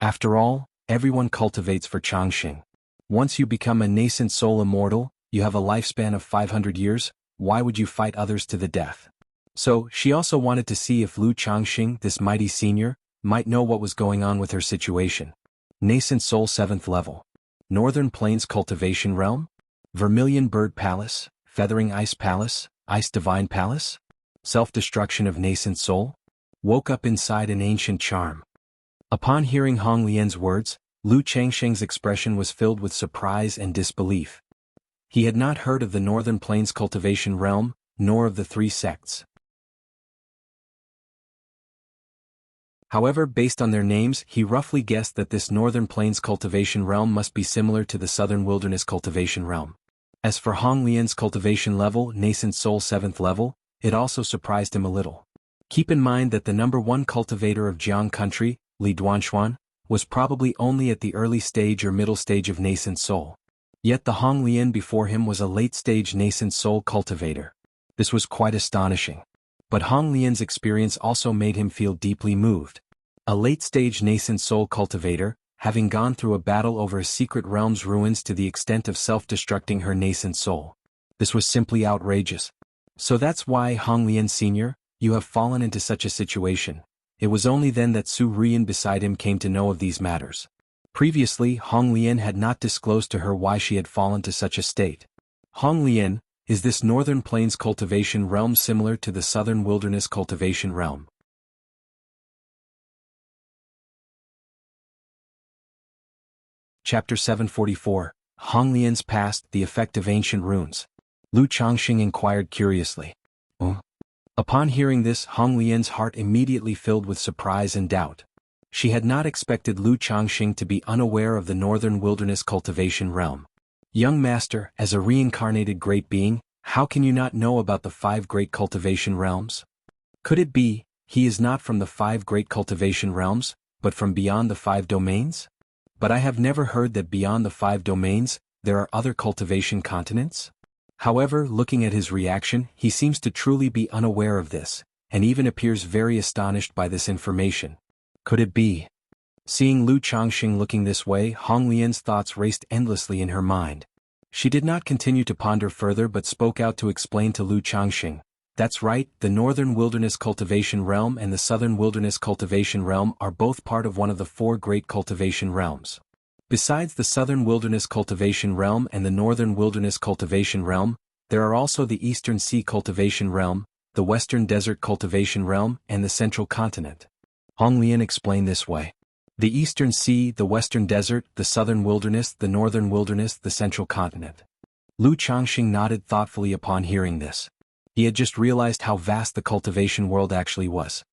After all, everyone cultivates for Changxing. Once you become a nascent soul immortal, you have a lifespan of 500 years, why would you fight others to the death? So, she also wanted to see if Lu Changxing, this mighty senior, might know what was going on with her situation. Nascent soul 7th level. Northern Plains cultivation realm? Vermilion Bird Palace, Feathering Ice Palace, Ice Divine Palace? Self-destruction of nascent soul? Woke up inside an ancient charm. Upon hearing Hong Lian's words, Lu Changxing's expression was filled with surprise and disbelief. He had not heard of the Northern Plains cultivation realm, nor of the 3 sects. However, based on their names, he roughly guessed that this Northern Plains cultivation realm must be similar to the Southern Wilderness cultivation realm. As for Hong Lian's cultivation level, nascent soul 7th level, it also surprised him a little. Keep in mind that the number 1 cultivator of Jianghu country, Li Duanshuan, was probably only at the early stage or middle stage of nascent soul. Yet the Hong Lian before him was a late-stage nascent soul cultivator. This was quite astonishing. But Hong Lian's experience also made him feel deeply moved. A late-stage nascent soul cultivator, having gone through a battle over a secret realm's ruins to the extent of self-destructing her nascent soul. This was simply outrageous. So that's why, Hong Lian Sr., you have fallen into such a situation. It was only then that Su Rian beside him came to know of these matters. Previously, Hong Lian had not disclosed to her why she had fallen to such a state. Hong Lian, is this Northern Plains cultivation realm similar to the Southern Wilderness cultivation realm? Chapter 744, Hong Lian's Past, the Effect of Ancient Runes. Lu Changxing inquired curiously. Upon hearing this, Hong Lian's heart immediately filled with surprise and doubt. She had not expected Lu Changxing to be unaware of the Northern Wilderness cultivation realm. Young master, as a reincarnated great being, how can you not know about the 5 great cultivation realms? Could it be, he is not from the 5 great cultivation realms, but from beyond the 5 domains? But I have never heard that beyond the 5 domains, there are other cultivation continents? However, looking at his reaction, he seems to truly be unaware of this, and even appears very astonished by this information. Could it be? Seeing Lu Changxing looking this way, Hong Lian's thoughts raced endlessly in her mind. She did not continue to ponder further but spoke out to explain to Lu Changxing. That's right, the Northern Wilderness cultivation realm and the Southern Wilderness cultivation realm are both part of one of the 4 great cultivation realms. Besides the Southern Wilderness cultivation realm and the Northern Wilderness cultivation realm, there are also the Eastern Sea cultivation realm, the Western Desert cultivation realm, and the Central Continent. Hong Lian explained this way. The Eastern Sea, the Western Desert, the Southern Wilderness, the Northern Wilderness, the Central Continent. Lu Changxing nodded thoughtfully upon hearing this. He had just realized how vast the cultivation world actually was.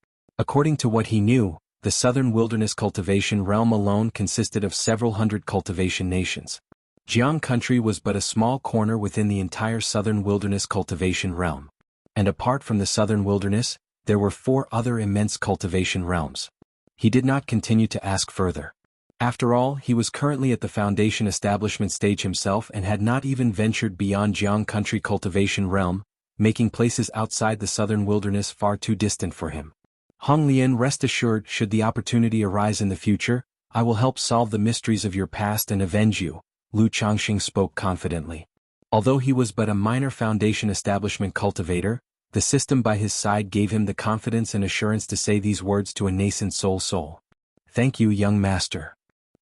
According to what he knew, the southern wilderness cultivation realm alone consisted of several hundred cultivation nations. Jiang country was but a small corner within the entire southern wilderness cultivation realm. And apart from the southern wilderness, there were 4 other immense cultivation realms. He did not continue to ask further. After all, he was currently at the foundation establishment stage himself and had not even ventured beyond Jiang country cultivation realm, making places outside the southern wilderness far too distant for him. Hong Lian, rest assured, should the opportunity arise in the future, I will help solve the mysteries of your past and avenge you, Lu Changxing spoke confidently. Although he was but a minor foundation establishment cultivator, the system by his side gave him the confidence and assurance to say these words to a nascent soul. Thank you, young master.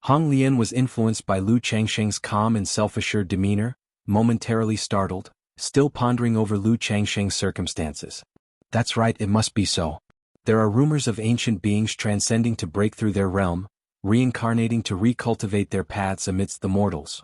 Hong Lian was influenced by Lu Changxing's calm and self-assured demeanor, momentarily startled, still pondering over Lu Changxing's circumstances. That's right, it must be so. There are rumors of ancient beings transcending to break through their realm, reincarnating to recultivate their paths amidst the mortals.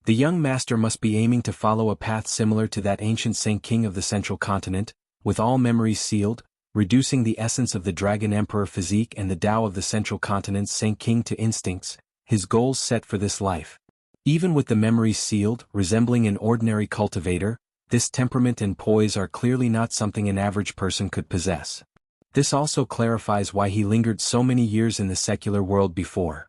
The young master must be aiming to follow a path similar to that ancient Saint King of the Central Continent, with all memories sealed, reducing the essence of the Dragon Emperor physique and the Tao of the Central Continent's Saint King to instincts, his goals set for this life. Even with the memories sealed, resembling an ordinary cultivator, this temperament and poise are clearly not something an average person could possess. This also clarifies why he lingered so many years in the secular world before.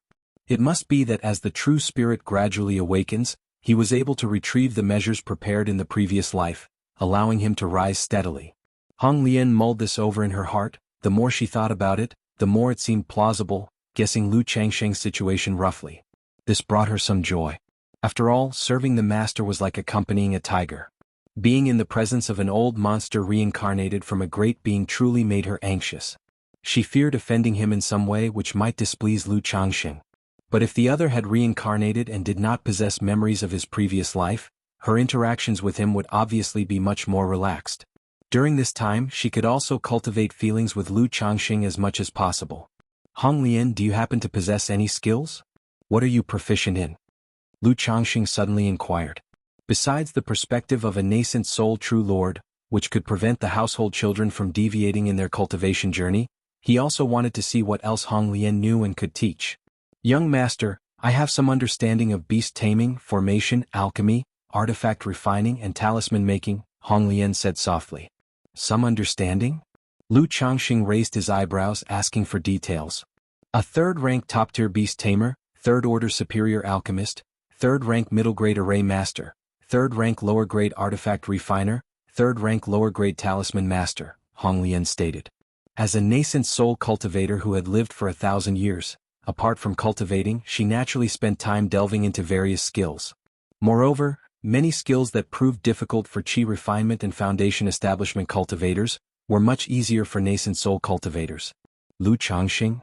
It must be that as the true spirit gradually awakens, he was able to retrieve the measures prepared in the previous life, allowing him to rise steadily. Hong Lian mulled this over in her heart. The more she thought about it, the more it seemed plausible, guessing Lu Changxing's situation roughly. This brought her some joy. After all, serving the master was like accompanying a tiger. Being in the presence of an old monster reincarnated from a great being truly made her anxious. She feared offending him in some way which might displease Lu Changxing. But if the other had reincarnated and did not possess memories of his previous life, her interactions with him would obviously be much more relaxed. During this time, she could also cultivate feelings with Lu Changxing as much as possible. Hong Lian, do you happen to possess any skills? What are you proficient in? Lu Changxing suddenly inquired. Besides the perspective of a nascent soul true lord, which could prevent the household children from deviating in their cultivation journey, he also wanted to see what else Hong Lian knew and could teach. Young master, I have some understanding of beast taming, formation, alchemy, artifact refining and talisman making, Hong Lian said softly. Some understanding? Lu Changxing raised his eyebrows, asking for details. A third-rank top-tier beast tamer, third-order superior alchemist, third-rank middle-grade array master, third-rank lower-grade artifact refiner, third-rank lower-grade talisman master, Hong Lian stated. As a nascent soul cultivator who had lived for 1,000 years, apart from cultivating, she naturally spent time delving into various skills. Moreover, many skills that proved difficult for chi refinement and foundation establishment cultivators were much easier for nascent soul cultivators. Lu Changxing?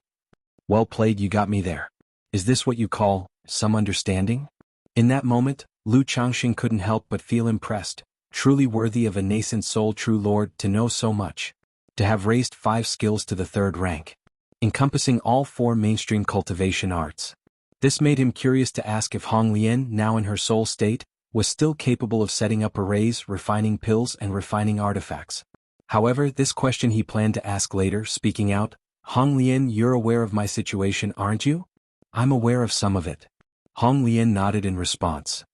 Well played, you got me there. Is this what you call some understanding? In that moment, Lu Changxing couldn't help but feel impressed, truly worthy of a nascent soul true lord to know so much. To have raised 5 skills to the 3rd rank, encompassing all 4 mainstream cultivation arts. This made him curious to ask if Hong Lian, now in her soul state, was still capable of setting up arrays, refining pills and refining artifacts. However, this question he planned to ask later, speaking out, Hong Lian, you're aware of my situation, aren't you? I'm aware of some of it. Hong Lian nodded in response.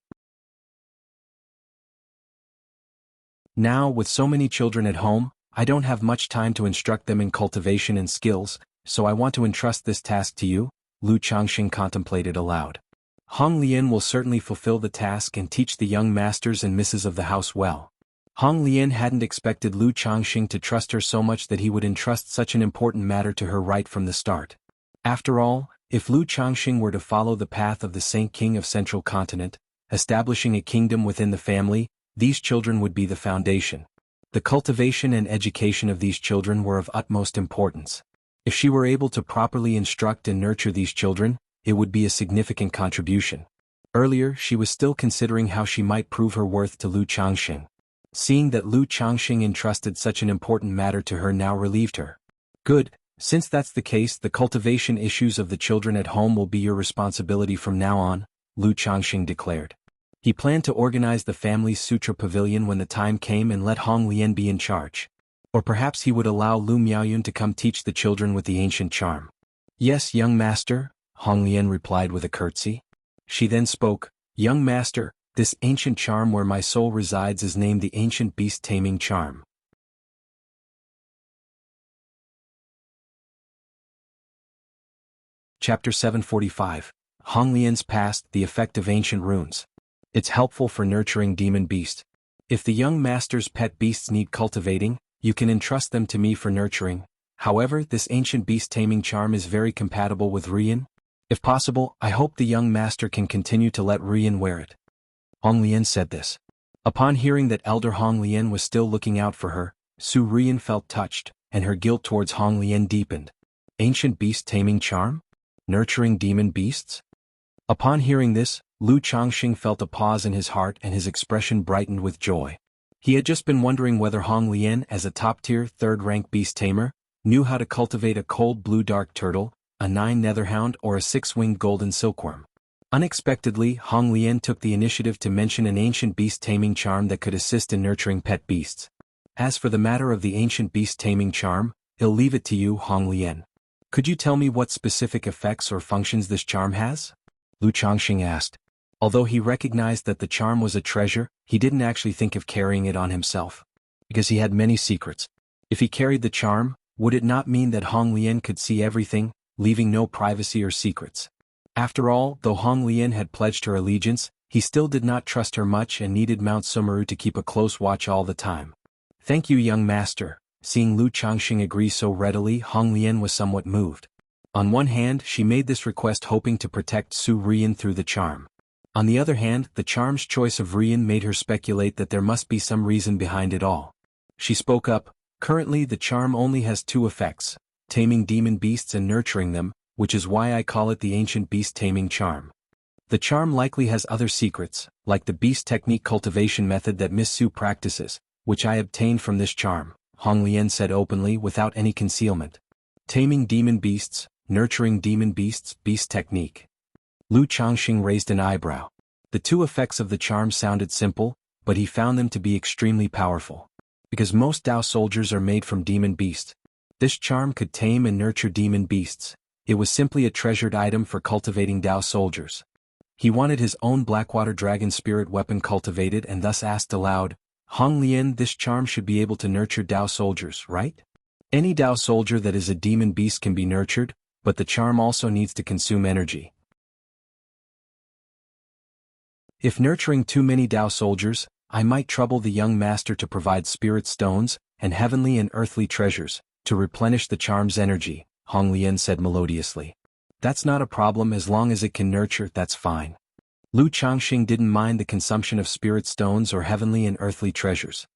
Now, with so many children at home, I don't have much time to instruct them in cultivation and skills, so I want to entrust this task to you, Lu Changxing contemplated aloud. Hong Lian will certainly fulfill the task and teach the young masters and misses of the house well. Hong Lian hadn't expected Lu Changxing to trust her so much that he would entrust such an important matter to her right from the start. After all, if Lu Changxing were to follow the path of the Saint King of Central Continent, establishing a kingdom within the family, these children would be the foundation. The cultivation and education of these children were of utmost importance. If she were able to properly instruct and nurture these children, it would be a significant contribution. Earlier, she was still considering how she might prove her worth to Lu Changxing. Seeing that Lu Changxing entrusted such an important matter to her now relieved her. Good, since that's the case, the cultivation issues of the children at home will be your responsibility from now on, Lu Changxing declared. He planned to organize the family's sutra pavilion when the time came and let Hong Lian be in charge. Or perhaps he would allow Lu Miaoyun to come teach the children with the ancient charm. Yes, young master, Hong Lian replied with a curtsy. She then spoke, young master, this ancient charm where my soul resides is named the ancient beast taming charm. Chapter 745, Hong Lian's Past, the Effect of Ancient Runes. It's helpful for nurturing demon beast. If the young master's pet beasts need cultivating, you can entrust them to me for nurturing. However, this ancient beast taming charm is very compatible with Rian. If possible, I hope the young master can continue to let Rian wear it. Hong Lian said this. Upon hearing that elder Hong Lian was still looking out for her, Su Rian felt touched, and her guilt towards Hong Lian deepened. Ancient beast taming charm? Nurturing demon beasts? Upon hearing this, Lu Changxing felt a pause in his heart and his expression brightened with joy. He had just been wondering whether Hong Lian, as a top-tier, third-rank beast tamer, knew how to cultivate a cold blue dark turtle, a 9 netherhound or a 6-winged golden silkworm. Unexpectedly, Hong Lian took the initiative to mention an ancient beast taming charm that could assist in nurturing pet beasts. As for the matter of the ancient beast taming charm, I'll leave it to you, Hong Lian. Could you tell me what specific effects or functions this charm has? Lu Changxing asked. Although he recognized that the charm was a treasure, he didn't actually think of carrying it on himself. Because he had many secrets. If he carried the charm, would it not mean that Hong Lian could see everything, leaving no privacy or secrets? After all, though Hong Lian had pledged her allegiance, he still did not trust her much and needed Mount Sumeru to keep a close watch all the time. Thank you, young master. Seeing Lu Changxing agree so readily, Hong Lian was somewhat moved. On one hand, she made this request hoping to protect Su Rian through the charm. On the other hand, the charm's choice of Rian made her speculate that there must be some reason behind it all. She spoke up, currently the charm only has 2 effects, taming demon beasts and nurturing them, which is why I call it the ancient beast taming charm. The charm likely has other secrets, like the beast technique cultivation method that Miss Su practices, which I obtained from this charm, Hong Lian said openly without any concealment. Taming demon beasts, nurturing demon beasts, beast technique. Lu Changxing raised an eyebrow. The 2 effects of the charm sounded simple, but he found them to be extremely powerful. Because most Dao soldiers are made from demon beasts. This charm could tame and nurture demon beasts. It was simply a treasured item for cultivating Dao soldiers. He wanted his own Blackwater Dragon spirit weapon cultivated and thus asked aloud, Hong Lian, this charm should be able to nurture Dao soldiers, right? Any Dao soldier that is a demon beast can be nurtured, but the charm also needs to consume energy. If nurturing too many Dao soldiers, I might trouble the young master to provide spirit stones, and heavenly and earthly treasures, to replenish the charm's energy, Hong Lian said melodiously. That's not a problem as long as it can nurture, that's fine. Lu Changxing didn't mind the consumption of spirit stones or heavenly and earthly treasures.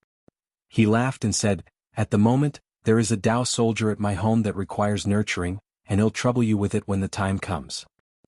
He laughed and said, at the moment, there is a Dao soldier at my home that requires nurturing, and he'll trouble you with it when the time comes.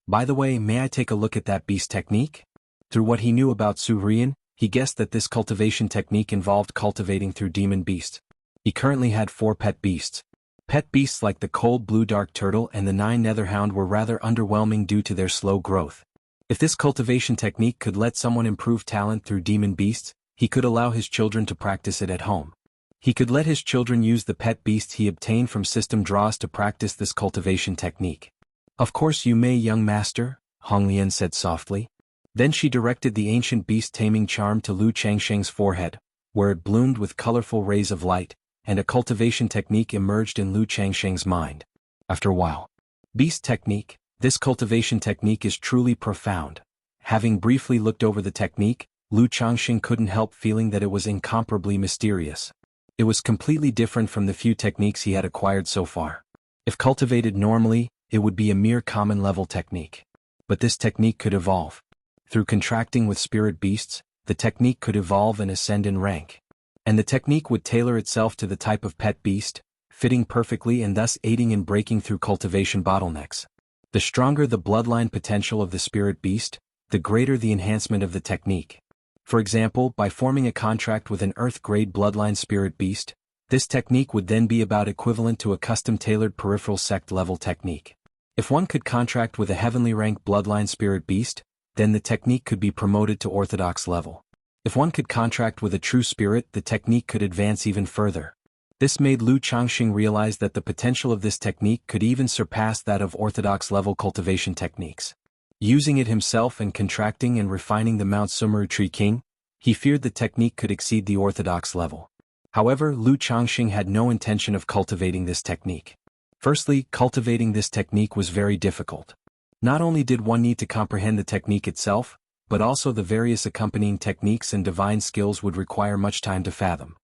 By the way, may I take a look at that beast technique? Through what he knew about Su Rian, he guessed that this cultivation technique involved cultivating through demon beast. He currently had 4 pet beasts. Pet beasts like the cold blue dark turtle and the 9 netherhound were rather underwhelming due to their slow growth. If this cultivation technique could let someone improve talent through demon beasts, he could allow his children to practice it at home. He could let his children use the pet beasts he obtained from system draws to practice this cultivation technique. Of course you may, young master, Hong Lian said softly. Then she directed the ancient beast taming charm to Lu Changxing's forehead, where it bloomed with colorful rays of light, and a cultivation technique emerged in Lu Changxing's mind. After a while. Beast technique, this cultivation technique is truly profound. Having briefly looked over the technique, Lu Changxing couldn't help feeling that it was incomparably mysterious. It was completely different from the few techniques he had acquired so far. If cultivated normally, it would be a mere common-level technique. But this technique could evolve. Through contracting with spirit beasts, the technique could evolve and ascend in rank. And the technique would tailor itself to the type of pet beast, fitting perfectly and thus aiding in breaking through cultivation bottlenecks. The stronger the bloodline potential of the spirit beast, the greater the enhancement of the technique. For example, by forming a contract with an Earth-grade bloodline spirit beast, this technique would then be about equivalent to a custom-tailored peripheral sect-level technique. If one could contract with a heavenly ranked bloodline spirit beast, then the technique could be promoted to orthodox level. If one could contract with a true spirit, the technique could advance even further. This made Lu Changxing realize that the potential of this technique could even surpass that of orthodox-level cultivation techniques. Using it himself and contracting and refining the Mount Sumeru Tree King, he feared the technique could exceed the orthodox level. However, Lu Changxing had no intention of cultivating this technique. Firstly, cultivating this technique was very difficult. Not only did one need to comprehend the technique itself, but also the various accompanying techniques and divine skills would require much time to fathom.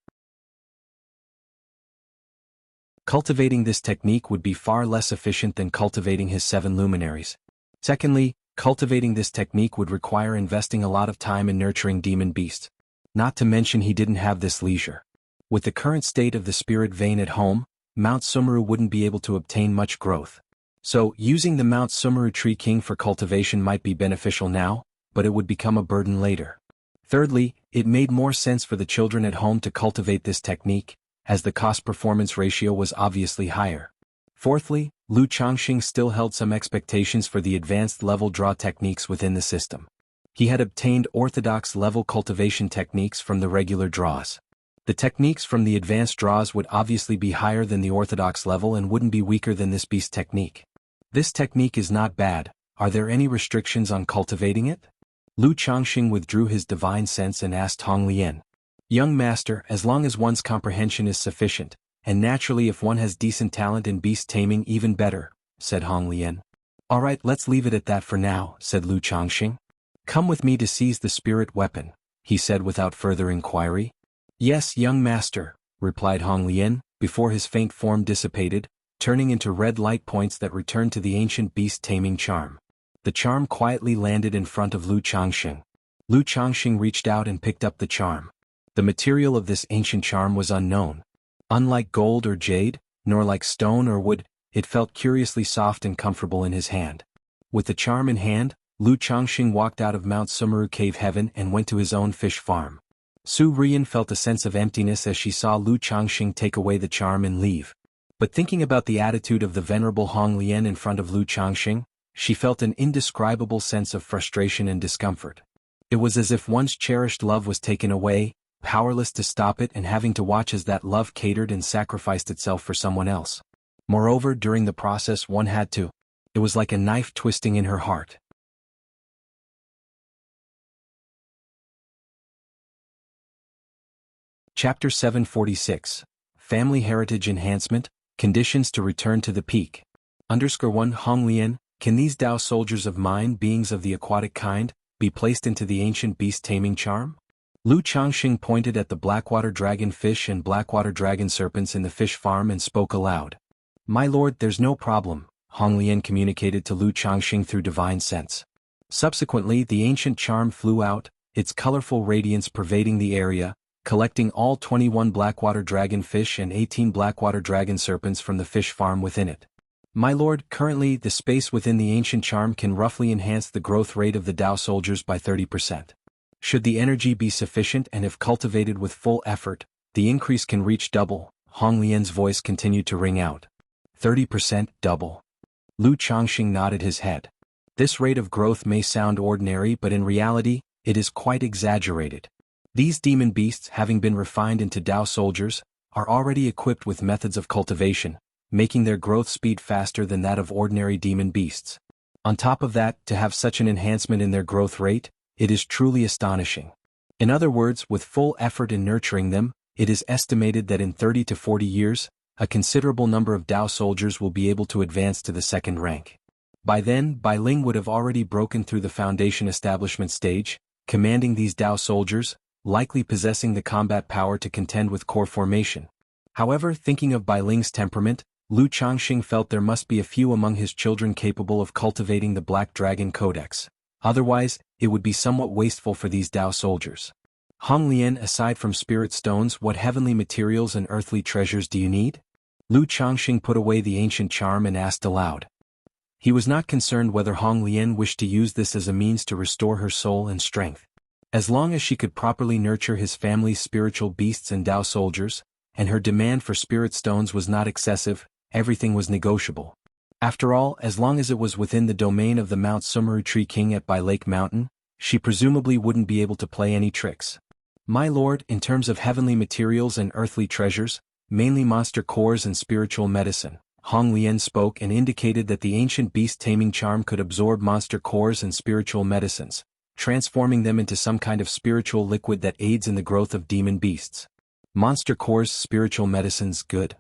Cultivating this technique would be far less efficient than cultivating his 7 luminaries. Secondly, cultivating this technique would require investing a lot of time in nurturing demon beasts. Not to mention he didn't have this leisure. With the current state of the spirit vein at home, Mount Sumeru wouldn't be able to obtain much growth. So, using the Mount Sumeru Tree King for cultivation might be beneficial now, but it would become a burden later. Thirdly, it made more sense for the children at home to cultivate this technique, as the cost-performance ratio was obviously higher. Fourthly, Lu Changxing still held some expectations for the advanced level draw techniques within the system. He had obtained orthodox level cultivation techniques from the regular draws. The techniques from the advanced draws would obviously be higher than the orthodox level and wouldn't be weaker than this beast technique. This technique is not bad. Are there any restrictions on cultivating it? Lu Changxing withdrew his divine sense and asked Hong Lian. Young master, as long as one's comprehension is sufficient, and naturally if one has decent talent in beast taming even better, said Hong Lian. Alright, let's leave it at that for now, said Lu Changxing. Come with me to seize the spirit weapon, he said without further inquiry. Yes, young master, replied Hong Lian, before his faint form dissipated, turning into red light points that returned to the ancient beast taming charm. The charm quietly landed in front of Lu Changxing. Lu Changxing reached out and picked up the charm. The material of this ancient charm was unknown. Unlike gold or jade, nor like stone or wood, it felt curiously soft and comfortable in his hand. With the charm in hand, Lu Changxing walked out of Mount Sumeru Cave Heaven and went to his own fish farm. Su Rian felt a sense of emptiness as she saw Lu Changxing take away the charm and leave. But thinking about the attitude of the venerable Hong Lian in front of Lu Changxing, she felt an indescribable sense of frustration and discomfort. It was as if one's cherished love was taken away, powerless to stop it and having to watch as that love catered and sacrificed itself for someone else. Moreover, during the process one had to. It was like a knife twisting in her heart. Chapter 746. Family Heritage Enhancement, Conditions to Return to the Peak. _1 Hong Lian, can these Tao soldiers of mine, beings of the aquatic kind, be placed into the ancient beast taming charm? Lu Changxing pointed at the blackwater dragon fish and blackwater dragon serpents in the fish farm and spoke aloud. My lord, there's no problem, Hong Lian communicated to Lu Changxing through divine sense. Subsequently, the ancient charm flew out, its colorful radiance pervading the area, collecting all 21 blackwater dragon fish and 18 blackwater dragon serpents from the fish farm within it. My lord, currently the space within the ancient charm can roughly enhance the growth rate of the Tao soldiers by 30%. Should the energy be sufficient and if cultivated with full effort, the increase can reach double. Hong Lian's voice continued to ring out. 30% double. Lu Changxing nodded his head. This rate of growth may sound ordinary, but in reality, it is quite exaggerated. These demon beasts, having been refined into Tao soldiers, are already equipped with methods of cultivation, making their growth speed faster than that of ordinary demon beasts. On top of that, to have such an enhancement in their growth rate, it is truly astonishing. In other words, with full effort in nurturing them, it is estimated that in 30 to 40 years, a considerable number of Tao soldiers will be able to advance to the second rank. By then, Bai Ling would have already broken through the foundation establishment stage, commanding these Tao soldiers, likely possessing the combat power to contend with core formation. However, thinking of Bai Ling's temperament, Lu Changxing felt there must be a few among his children capable of cultivating the Black Dragon Codex. Otherwise, it would be somewhat wasteful for these Tao soldiers. Hong Lian, aside from spirit stones, what heavenly materials and earthly treasures do you need? Lu Changxing put away the ancient charm and asked aloud. He was not concerned whether Hong Lian wished to use this as a means to restore her soul and strength. As long as she could properly nurture his family's spiritual beasts and Tao soldiers, and her demand for spirit stones was not excessive, everything was negotiable. After all, as long as it was within the domain of the Mount Sumeru Tree King at Bai Lake Mountain, she presumably wouldn't be able to play any tricks. My lord, in terms of heavenly materials and earthly treasures, mainly monster cores and spiritual medicine. Hong Lian spoke and indicated that the ancient beast taming charm could absorb monster cores and spiritual medicines, transforming them into some kind of spiritual liquid that aids in the growth of demon beasts. Monster cores, spiritual medicines, good.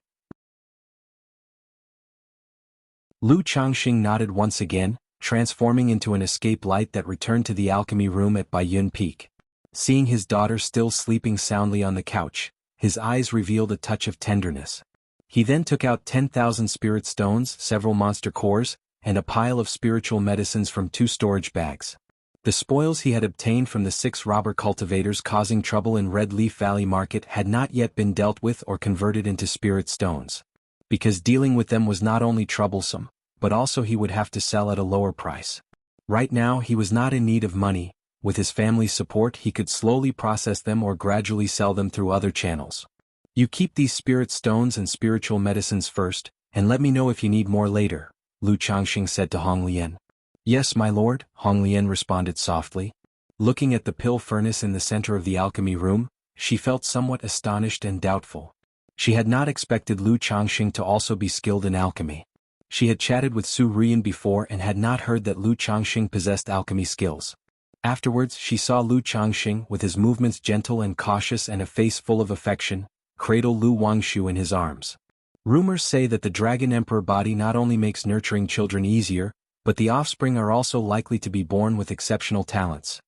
Lu Changxing nodded once again, transforming into an escape light that returned to the alchemy room at Baiyun Peak. Seeing his daughter still sleeping soundly on the couch, his eyes revealed a touch of tenderness. He then took out 10,000 spirit stones, several monster cores, and a pile of spiritual medicines from 2 storage bags. The spoils he had obtained from the 6 robber cultivators causing trouble in Red Leaf Valley Market had not yet been dealt with or converted into spirit stones. Because dealing with them was not only troublesome, but also he would have to sell at a lower price. Right now he was not in need of money. With his family's support he could slowly process them or gradually sell them through other channels. You keep these spirit stones and spiritual medicines first, and let me know if you need more later, Lu Changxing said to Hong Lian. Yes, my lord, Hong Lian responded softly. Looking at the pill furnace in the center of the alchemy room, she felt somewhat astonished and doubtful. She had not expected Lu Changxing to also be skilled in alchemy. She had chatted with Su Rian before and had not heard that Lu Changxing possessed alchemy skills. Afterwards she saw Lu Changxing with his movements gentle and cautious and a face full of affection, cradle Lu Wangshu in his arms. Rumors say that the Dragon Emperor body not only makes nurturing children easier, but the offspring are also likely to be born with exceptional talents.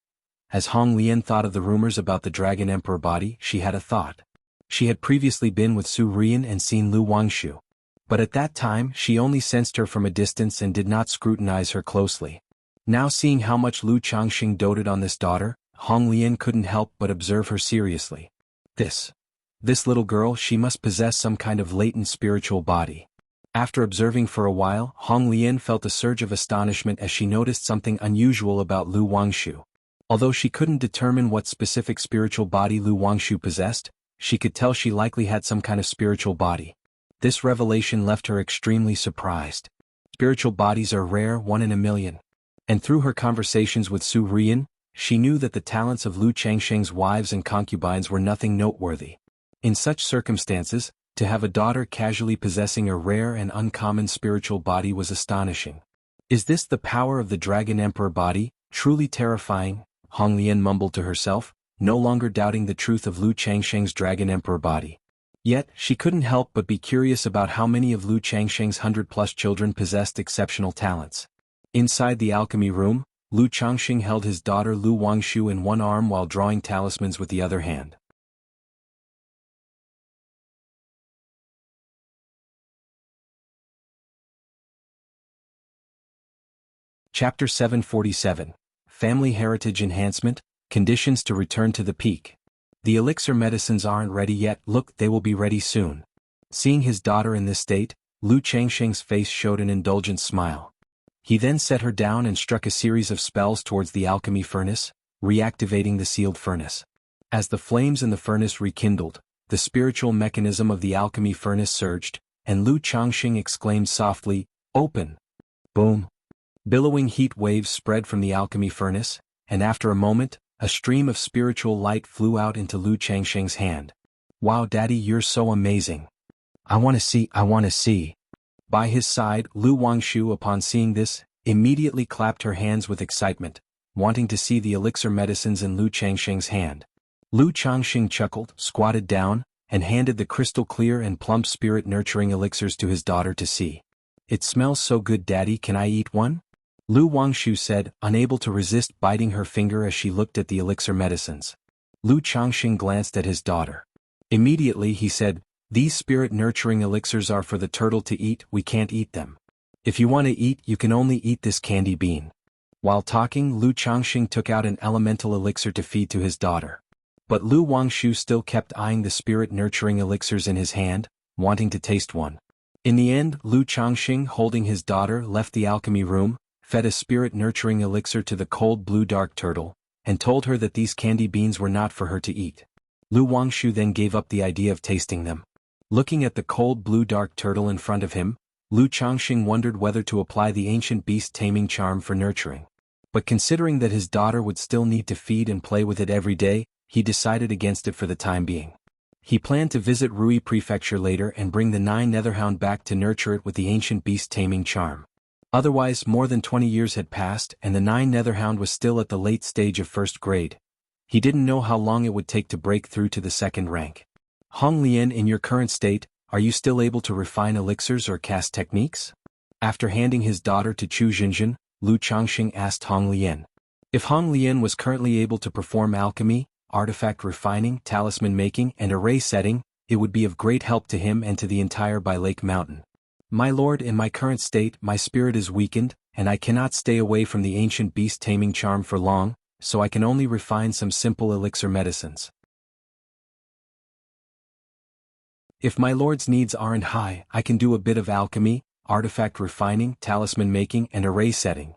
As Hong Lian thought of the rumors about the Dragon Emperor body, she had a thought. She had previously been with Su Rian and seen Lu Wangshu. But at that time she only sensed her from a distance and did not scrutinize her closely. Now seeing how much Lu Changxing doted on this daughter, Hong Lian couldn't help but observe her seriously. This little girl, she must possess some kind of latent spiritual body. After observing for a while, Hong Lian felt a surge of astonishment as she noticed something unusual about Lu Wangshu. Although she couldn't determine what specific spiritual body Lu Wangshu possessed, she could tell she likely had some kind of spiritual body. This revelation left her extremely surprised. Spiritual bodies are rare, 1 in a million. And through her conversations with Su Rian, she knew that the talents of Lu Changxing's wives and concubines were nothing noteworthy. In such circumstances, to have a daughter casually possessing a rare and uncommon spiritual body was astonishing. Is this the power of the Dragon Emperor body, truly terrifying? Hong Lian mumbled to herself, no longer doubting the truth of Lu Changxing's Dragon Emperor body. Yet, she couldn't help but be curious about how many of Lu Changxing's 100+ children possessed exceptional talents. Inside the alchemy room, Lu Changxing held his daughter Lu Wangshu in one arm while drawing talismans with the other hand. Chapter 747, Family Heritage Enhancement, Conditions to Return to the Peak. The elixir medicines aren't ready yet, look, they will be ready soon. Seeing his daughter in this state, Lu Changxing's face showed an indulgent smile. He then set her down and struck a series of spells towards the alchemy furnace, reactivating the sealed furnace. As the flames in the furnace rekindled, the spiritual mechanism of the alchemy furnace surged, and Lu Changxing exclaimed softly, "Open!" Boom! Billowing heat waves spread from the alchemy furnace, and after a moment, a stream of spiritual light flew out into Lu Changxing's hand. "Wow, Daddy, you're so amazing. I want to see. By his side, Lu Wangshu, upon seeing this, immediately clapped her hands with excitement, wanting to see the elixir medicines in Lu Changxing's hand. Lu Changxing chuckled, squatted down, and handed the crystal clear and plump spirit nurturing elixirs to his daughter to see. "It smells so good, Daddy, can I eat one?" Lu Wangshu said, unable to resist biting her finger as she looked at the elixir medicines. Lu Changxing glanced at his daughter. Immediately he said, "These spirit-nurturing elixirs are for the turtle to eat, we can't eat them. If you want to eat, you can only eat this candy bean." While talking, Lu Changxing took out an elemental elixir to feed to his daughter. But Lu Wangshu still kept eyeing the spirit-nurturing elixirs in his hand, wanting to taste one. In the end, Lu Changxing, holding his daughter, left the alchemy room, fed a spirit-nurturing elixir to the cold blue dark turtle, and told her that these candy beans were not for her to eat. Lu Wangshu then gave up the idea of tasting them. Looking at the cold blue dark turtle in front of him, Lu Changxing wondered whether to apply the ancient beast taming charm for nurturing. But considering that his daughter would still need to feed and play with it every day, he decided against it for the time being. He planned to visit Rui Prefecture later and bring the 9 Netherhound back to nurture it with the ancient beast taming charm. Otherwise, more than 20 years had passed and the 9 Netherhound was still at the late stage of 1st grade. He didn't know how long it would take to break through to the 2nd rank. Hong Lian, in your current state, are you still able to refine elixirs or cast techniques? After handing his daughter to Chu Jinjin, Lu Changxing asked Hong Lian. If Hong Lian was currently able to perform alchemy, artifact refining, talisman making, and array setting, it would be of great help to him and to the entire Bai Lake Mountain. My lord, in my current state, my spirit is weakened, and I cannot stay away from the ancient beast taming charm for long, so I can only refine some simple elixir medicines. If my lord's needs aren't high, I can do a bit of alchemy, artifact refining, talisman making, and array setting.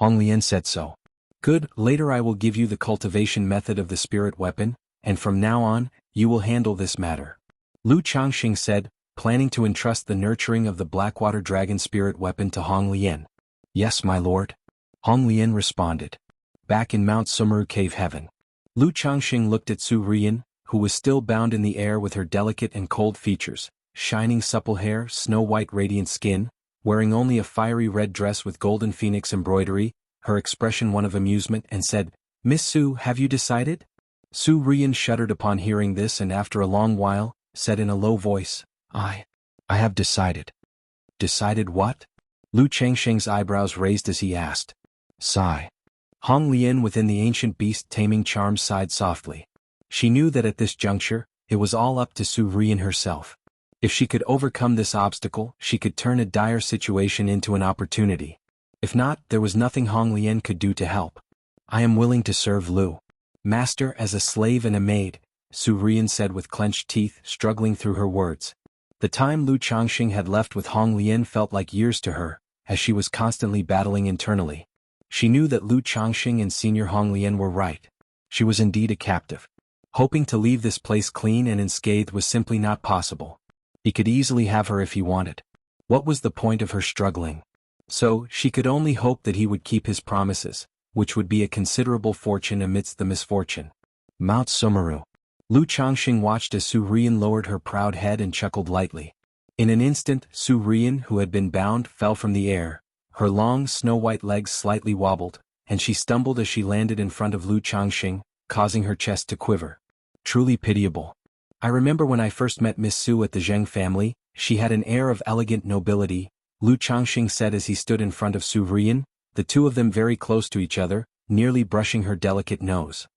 Hong Lian said so. Good, later I will give you the cultivation method of the spirit weapon, and from now on, you will handle this matter. Lu Changxing said, planning to entrust the nurturing of the Blackwater Dragon spirit weapon to Hong Lian. Yes, my lord. Hong Lian responded. Back in Mount Sumeru Cave Heaven. Lu Changxing looked at Su Rian, who was still bound in the air with her delicate and cold features, shining supple hair, snow-white radiant skin, wearing only a fiery red dress with golden phoenix embroidery, her expression one of amusement, and said, Miss Su, have you decided? Su Rian shuddered upon hearing this and after a long while, said in a low voice, I have decided. Decided what? Lu Changxing's eyebrows raised as he asked. Sigh. Hong Lian within the ancient beast taming charm sighed softly. She knew that at this juncture, it was all up to Su Rian herself. If she could overcome this obstacle, she could turn a dire situation into an opportunity. If not, there was nothing Hong Lian could do to help. I am willing to serve Lu. Master, as a slave and a maid, Su Rian said with clenched teeth, struggling through her words. The time Lu Changxing had left with Hong Lian felt like years to her, as she was constantly battling internally. She knew that Lu Changxing and Senior Hong Lian were right. She was indeed a captive. Hoping to leave this place clean and unscathed was simply not possible. He could easily have her if he wanted. What was the point of her struggling? So, she could only hope that he would keep his promises, which would be a considerable fortune amidst the misfortune. Mount Sumeru. Lu Changxing watched as Su Rian lowered her proud head and chuckled lightly. In an instant, Su Rian, who had been bound, fell from the air. Her long, snow-white legs slightly wobbled, and she stumbled as she landed in front of Lu Changxing, causing her chest to quiver. Truly pitiable. I remember when I first met Miss Su at the Zheng family, she had an air of elegant nobility, Lu Changxing said as he stood in front of Su Rian, the two of them very close to each other, nearly brushing her delicate nose.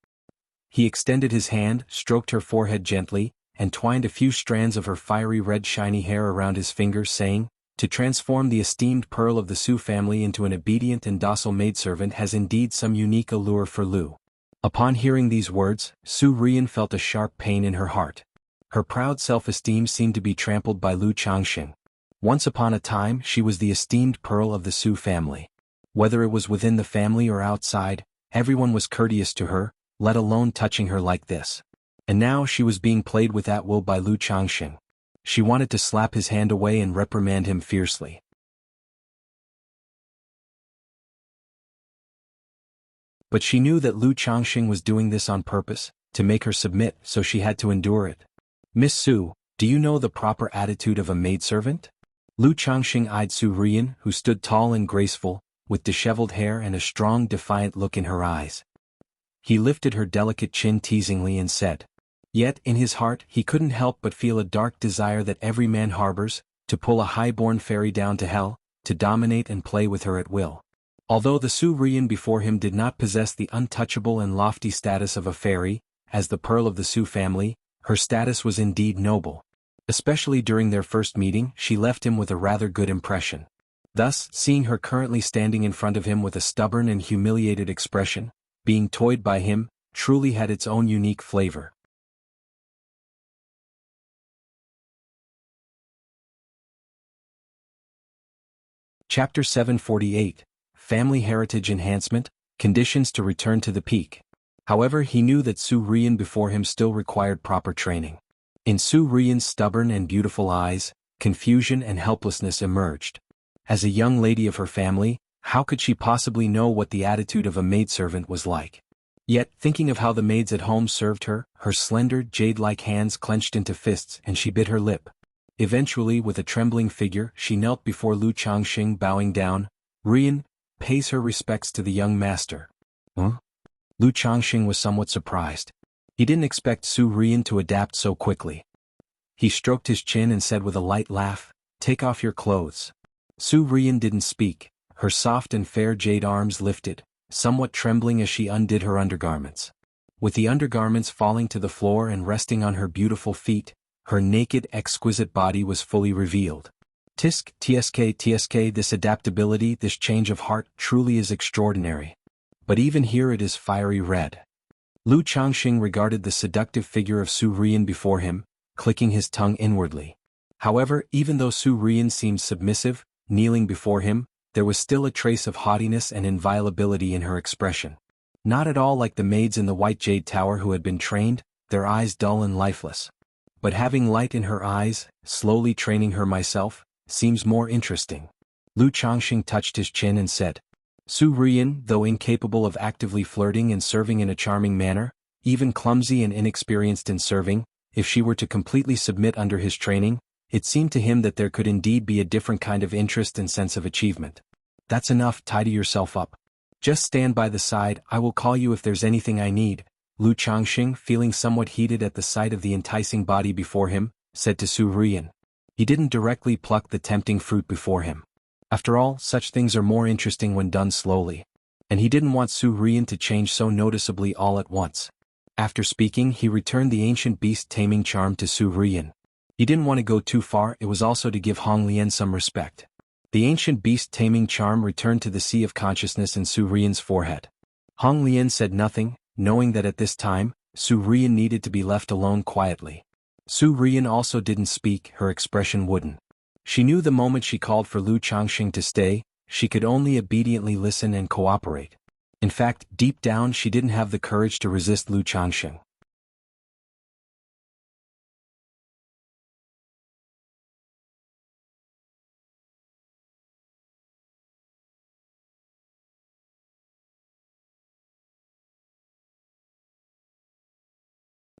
He extended his hand, stroked her forehead gently, and twined a few strands of her fiery red shiny hair around his fingers, saying, to transform the esteemed pearl of the Su family into an obedient and docile maidservant has indeed some unique allure for Lu. Upon hearing these words, Su Rian felt a sharp pain in her heart. Her proud self-esteem seemed to be trampled by Lu Changxing. Once upon a time she was the esteemed pearl of the Su family. Whether it was within the family or outside, everyone was courteous to her, let alone touching her like this. And now she was being played with at will by Lu Changxing. She wanted to slap his hand away and reprimand him fiercely. But she knew that Lu Changxing was doing this on purpose, to make her submit, so she had to endure it. Miss Su, do you know the proper attitude of a maidservant? Lu Changxing eyed Su Rian, who stood tall and graceful, with disheveled hair and a strong defiant look in her eyes. He lifted her delicate chin teasingly and said. Yet, in his heart, he couldn't help but feel a dark desire that every man harbors, to pull a high-born fairy down to hell, to dominate and play with her at will. Although the Su Rian before him did not possess the untouchable and lofty status of a fairy, as the pearl of the Su family, her status was indeed noble. Especially during their first meeting, she left him with a rather good impression. Thus, seeing her currently standing in front of him with a stubborn and humiliated expression, being toyed by him, truly had its own unique flavor. Chapter 748, Family Heritage Enhancement, Conditions to Return to the Peak. However, he knew that Su Rian before him still required proper training. In Su Rian's stubborn and beautiful eyes, confusion and helplessness emerged. As a young lady of her family, how could she possibly know what the attitude of a maidservant was like? Yet, thinking of how the maids at home served her, her slender, jade-like hands clenched into fists and she bit her lip. Eventually, with a trembling figure, she knelt before Lu Changxing, bowing down. Rian, pays her respects to the young master. Huh? Lu Changxing was somewhat surprised. He didn't expect Su Rian to adapt so quickly. He stroked his chin and said with a light laugh, "Take off your clothes." Su Rian didn't speak, her soft and fair jade arms lifted, somewhat trembling as she undid her undergarments. With the undergarments falling to the floor and resting on her beautiful feet, her naked, exquisite body was fully revealed. Tsk, this adaptability, this change of heart, truly is extraordinary. But even here it is fiery red. Lu Changxing regarded the seductive figure of Su Rian before him, clicking his tongue inwardly. However, even though Su Rian seemed submissive, kneeling before him, there was still a trace of haughtiness and inviolability in her expression. Not at all like the maids in the White Jade Tower who had been trained, their eyes dull and lifeless. But having light in her eyes, slowly training her myself, seems more interesting. Lu Changxing touched his chin and said, Su Rian, though incapable of actively flirting and serving in a charming manner, even clumsy and inexperienced in serving, if she were to completely submit under his training, it seemed to him that there could indeed be a different kind of interest and sense of achievement. That's enough, tidy yourself up. Just stand by the side, I will call you if there's anything I need. Lu Changxing, feeling somewhat heated at the sight of the enticing body before him, said to Su Rian. He didn't directly pluck the tempting fruit before him. After all, such things are more interesting when done slowly. And he didn't want Su Rian to change so noticeably all at once. After speaking, he returned the ancient beast taming charm to Su Rian. He didn't want to go too far, it was also to give Hong Lian some respect. The ancient beast taming charm returned to the sea of consciousness in Su Rian's forehead. Hong Lian said nothing, knowing that at this time, Su Rian needed to be left alone quietly. Su Rian also didn't speak, her expression wooden. She knew the moment she called for Lu Changxing to stay, she could only obediently listen and cooperate. In fact, deep down she didn't have the courage to resist Lu Changxing.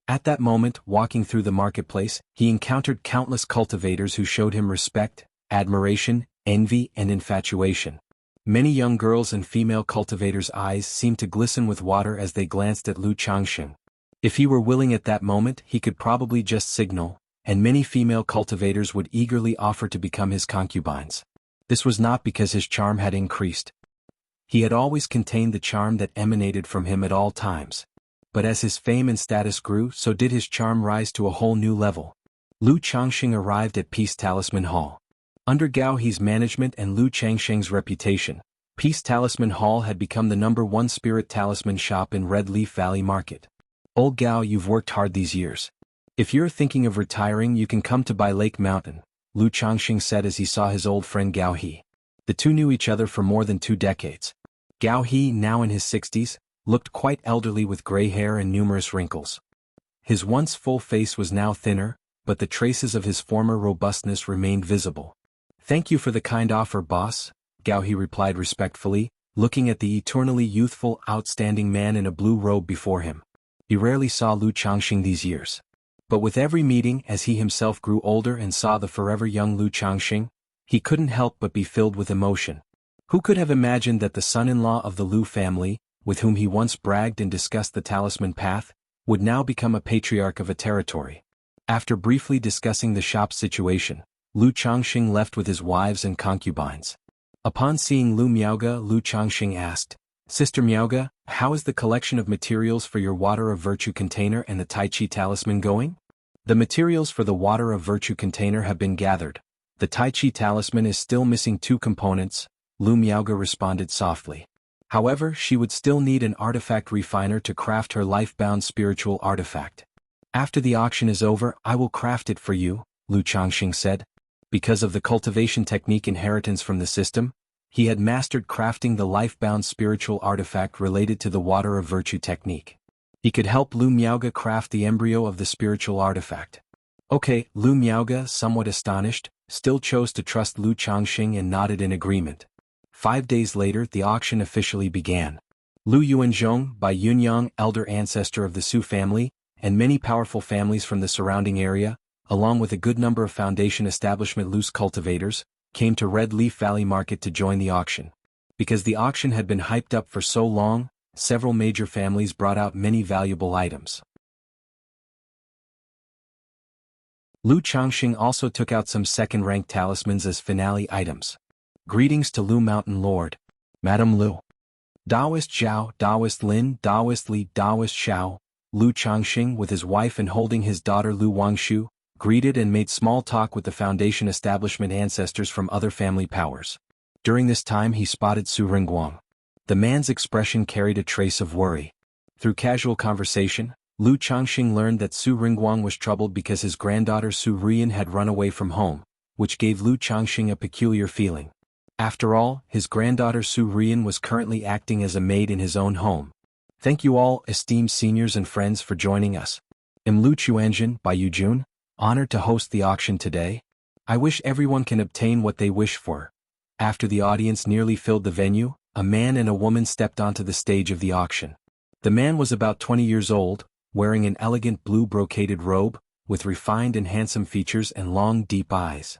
At that moment, walking through the marketplace, he encountered countless cultivators who showed him respect, admiration, envy, and infatuation. Many young girls and female cultivators' eyes seemed to glisten with water as they glanced at Lu Changxing. If he were willing at that moment, he could probably just signal, and many female cultivators would eagerly offer to become his concubines. This was not because his charm had increased. He had always contained the charm that emanated from him at all times. But as his fame and status grew, so did his charm rise to a whole new level. Lu Changxing arrived at Peace Talisman Hall. Under Gao He's management and Lu Changxing's reputation, Peace Talisman Hall had become the #1 spirit talisman shop in Red Leaf Valley Market. Old Gao, you've worked hard these years. If you're thinking of retiring, you can come to Bai Lake Mountain, Lu Changxing said as he saw his old friend Gao He. The two knew each other for more than 2 decades. Gao He, now in his 60s, looked quite elderly with gray hair and numerous wrinkles. His once full face was now thinner, but the traces of his former robustness remained visible. Thank you for the kind offer, boss, Gao He replied respectfully, looking at the eternally youthful, outstanding man in a blue robe before him. He rarely saw Lu Changxing these years. But with every meeting, as he himself grew older and saw the forever young Lu Changxing, he couldn't help but be filled with emotion. Who could have imagined that the son-in-law of the Lu family, with whom he once bragged and discussed the talisman path, would now become a patriarch of a territory? After briefly discussing the shop's situation, Lu Changxing left with his wives and concubines. Upon seeing Lu Miaoga, Lu Changxing asked, Sister Miaoga, how is the collection of materials for your Water of Virtue container and the Tai Chi talisman going? The materials for the Water of Virtue container have been gathered. The Tai Chi talisman is still missing 2 components, Lu Miaoga responded softly. However, she would still need an artifact refiner to craft her life-bound spiritual artifact. After the auction is over, I will craft it for you, Lu Changxing said. Because of the cultivation technique inheritance from the system, he had mastered crafting the life-bound spiritual artifact related to the Water of Virtue technique. He could help Lu Miaoga craft the embryo of the spiritual artifact. Okay, Lu Miaoga, somewhat astonished, still chose to trust Lu Changxing and nodded in agreement. 5 days later, the auction officially began. Lu Yuanzhong by Yunyang, elder ancestor of the Su family, and many powerful families from the surrounding area, along with a good number of Foundation establishment loose cultivators, came to Red Leaf Valley Market to join the auction. Because the auction had been hyped up for so long, several major families brought out many valuable items. Lu Changxing also took out some second-ranked talismans as finale items. Greetings to Lu Mountain Lord. Madam Lu. Daoist Zhao, Daoist Lin, Daoist Li, Daoist Xiao. Lu Changxing with his wife and holding his daughter Lu Wangshu, greeted and made small talk with the Foundation establishment ancestors from other family powers. During this time he spotted Su Ringguang. The man's expression carried a trace of worry. Through casual conversation, Lu Changxing learned that Su Ringguang was troubled because his granddaughter Su Rian had run away from home, which gave Lu Changxing a peculiar feeling. After all, his granddaughter Su Rian was currently acting as a maid in his own home. Thank you all, esteemed seniors and friends, for joining us. I'm Lu Chuanjin by Yujun, honored to host the auction today. I wish everyone can obtain what they wish for. After the audience nearly filled the venue, a man and a woman stepped onto the stage of the auction. The man was about 20 years old, wearing an elegant blue brocaded robe, with refined and handsome features and long deep eyes.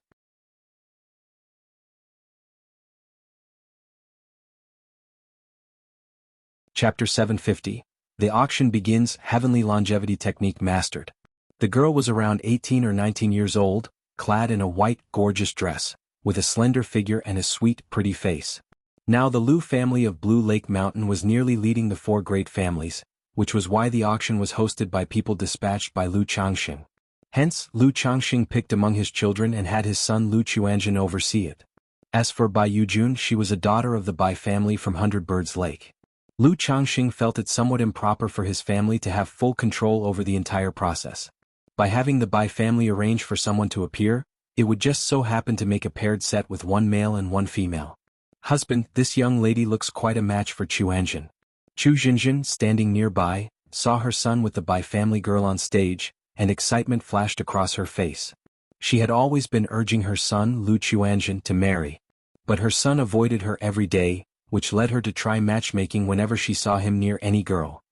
Chapter 750. The auction begins. Heavenly longevity technique mastered. The girl was around 18 or 19 years old, clad in a white, gorgeous dress, with a slender figure and a sweet, pretty face. Now the Lu family of Blue Lake Mountain was nearly leading the four great families, which was why the auction was hosted by people dispatched by Lu Changxing. Hence, Lu Changxing picked among his children and had his son Lu Chuanjin oversee it. As for Bai Yujun, she was a daughter of the Bai family from Hundred Birds Lake. Lu Changxing felt it somewhat improper for his family to have full control over the entire process. By having the Bai family arrange for someone to appear, it would just so happen to make a paired set with one male and one female. Husband, this young lady looks quite a match for Chuanjin. Chu Jinjin, standing nearby, saw her son with the Bai family girl on stage, and excitement flashed across her face. She had always been urging her son Lu Chuanjin to marry. But her son avoided her every day, which led her to try matchmaking whenever she saw him near any girl.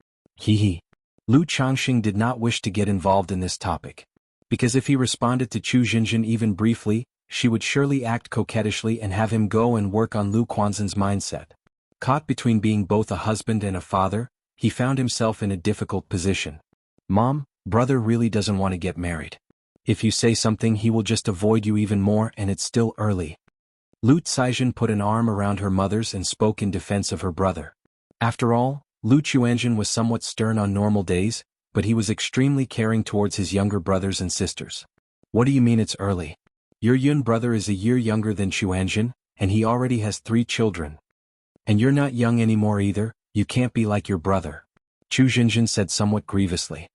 Lu Changxing did not wish to get involved in this topic. Because if he responded to Chu Jinjin even briefly, she would surely act coquettishly and have him go and work on Lu Quanzhen's mindset. Caught between being both a husband and a father, he found himself in a difficult position. Mom, brother really doesn't want to get married. If you say something he will just avoid you even more, and it's still early. Lu Caizhen put an arm around her mother's and spoke in defense of her brother. After all, Lu Chuanjin was somewhat stern on normal days, but he was extremely caring towards his younger brothers and sisters. What do you mean it's early? Your Yun brother is a year younger than Chuanjin, and he already has 3 children. And you're not young anymore either, you can't be like your brother. Chu Jinjin said somewhat grievously.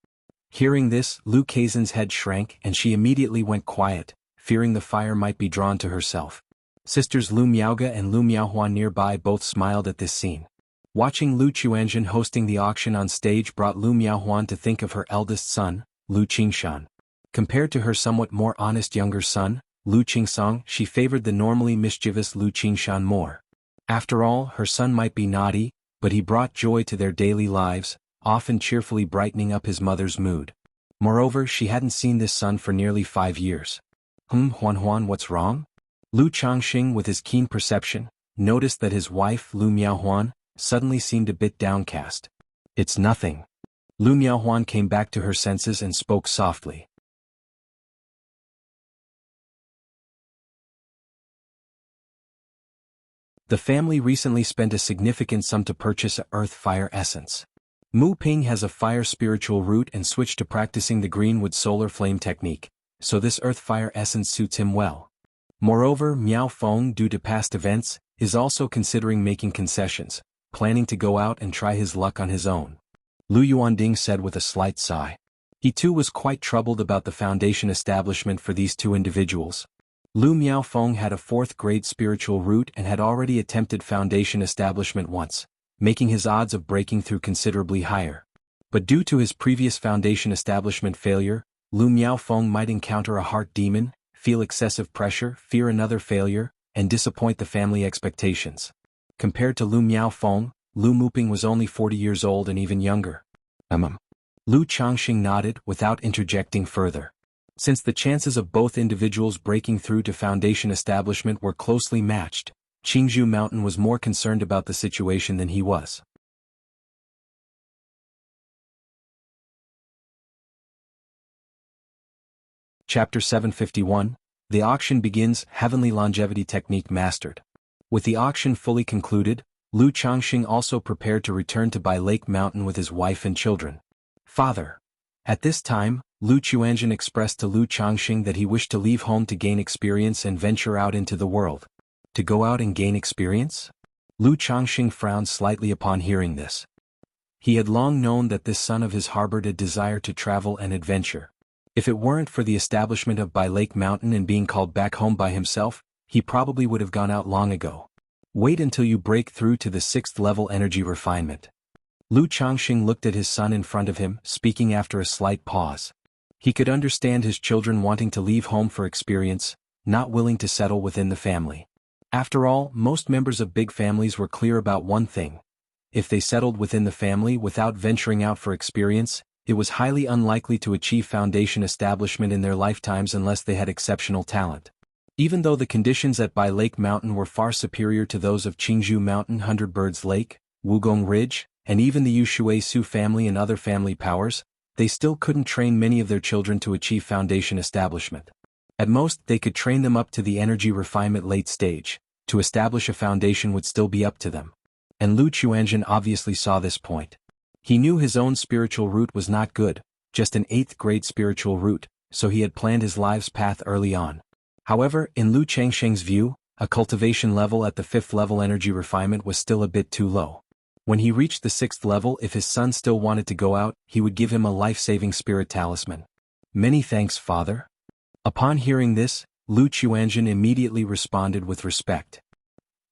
Hearing this, Lu Caizhen's head shrank and she immediately went quiet, fearing the fire might be drawn to herself. Sisters Lu Miaoga and Lu Miaohuan nearby both smiled at this scene. Watching Lu Chuanjin hosting the auction on stage brought Lu Miaohuan to think of her eldest son, Lu Qingshan. Compared to her somewhat more honest younger son, Lu Qingsong, she favored the normally mischievous Lu Qingshan more. After all, her son might be naughty, but he brought joy to their daily lives, often cheerfully brightening up his mother's mood. Moreover, she hadn't seen this son for nearly 5 years. Huan, what's wrong? Lu Changxing, with his keen perception, noticed that his wife, Lu Miaohuan, suddenly seemed a bit downcast. It's nothing. Lu Miaohuan came back to her senses and spoke softly. The family recently spent a significant sum to purchase a earth-fire essence. Mu Ping has a fire spiritual root and switched to practicing the greenwood solar flame technique, so this earth-fire essence suits him well. Moreover, Miao Feng, due to past events, is also considering making concessions, planning to go out and try his luck on his own. Lu Yuanding said with a slight sigh. He too was quite troubled about the foundation establishment for these two individuals. Lu Miaofeng had a 4th grade spiritual root and had already attempted foundation establishment once, making his odds of breaking through considerably higher. But due to his previous foundation establishment failure, Lu Miaofeng might encounter a heart demon, feel excessive pressure, fear another failure, and disappoint the family expectations. Compared to Lu Miaofeng, Lu Muping was only 40 years old and even younger. Lu Changxing nodded without interjecting further. Since the chances of both individuals breaking through to Foundation establishment were closely matched, Qingzhou Mountain was more concerned about the situation than he was. Chapter 751, The Auction Begins. Heavenly Longevity Technique Mastered. With the auction fully concluded, Lu Changxing also prepared to return to Bai Lake Mountain with his wife and children. Father. At this time, Lu Chuanzhen expressed to Lu Changxing that he wished to leave home to gain experience and venture out into the world. To go out and gain experience? Lu Changxing frowned slightly upon hearing this. He had long known that this son of his harbored a desire to travel and adventure. If it weren't for the establishment of Bai Lake Mountain and being called back home by himself, he probably would have gone out long ago. Wait until you break through to the 6th level energy refinement. Lu Changxing looked at his son in front of him, speaking after a slight pause. He could understand his children wanting to leave home for experience, not willing to settle within the family. After all, most members of big families were clear about one thing. If they settled within the family without venturing out for experience, it was highly unlikely to achieve Foundation establishment in their lifetimes unless they had exceptional talent. Even though the conditions at Bai Lake Mountain were far superior to those of Qingzhou Mountain, Hundred Birds Lake, Wugong Ridge, and even the Yushui Su family and other family powers, they still couldn't train many of their children to achieve Foundation establishment. At most, they could train them up to the energy refinement late stage. To establish a foundation would still be up to them. And Lu Chuanzhen obviously saw this point. He knew his own spiritual route was not good, just an 8th grade spiritual route, so he had planned his life's path early on. However, in Lu Changxing's view, a cultivation level at the 5th level energy refinement was still a bit too low. When he reached the 6th level, if his son still wanted to go out, he would give him a life-saving spirit talisman. Many thanks, father. Upon hearing this, Lu Chuanzhen immediately responded with respect.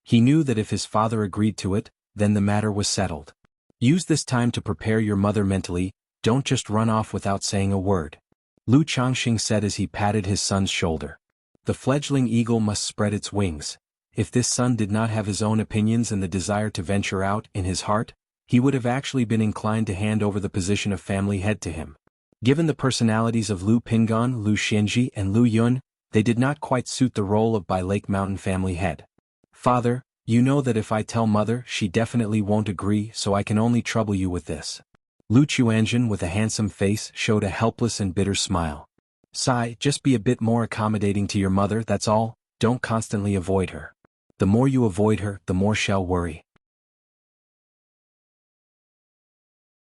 He knew that if his father agreed to it, then the matter was settled. Use this time to prepare your mother mentally, don't just run off without saying a word. Lu Changxing said as he patted his son's shoulder. The fledgling eagle must spread its wings. If this son did not have his own opinions and the desire to venture out in his heart, he would have actually been inclined to hand over the position of family head to him. Given the personalities of Lu Pingan, Lu Xianxia, and Lu Yun, they did not quite suit the role of Bai Lake Mountain family head. Father, you know that if I tell mother, she definitely won't agree, so I can only trouble you with this. Lu Chuanzhen, with a handsome face, showed a helpless and bitter smile. Sigh, just be a bit more accommodating to your mother, that's all, don't constantly avoid her. The more you avoid her, the more she'll worry.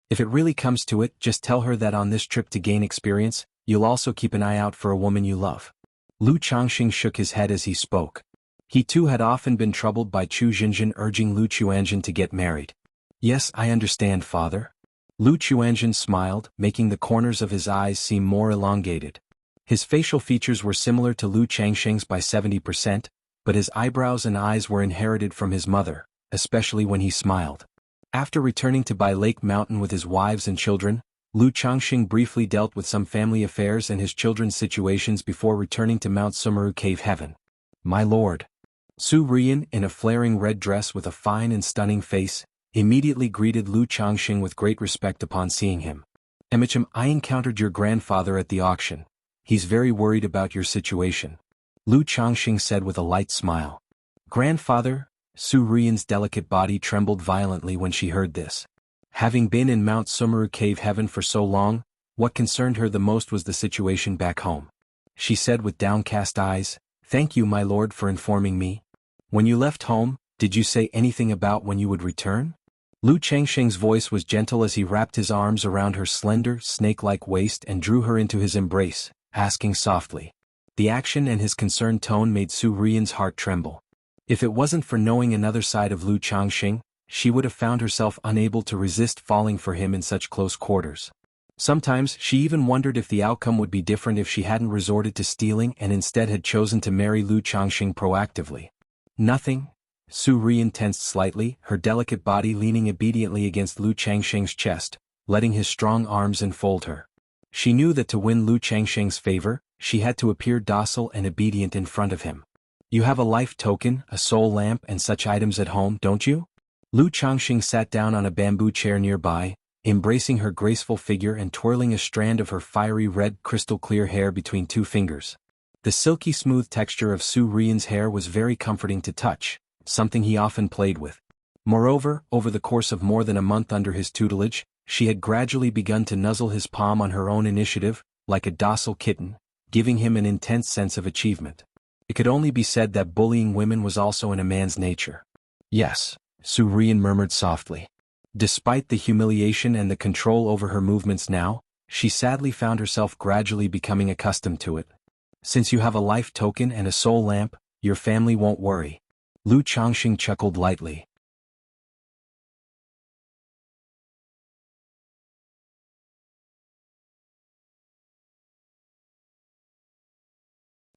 If it really comes to it, just tell her that on this trip to gain experience, you'll also keep an eye out for a woman you love. Lu Changxing shook his head as he spoke. He too had often been troubled by Chu Jinjin urging Lu Chuanzhen to get married. Yes, I understand, father. Lu Chuanzhen smiled, making the corners of his eyes seem more elongated. His facial features were similar to Lu Changxing's by 70%, but his eyebrows and eyes were inherited from his mother, especially when he smiled. After returning to Bai Lake Mountain with his wives and children, Lu Changxing briefly dealt with some family affairs and his children's situations before returning to Mount Sumeru Cave Heaven. My lord. Su Rian, in a flaring red dress with a fine and stunning face, immediately greeted Lu Changxing with great respect upon seeing him. Emichim, I encountered your grandfather at the auction. He's very worried about your situation. Lu Changxing said with a light smile. Grandfather? Su Rian's delicate body trembled violently when she heard this. Having been in Mount Sumeru Cave Heaven for so long, what concerned her the most was the situation back home. She said with downcast eyes, Thank you, my lord, for informing me. When you left home, did you say anything about when you would return? Lu Changxing's voice was gentle as he wrapped his arms around her slender, snake-like waist and drew her into his embrace, asking softly. The action and his concerned tone made Su Rian's heart tremble. If it wasn't for knowing another side of Lu Changxing, she would have found herself unable to resist falling for him in such close quarters. Sometimes she even wondered if the outcome would be different if she hadn't resorted to stealing and instead had chosen to marry Lu Changxing proactively. Nothing. Su Rian tensed slightly, her delicate body leaning obediently against Lu Changxing's chest, letting his strong arms enfold her. She knew that to win Lu Changxing's favor, she had to appear docile and obedient in front of him. You have a life token, a soul lamp and such items at home, don't you? Lu Changxing sat down on a bamboo chair nearby, embracing her graceful figure and twirling a strand of her fiery red crystal-clear hair between two fingers. The silky smooth texture of Su Rian's hair was very comforting to touch, something he often played with. Moreover, over the course of more than a month under his tutelage, she had gradually begun to nuzzle his palm on her own initiative, like a docile kitten, giving him an intense sense of achievement. It could only be said that bullying women was also in a man's nature. Yes, Su Rian murmured softly. Despite the humiliation and the control over her movements now, she sadly found herself gradually becoming accustomed to it. Since you have a life token and a soul lamp, your family won't worry. Lu Changxing chuckled lightly.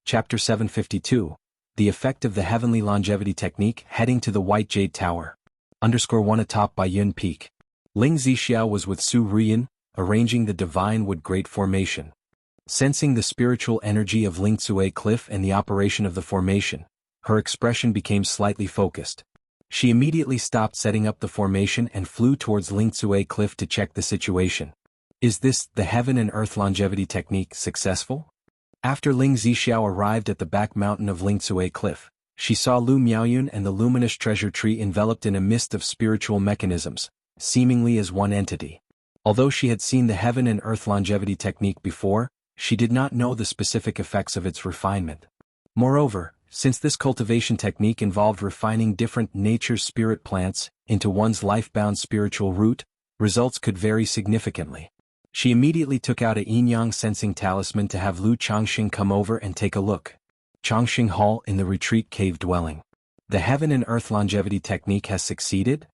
Chapter 752. The Effect of the Heavenly Longevity Technique. Heading to the White Jade Tower. _1 atop by Yun Peak. Ling Zixiao was with Su Rian, arranging the divine wood grate formation. Sensing the spiritual energy of Ling Tsue Cliff and the operation of the formation, her expression became slightly focused. She immediately stopped setting up the formation and flew towards Ling Tsue Cliff to check the situation. Is this, the Heaven and Earth Longevity Technique, successful? After Ling Zixiao arrived at the back mountain of Ling Tsue Cliff, she saw Lu Miaoyun and the luminous treasure tree enveloped in a mist of spiritual mechanisms, seemingly as one entity. Although she had seen the Heaven and Earth Longevity Technique before, she did not know the specific effects of its refinement. Moreover, since this cultivation technique involved refining different nature's spirit plants into one's life-bound spiritual root, results could vary significantly. She immediately took out a yin-yang sensing talisman to have Lu Changxing come over and take a look. Changxing Hall in the retreat cave dwelling. The Heaven and Earth Longevity Technique has succeeded?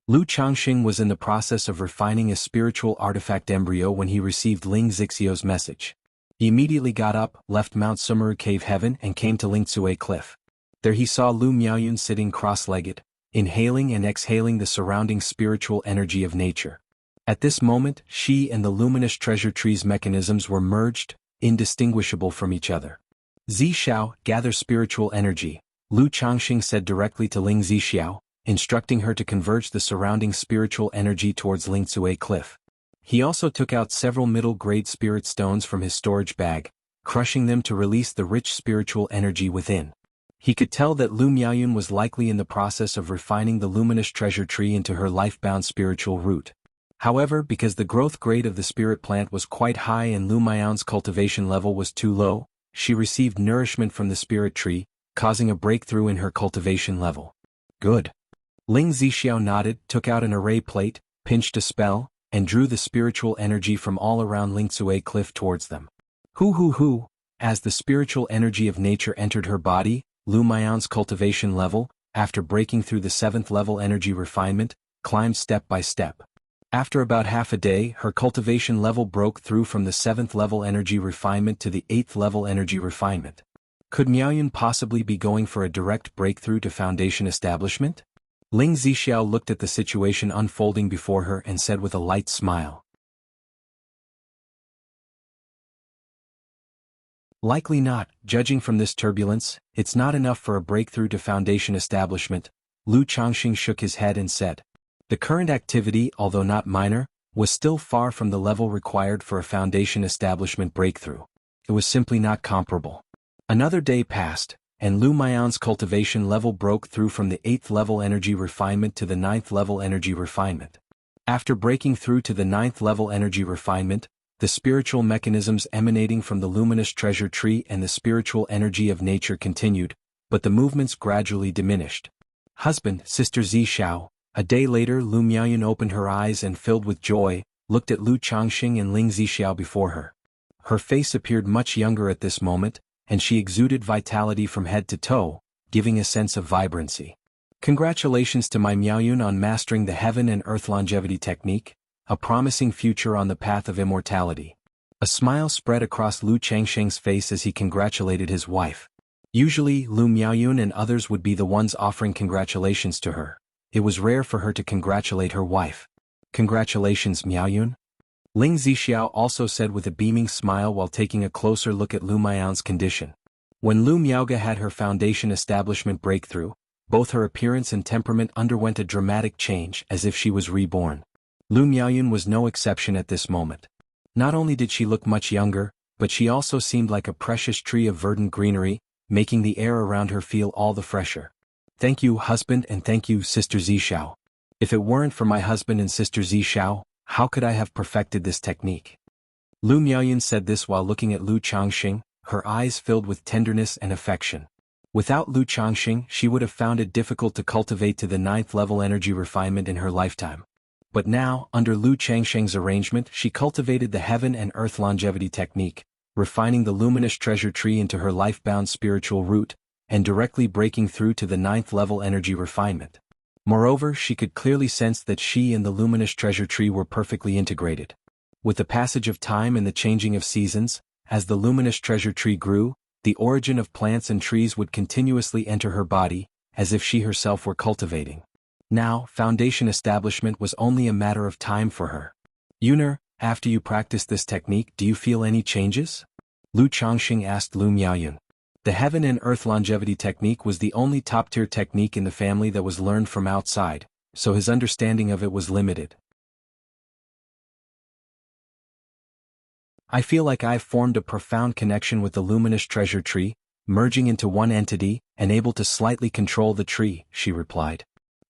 Lu Changxing was in the process of refining a spiritual artifact embryo when he received Ling Zixiao's message. He immediately got up, left Mount Sumeru Cave Heaven and came to Ling Tsue Cliff. There he saw Lu Miaoyun sitting cross-legged, inhaling and exhaling the surrounding spiritual energy of nature. At this moment, she and the luminous treasure tree's mechanisms were merged, indistinguishable from each other. Zixiao, gather spiritual energy, Lu Changxing said directly to Ling Zixiao, instructing her to converge the surrounding spiritual energy towards Ling Tsue Cliff. He also took out several middle-grade spirit stones from his storage bag, crushing them to release the rich spiritual energy within. He could tell that Lu Miaoyun was likely in the process of refining the luminous treasure tree into her life-bound spiritual root. However, because the growth grade of the spirit plant was quite high and Lu Miaoyun's cultivation level was too low, she received nourishment from the spirit tree, causing a breakthrough in her cultivation level. Good. Ling Zixiao nodded, took out an array plate, pinched a spell, and drew the spiritual energy from all around Ling Tsue Cliff towards them. Hoo. As the spiritual energy of nature entered her body, Lu Miaoyun's cultivation level, after breaking through the 7th level energy refinement, climbed step by step. After about half a day, her cultivation level broke through from the 7th level energy refinement to the 8th level energy refinement. Could Miaoyun possibly be going for a direct breakthrough to foundation establishment? Ling Zixiao looked at the situation unfolding before her and said with a light smile. Likely not, judging from this turbulence, it's not enough for a breakthrough to foundation establishment. Lu Changxing shook his head and said. The current activity, although not minor, was still far from the level required for a foundation establishment breakthrough. It was simply not comparable. Another day passed, and Lu Miaoyun's cultivation level broke through from the 8th level energy refinement to the 9th level energy refinement. After breaking through to the 9th level energy refinement, the spiritual mechanisms emanating from the luminous treasure tree and the spiritual energy of nature continued, but the movements gradually diminished. Husband, Sister Zixiao. A day later, Lu Miaoyun opened her eyes and, filled with joy, looked at Lu Changxing and Ling Zixiao before her. Her face appeared much younger at this moment, and she exuded vitality from head to toe, giving a sense of vibrancy. Congratulations to my Miaoyun on mastering the Heaven and Earth Longevity Technique, a promising future on the path of immortality. A smile spread across Lu Changxing's face as he congratulated his wife. Usually, Lu Miaoyun and others would be the ones offering congratulations to her. It was rare for her to congratulate her wife. Congratulations, Miaoyun. Ling Zixiao also said with a beaming smile while taking a closer look at Lu Miaoyun's condition. When Lu Miaoga had her foundation establishment breakthrough, Both her appearance and temperament underwent a dramatic change as if she was reborn. Lu Miaoyun was no exception at this moment. Not only did she look much younger, but she also seemed like a precious tree of verdant greenery, making the air around her feel all the fresher. Thank you, husband, and thank you, Sister Zishao. If it weren't for my husband and Sister Zishao, how could I have perfected this technique? Lu Miaoyun said this while looking at Lu Changxing, her eyes filled with tenderness and affection. Without Lu Changxing, she would have found it difficult to cultivate to the 9th level energy refinement in her lifetime. But now, under Lu Changxing's arrangement, she cultivated the heaven and earth longevity technique, refining the luminous treasure tree into her life-bound spiritual root, and directly breaking through to the 9th level energy refinement. Moreover, she could clearly sense that she and the luminous treasure tree were perfectly integrated. With the passage of time and the changing of seasons, as the luminous treasure tree grew, the origin of plants and trees would continuously enter her body, as if she herself were cultivating. Now, foundation establishment was only a matter of time for her. Yuner, after you practice this technique, do you feel any changes? Lu Changxing asked Lu Miaoyun. The heaven and earth longevity technique was the only top-tier technique in the family that was learned from outside, so his understanding of it was limited. I feel like I've formed a profound connection with the luminous treasure tree, merging into one entity, and able to slightly control the tree, she replied.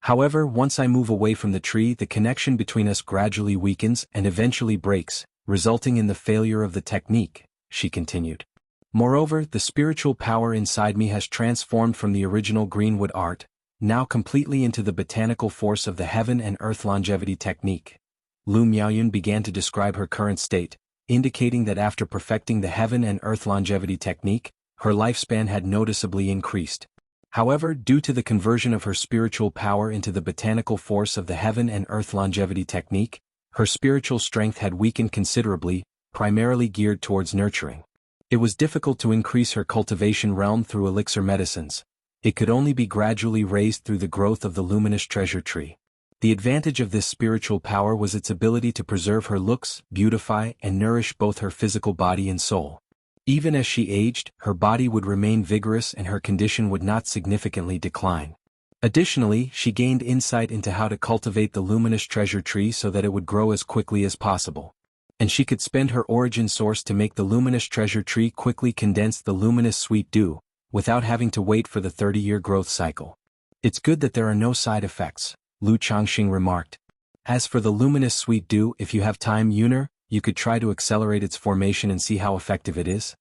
However, once I move away from the tree, the connection between us gradually weakens and eventually breaks, resulting in the failure of the technique, she continued. Moreover, the spiritual power inside me has transformed from the original greenwood art, now completely into the botanical force of the heaven and earth longevity technique. Lu Miaoyun began to describe her current state, indicating that after perfecting the heaven and earth longevity technique, her lifespan had noticeably increased. However, due to the conversion of her spiritual power into the botanical force of the heaven and earth longevity technique, her spiritual strength had weakened considerably, primarily geared towards nurturing. It was difficult to increase her cultivation realm through elixir medicines. It could only be gradually raised through the growth of the luminous treasure tree. The advantage of this spiritual power was its ability to preserve her looks, beautify, and nourish both her physical body and soul. Even as she aged, her body would remain vigorous and her condition would not significantly decline. Additionally, she gained insight into how to cultivate the luminous treasure tree so that it would grow as quickly as possible. And she could spend her origin source to make the luminous treasure tree quickly condense the luminous sweet dew, without having to wait for the 30-year growth cycle. It's good that there are no side effects, Lu Changxing remarked. As for the luminous sweet dew, if you have time, Yuner, you could try to accelerate its formation and see how effective it is.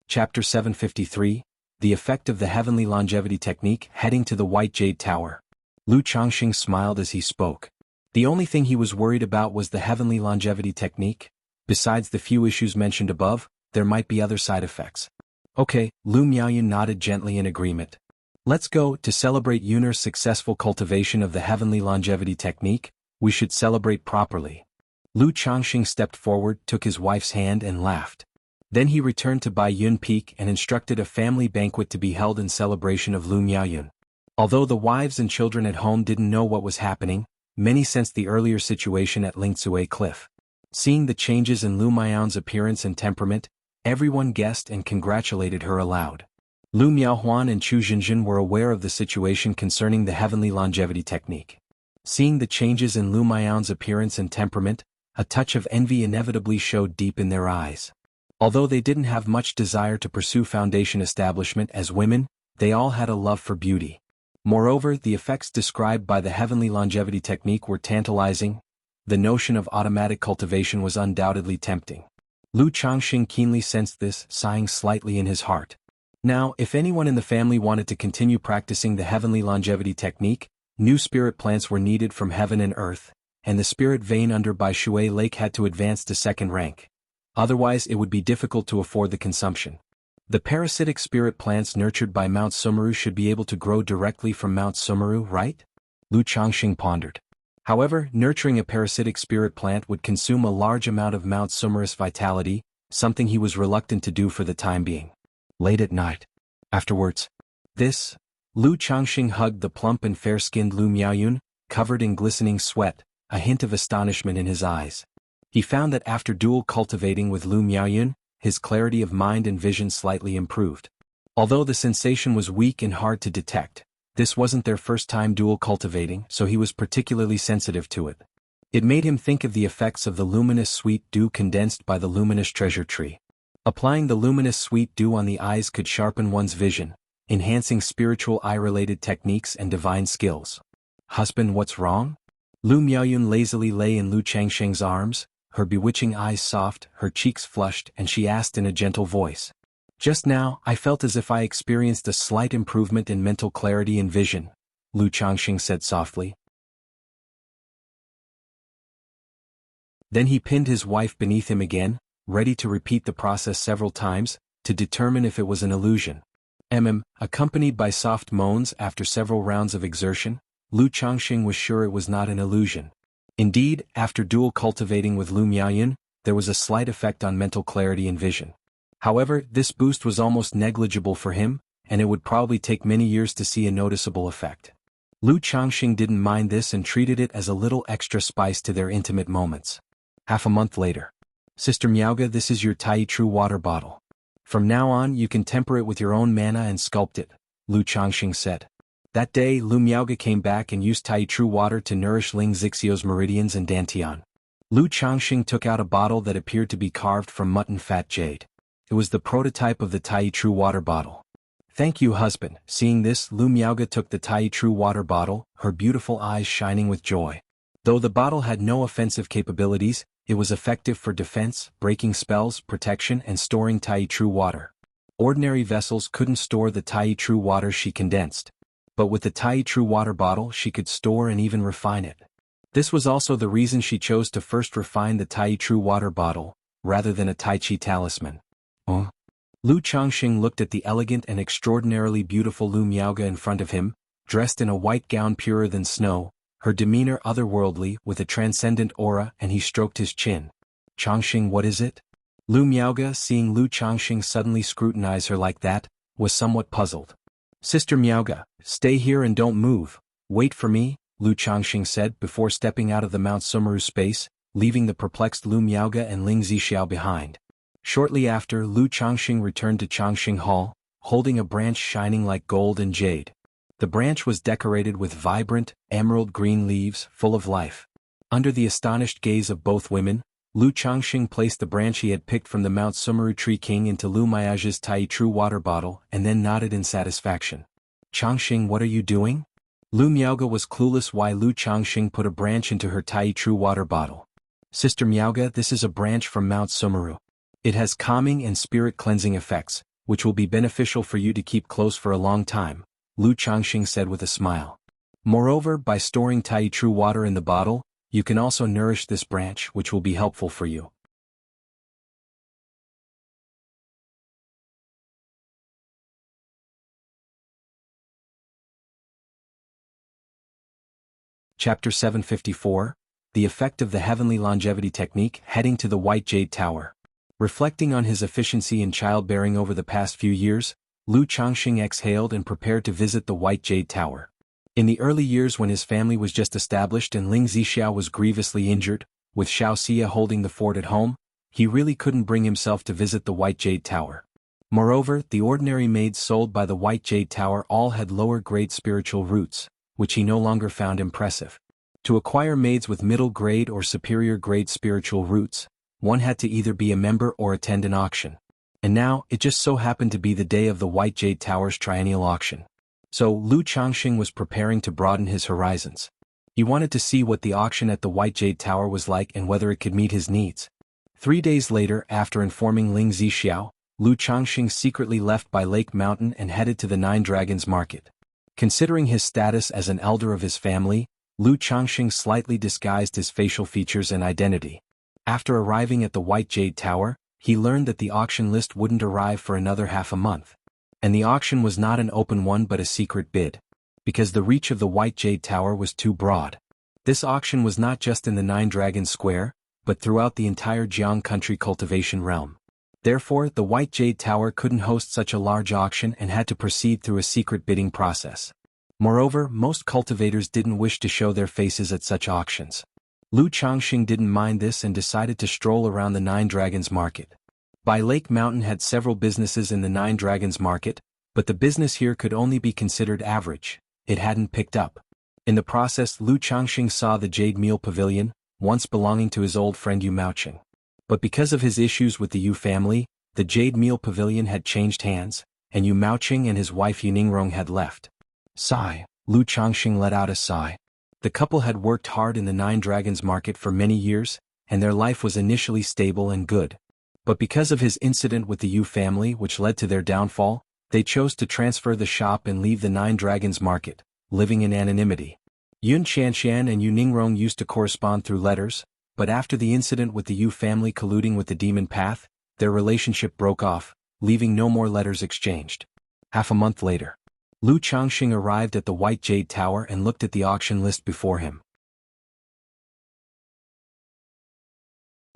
Chapter 753, The Effect of the Heavenly Longevity Technique, Heading to the White Jade Tower. Lu Changxing smiled as he spoke. The only thing he was worried about was the Heavenly Longevity Technique. Besides the few issues mentioned above, there might be other side effects. Okay, Lu Miaoyun nodded gently in agreement. Let's go. To celebrate Yuner's successful cultivation of the Heavenly Longevity Technique, we should celebrate properly. Lu Changxing stepped forward, took his wife's hand and laughed. Then he returned to Bai Yun Peak and instructed a family banquet to be held in celebration of Lu Miaoyun. Although the wives and children at home didn't know what was happening, many sensed the earlier situation at Lingzue Cliff. Seeing the changes in Lu Miaoyun's appearance and temperament, everyone guessed and congratulated her aloud. Lu Miaohuan and Chu Jinjin were aware of the situation concerning the Heavenly Longevity Technique. Seeing the changes in Lu Miaoyun's appearance and temperament, a touch of envy inevitably showed deep in their eyes. Although they didn't have much desire to pursue foundation establishment as women, they all had a love for beauty. Moreover, the effects described by the Heavenly Longevity Technique were tantalizing. The notion of automatic cultivation was undoubtedly tempting. Lu Changxing keenly sensed this, sighing slightly in his heart. Now, if anyone in the family wanted to continue practicing the Heavenly Longevity Technique, new spirit plants were needed from heaven and earth, and the spirit vein under Bai Shui Lake had to advance to second rank. Otherwise it would be difficult to afford the consumption. The parasitic spirit plants nurtured by Mount Sumeru should be able to grow directly from Mount Sumeru, right? Lu Changxing pondered. However, nurturing a parasitic spirit plant would consume a large amount of Mount Sumeru's vitality, something he was reluctant to do for the time being. Late at night. Afterwards. Lu Changxing hugged the plump and fair-skinned Lu Miaoyun, covered in glistening sweat, a hint of astonishment in his eyes. He found that after dual cultivating with Lu Miaoyun, his clarity of mind and vision slightly improved. Although the sensation was weak and hard to detect, this wasn't their first time dual cultivating, so he was particularly sensitive to it. It made him think of the effects of the luminous sweet dew condensed by the luminous treasure tree. Applying the luminous sweet dew on the eyes could sharpen one's vision, enhancing spiritual eye-related techniques and divine skills. Husband, what's wrong? Lu Miaoyun lazily lay in Lu Changsheng's arms, her bewitching eyes soft, her cheeks flushed, and she asked in a gentle voice. Just now, I felt as if I experienced a slight improvement in mental clarity and vision, Lu Changsheng said softly. Then he pinned his wife beneath him again, ready to repeat the process several times, to determine if it was an illusion. Accompanied by soft moans after several rounds of exertion, Lu Changsheng was sure it was not an illusion. Indeed, after dual cultivating with Lu Miaoyun, there was a slight effect on mental clarity and vision. However, this boost was almost negligible for him, and it would probably take many years to see a noticeable effect. Lu Changsheng didn't mind this and treated it as a little extra spice to their intimate moments. Half a month later. Sister Miaoga, this is your Tai True water bottle. From now on you can temper it with your own mana and sculpt it, Lu Changsheng said. That day Lu Miaoga came back and used Tai True water to nourish Ling Zixio's meridians and dantian. Lu Changsheng took out a bottle that appeared to be carved from mutton fat jade. It was the prototype of the Tai True water bottle. Thank you, husband. Seeing this, Lu Miaoga took the Tai True water bottle, her beautiful eyes shining with joy. Though the bottle had no offensive capabilities, it was effective for defense, breaking spells, protection, and storing Tai True water. Ordinary vessels couldn't store the Tai True water she condensed. But with the Tai True water bottle she could store and even refine it. This was also the reason she chose to first refine the Tai True water bottle, rather than a Tai Chi talisman. Lu Changsheng looked at the elegant and extraordinarily beautiful Lu Miaoga in front of him, dressed in a white gown purer than snow, her demeanor otherworldly with a transcendent aura, and he stroked his chin. Changsheng, what is it? Lu Miaoga, seeing Lu Changsheng suddenly scrutinize her like that, was somewhat puzzled. Sister Miaoga, stay here and don't move. Wait for me, Lu Changsheng said before stepping out of the Mount Sumeru space, leaving the perplexed Lu Miaoga and Ling Zixiao behind. Shortly after, Lu Changsheng returned to Changsheng Hall, holding a branch shining like gold and jade. The branch was decorated with vibrant, emerald-green leaves, full of life. Under the astonished gaze of both women, Lu Changsheng placed the branch he had picked from the Mount Sumeru Tree King into Lu Miaoga's Tai True water bottle and then nodded in satisfaction. Changsheng, what are you doing? Lu Miaoga was clueless why Lu Changsheng put a branch into her Tai True water bottle. Sister Miaoga, this is a branch from Mount Sumeru. It has calming and spirit-cleansing effects, which will be beneficial for you to keep close for a long time, Lu Changsheng said with a smile. Moreover, by storing Tai True water in the bottle, you can also nourish this branch, which will be helpful for you. Chapter 754, The Effect of the Heavenly Longevity Technique, Heading to the White Jade Tower. Reflecting on his efficiency in childbearing over the past few years, Lu Changsheng exhaled and prepared to visit the White Jade Tower. In the early years when his family was just established and Ling Zixiao was grievously injured, with Xianxia holding the fort at home, he really couldn't bring himself to visit the White Jade Tower. Moreover, the ordinary maids sold by the White Jade Tower all had lower-grade spiritual roots, which he no longer found impressive. To acquire maids with middle-grade or superior-grade spiritual roots, one had to either be a member or attend an auction. And now, it just so happened to be the day of the White Jade Tower's triennial auction. So, Lu Changsheng was preparing to broaden his horizons. He wanted to see what the auction at the White Jade Tower was like and whether it could meet his needs. 3 days later, after informing Ling Zixiao, Lu Changsheng secretly left by Lake Mountain and headed to the Nine Dragons Market. Considering his status as an elder of his family, Lu Changsheng slightly disguised his facial features and identity. After arriving at the White Jade Tower, he learned that the auction list wouldn't arrive for another half a month. And the auction was not an open one but a secret bid. Because the reach of the White Jade Tower was too broad. This auction was not just in the Nine Dragons Square, but throughout the entire Jianghu country cultivation realm. Therefore, the White Jade Tower couldn't host such a large auction and had to proceed through a secret bidding process. Moreover, most cultivators didn't wish to show their faces at such auctions. Lu Changxing didn't mind this and decided to stroll around the Nine Dragons Market. Bai Lake Mountain had several businesses in the Nine Dragons Market, but the business here could only be considered average. It hadn't picked up. In the process, Lu Changxing saw the Jade Meal Pavilion, once belonging to his old friend Yu Maoqing. But because of his issues with the Yu family, the Jade Meal Pavilion had changed hands, and Yu Maoqing and his wife Yu Ningrong had left. Sigh. Lu Changxing let out a sigh. The couple had worked hard in the Nine Dragons Market for many years, and their life was initially stable and good. But because of his incident with the Yu family which led to their downfall, they chose to transfer the shop and leave the Nine Dragons Market, living in anonymity. Yun Xianxian and Yu Ningrong used to correspond through letters, but after the incident with the Yu family colluding with the Demon Path, their relationship broke off, leaving no more letters exchanged. Half a month later, Lu Changxing arrived at the White Jade Tower and looked at the auction list before him.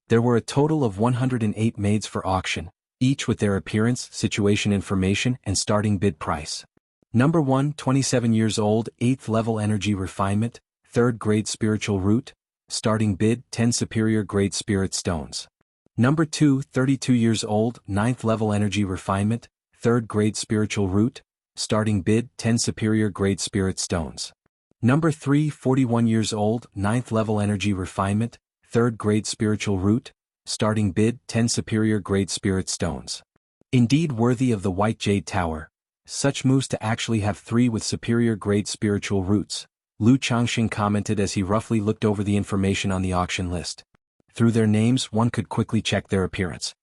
There were a total of 108 maids for auction, each with their appearance, situation information, and starting bid price. Number 1, 27 years old, 8th level energy refinement, 3rd grade spiritual root, starting bid 10 superior grade spirit stones. Number 2, 32 years old, 9th level energy refinement, 3rd grade spiritual root, starting bid 10 superior grade spirit stones. Number 3, 41 years old, 9th level energy refinement, 3rd grade spiritual root, starting bid 10 superior grade spirit stones. Indeed worthy of the White Jade Tower, such moves to actually have 3 with superior grade spiritual roots, Lu Changxing commented as he roughly looked over the information on the auction list. Through their names one could quickly check their appearance.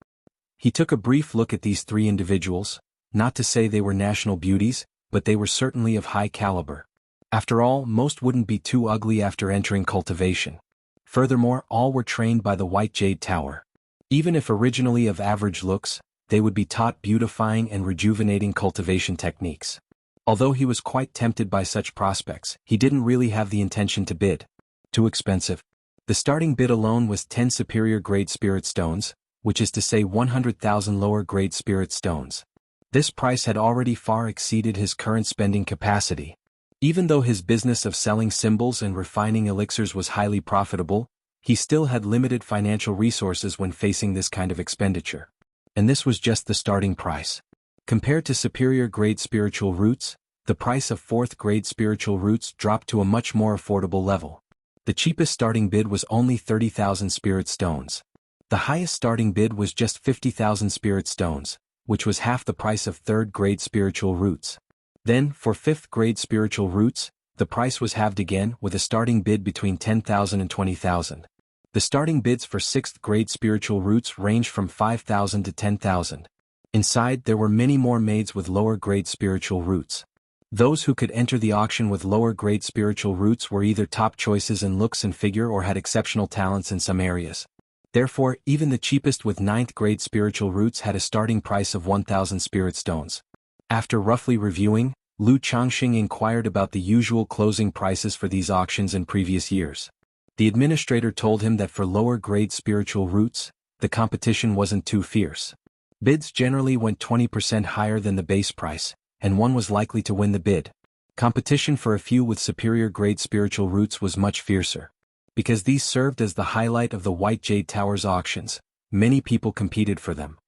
He took a brief look at these 3 individuals, not to say they were national beauties, but they were certainly of high caliber. After all, most wouldn't be too ugly after entering cultivation. Furthermore, all were trained by the White Jade Tower. Even if originally of average looks, they would be taught beautifying and rejuvenating cultivation techniques. Although he was quite tempted by such prospects, he didn't really have the intention to bid. Too expensive. The starting bid alone was 10 superior grade spirit stones, which is to say 100,000 lower grade spirit stones. This price had already far exceeded his current spending capacity. Even though his business of selling symbols and refining elixirs was highly profitable, he still had limited financial resources when facing this kind of expenditure. And this was just the starting price. Compared to superior grade spiritual roots, the price of 4th grade spiritual roots dropped to a much more affordable level. The cheapest starting bid was only 30,000 spirit stones. The highest starting bid was just 50,000 spirit stones, which was half the price of 3rd grade spiritual roots. Then, for 5th grade spiritual roots, the price was halved again with a starting bid between 10,000 and 20,000. The starting bids for 6th grade spiritual roots ranged from 5,000 to 10,000. Inside there were many more maids with lower grade spiritual roots. Those who could enter the auction with lower grade spiritual roots were either top choices in looks and figure or had exceptional talents in some areas. Therefore, even the cheapest with 9th grade spiritual roots had a starting price of 1,000 spirit stones. After roughly reviewing, Lu Changxing inquired about the usual closing prices for these auctions in previous years. The administrator told him that for lower grade spiritual roots, the competition wasn't too fierce. Bids generally went 20% higher than the base price, and one was likely to win the bid. Competition for a few with superior grade spiritual roots was much fiercer. Because these served as the highlight of the White Jade Tower's auctions, many people competed for them.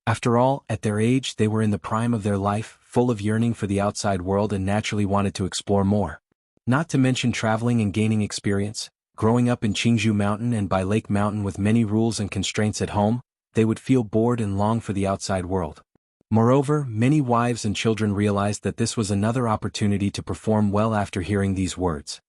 After all, at their age they were in the prime of their life, full of yearning for the outside world and naturally wanted to explore more. Not to mention traveling and gaining experience. Growing up in Jianghu Mountain and by Lake Mountain with many rules and constraints at home, they would feel bored and long for the outside world. Moreover, many wives and children realized that this was another opportunity to perform well after hearing these words.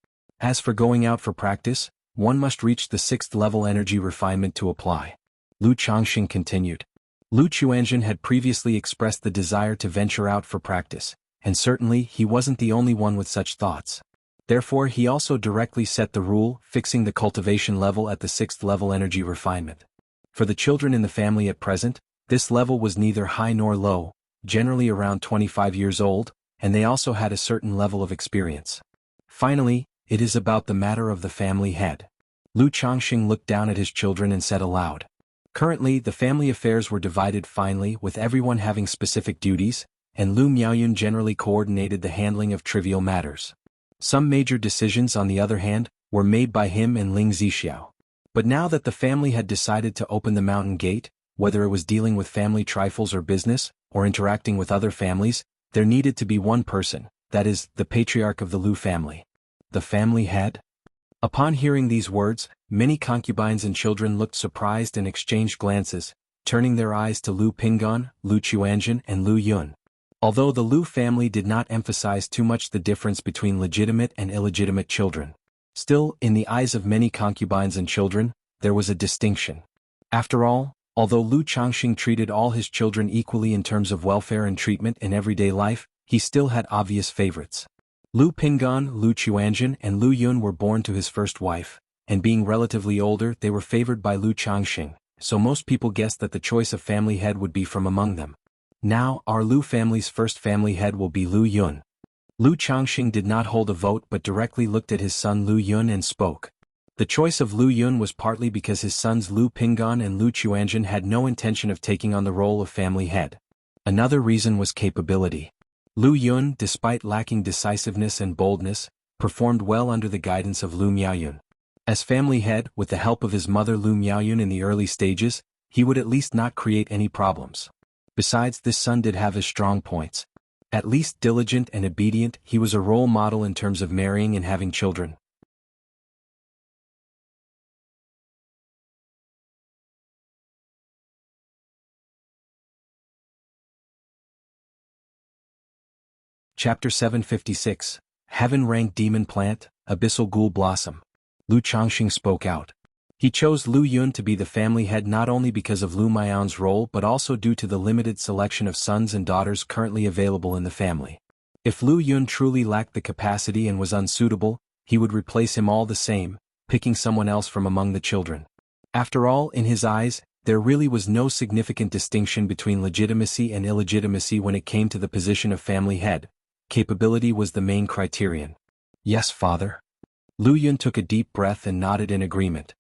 As for going out for practice, one must reach the 6th level energy refinement to apply. Lu Changxing continued. Lu Chuanzhen had previously expressed the desire to venture out for practice, and certainly he wasn't the only one with such thoughts. Therefore he also directly set the rule, fixing the cultivation level at the 6th level energy refinement. For the children in the family at present, this level was neither high nor low, generally around 25 years old, and they also had a certain level of experience. Finally, it is about the matter of the family head. Lu Changxing looked down at his children and said aloud. Currently, the family affairs were divided finely, with everyone having specific duties, and Lu Miaoyun generally coordinated the handling of trivial matters. Some major decisions, on the other hand, were made by him and Ling Zixiao. But now that the family had decided to open the mountain gate, whether it was dealing with family trifles or business, or interacting with other families, there needed to be one person, that is, the patriarch of the Lu family. The family head? Upon hearing these words, many concubines and children looked surprised and exchanged glances, turning their eyes to Lu Pinggan, Lu Chuanjun, and Lu Yun. Although the Lu family did not emphasize too much the difference between legitimate and illegitimate children, still, in the eyes of many concubines and children, there was a distinction. After all, although Lu Changxing treated all his children equally in terms of welfare and treatment in everyday life, he still had obvious favorites. Lu Pinggan, Lu Chuanjun, and Lu Yun were born to his first wife, and being relatively older, they were favored by Lu Changxing, so most people guessed that the choice of family head would be from among them. Now, our Lu family's first family head will be Lu Yun. Lu Changxing did not hold a vote but directly looked at his son Lu Yun and spoke. The choice of Lu Yun was partly because his sons Lu Pinggan and Lu Chuanjun had no intention of taking on the role of family head. Another reason was capability. Lu Yun, despite lacking decisiveness and boldness, performed well under the guidance of Lu Miaoyun. As family head, with the help of his mother Lu Miaoyun in the early stages, he would at least not create any problems. Besides, this son did have his strong points. At least diligent and obedient, he was a role model in terms of marrying and having children. Chapter 756, Heaven-Ranked Demon Plant, Abyssal Ghoul Blossom. Lu Changxing spoke out. He chose Lu Yun to be the family head not only because of Lu Miaoyun's role but also due to the limited selection of sons and daughters currently available in the family. If Lu Yun truly lacked the capacity and was unsuitable, he would replace him all the same, picking someone else from among the children. After all, in his eyes, there really was no significant distinction between legitimacy and illegitimacy when it came to the position of family head. Capability was the main criterion. Yes, father. Lu Yun took a deep breath and nodded in agreement.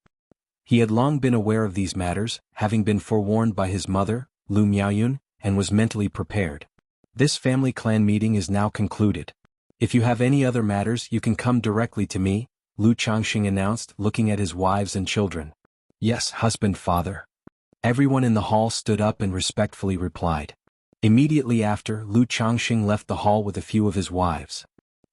He had long been aware of these matters, having been forewarned by his mother, Lu Miaoyun, and was mentally prepared. This family clan meeting is now concluded. If you have any other matters, you can come directly to me, Lu Changxing announced, looking at his wives and children. Yes, husband, father. Everyone in the hall stood up and respectfully replied. Immediately after, Lu Changxing left the hall with a few of his wives.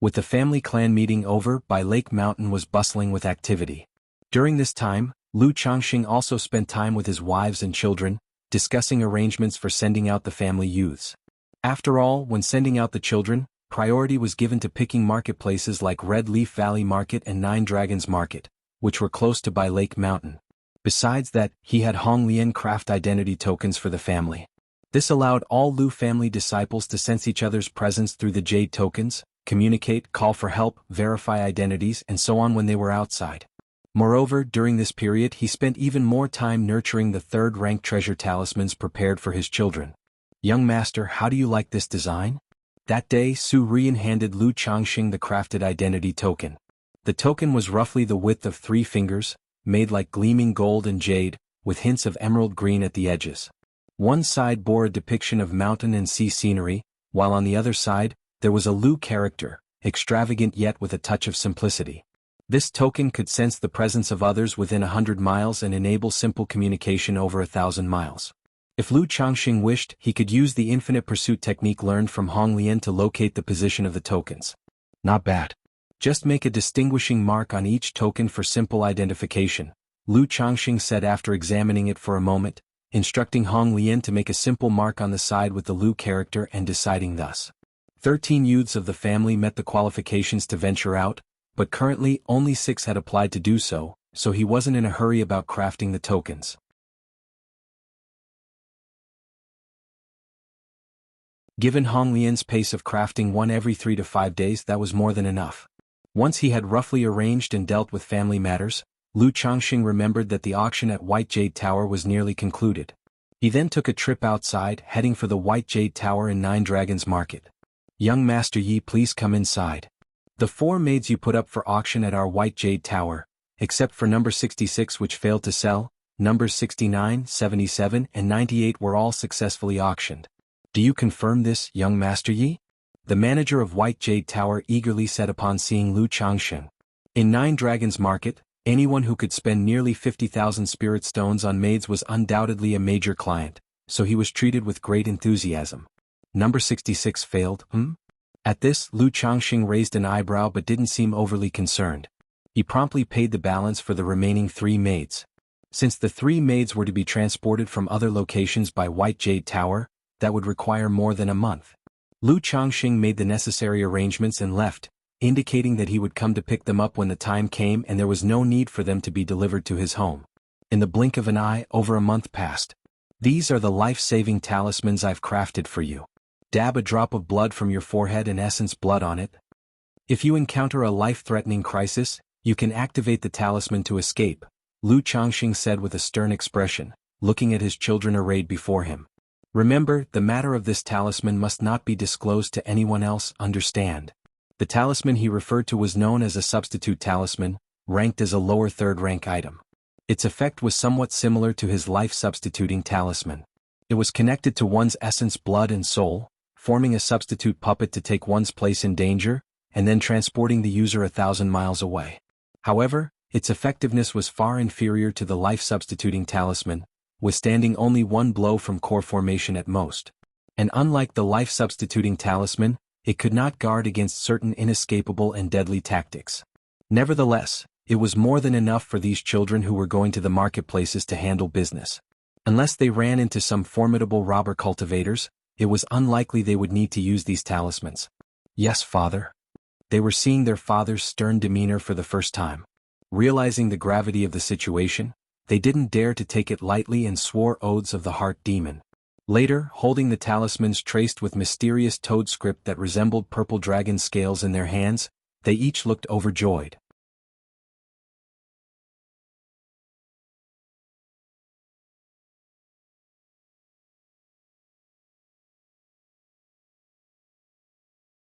With the family clan meeting over, By Lake Mountain was bustling with activity. During this time, Lu Changxing also spent time with his wives and children, discussing arrangements for sending out the family youths. After all, when sending out the children, priority was given to picking marketplaces like Red Leaf Valley Market and Nine Dragons Market, which were close to By Lake Mountain. Besides that, he had Honglian craft identity tokens for the family. This allowed all Lu family disciples to sense each other's presence through the jade tokens, communicate, call for help, verify identities, and so on when they were outside. Moreover, during this period he spent even more time nurturing the third-rank treasure talismans prepared for his children. Young master, how do you like this design? That day, Su Rian handed Lu Changxing the crafted identity token. The token was roughly the width of 3 fingers, made like gleaming gold and jade, with hints of emerald green at the edges. One side bore a depiction of mountain and sea scenery, while on the other side, there was a Lu character, extravagant yet with a touch of simplicity. This token could sense the presence of others within 100 miles and enable simple communication over 1,000 miles. If Lu Changxing wished, he could use the infinite pursuit technique learned from Honglian to locate the position of the tokens. Not bad. Just make a distinguishing mark on each token for simple identification, Lu Changxing said after examining it for a moment, instructing Honglian to make a simple mark on the side with the Lu character and deciding thus. 13 youths of the family met the qualifications to venture out, but currently only 6 had applied to do so, so he wasn't in a hurry about crafting the tokens. Given Honglian's pace of crafting one every 3 to 5 days, that was more than enough. Once he had roughly arranged and dealt with family matters, Lu Changxing remembered that the auction at White Jade Tower was nearly concluded. He then took a trip outside, heading for the White Jade Tower in Nine Dragons Market. Young Master Yi, please come inside. The 4 maids you put up for auction at our White Jade Tower, except for number 66 which failed to sell. Numbers 69, 77, and 98 were all successfully auctioned. Do you confirm this, young Master Yi? The manager of White Jade Tower eagerly said upon seeing Lu Changxing. In Nine Dragons Market, anyone who could spend nearly 50,000 spirit stones on maids was undoubtedly a major client, so he was treated with great enthusiasm. Number 66 failed, At this, Lu Changxing raised an eyebrow but didn't seem overly concerned. He promptly paid the balance for the remaining 3 maids. Since the 3 maids were to be transported from other locations by White Jade Tower, that would require more than a month. Lu Changxing made the necessary arrangements and left, indicating that he would come to pick them up when the time came and there was no need for them to be delivered to his home. In the blink of an eye, over a month passed. These are the life-saving talismans I've crafted for you. Dab a drop of blood from your forehead and essence blood on it. If you encounter a life-threatening crisis, you can activate the talisman to escape, Lu Changxing said with a stern expression, looking at his children arrayed before him. Remember, the matter of this talisman must not be disclosed to anyone else, understand? The talisman he referred to was known as a substitute talisman, ranked as a lower third-rank item. Its effect was somewhat similar to his life-substituting talisman. It was connected to one's essence, blood and soul, forming a substitute puppet to take one's place in danger, and then transporting the user 1,000 miles away. However, its effectiveness was far inferior to the life-substituting talisman, withstanding only 1 blow from core formation at most. And unlike the life-substituting talisman, it could not guard against certain inescapable and deadly tactics. Nevertheless, it was more than enough for these children who were going to the marketplaces to handle business. Unless they ran into some formidable robber cultivators, it was unlikely they would need to use these talismans. Yes, father. They were seeing their father's stern demeanor for the first time. Realizing the gravity of the situation, they didn't dare to take it lightly and swore oaths of the heart demon. Later, holding the talismans traced with mysterious toad script that resembled purple dragon scales in their hands, they each looked overjoyed.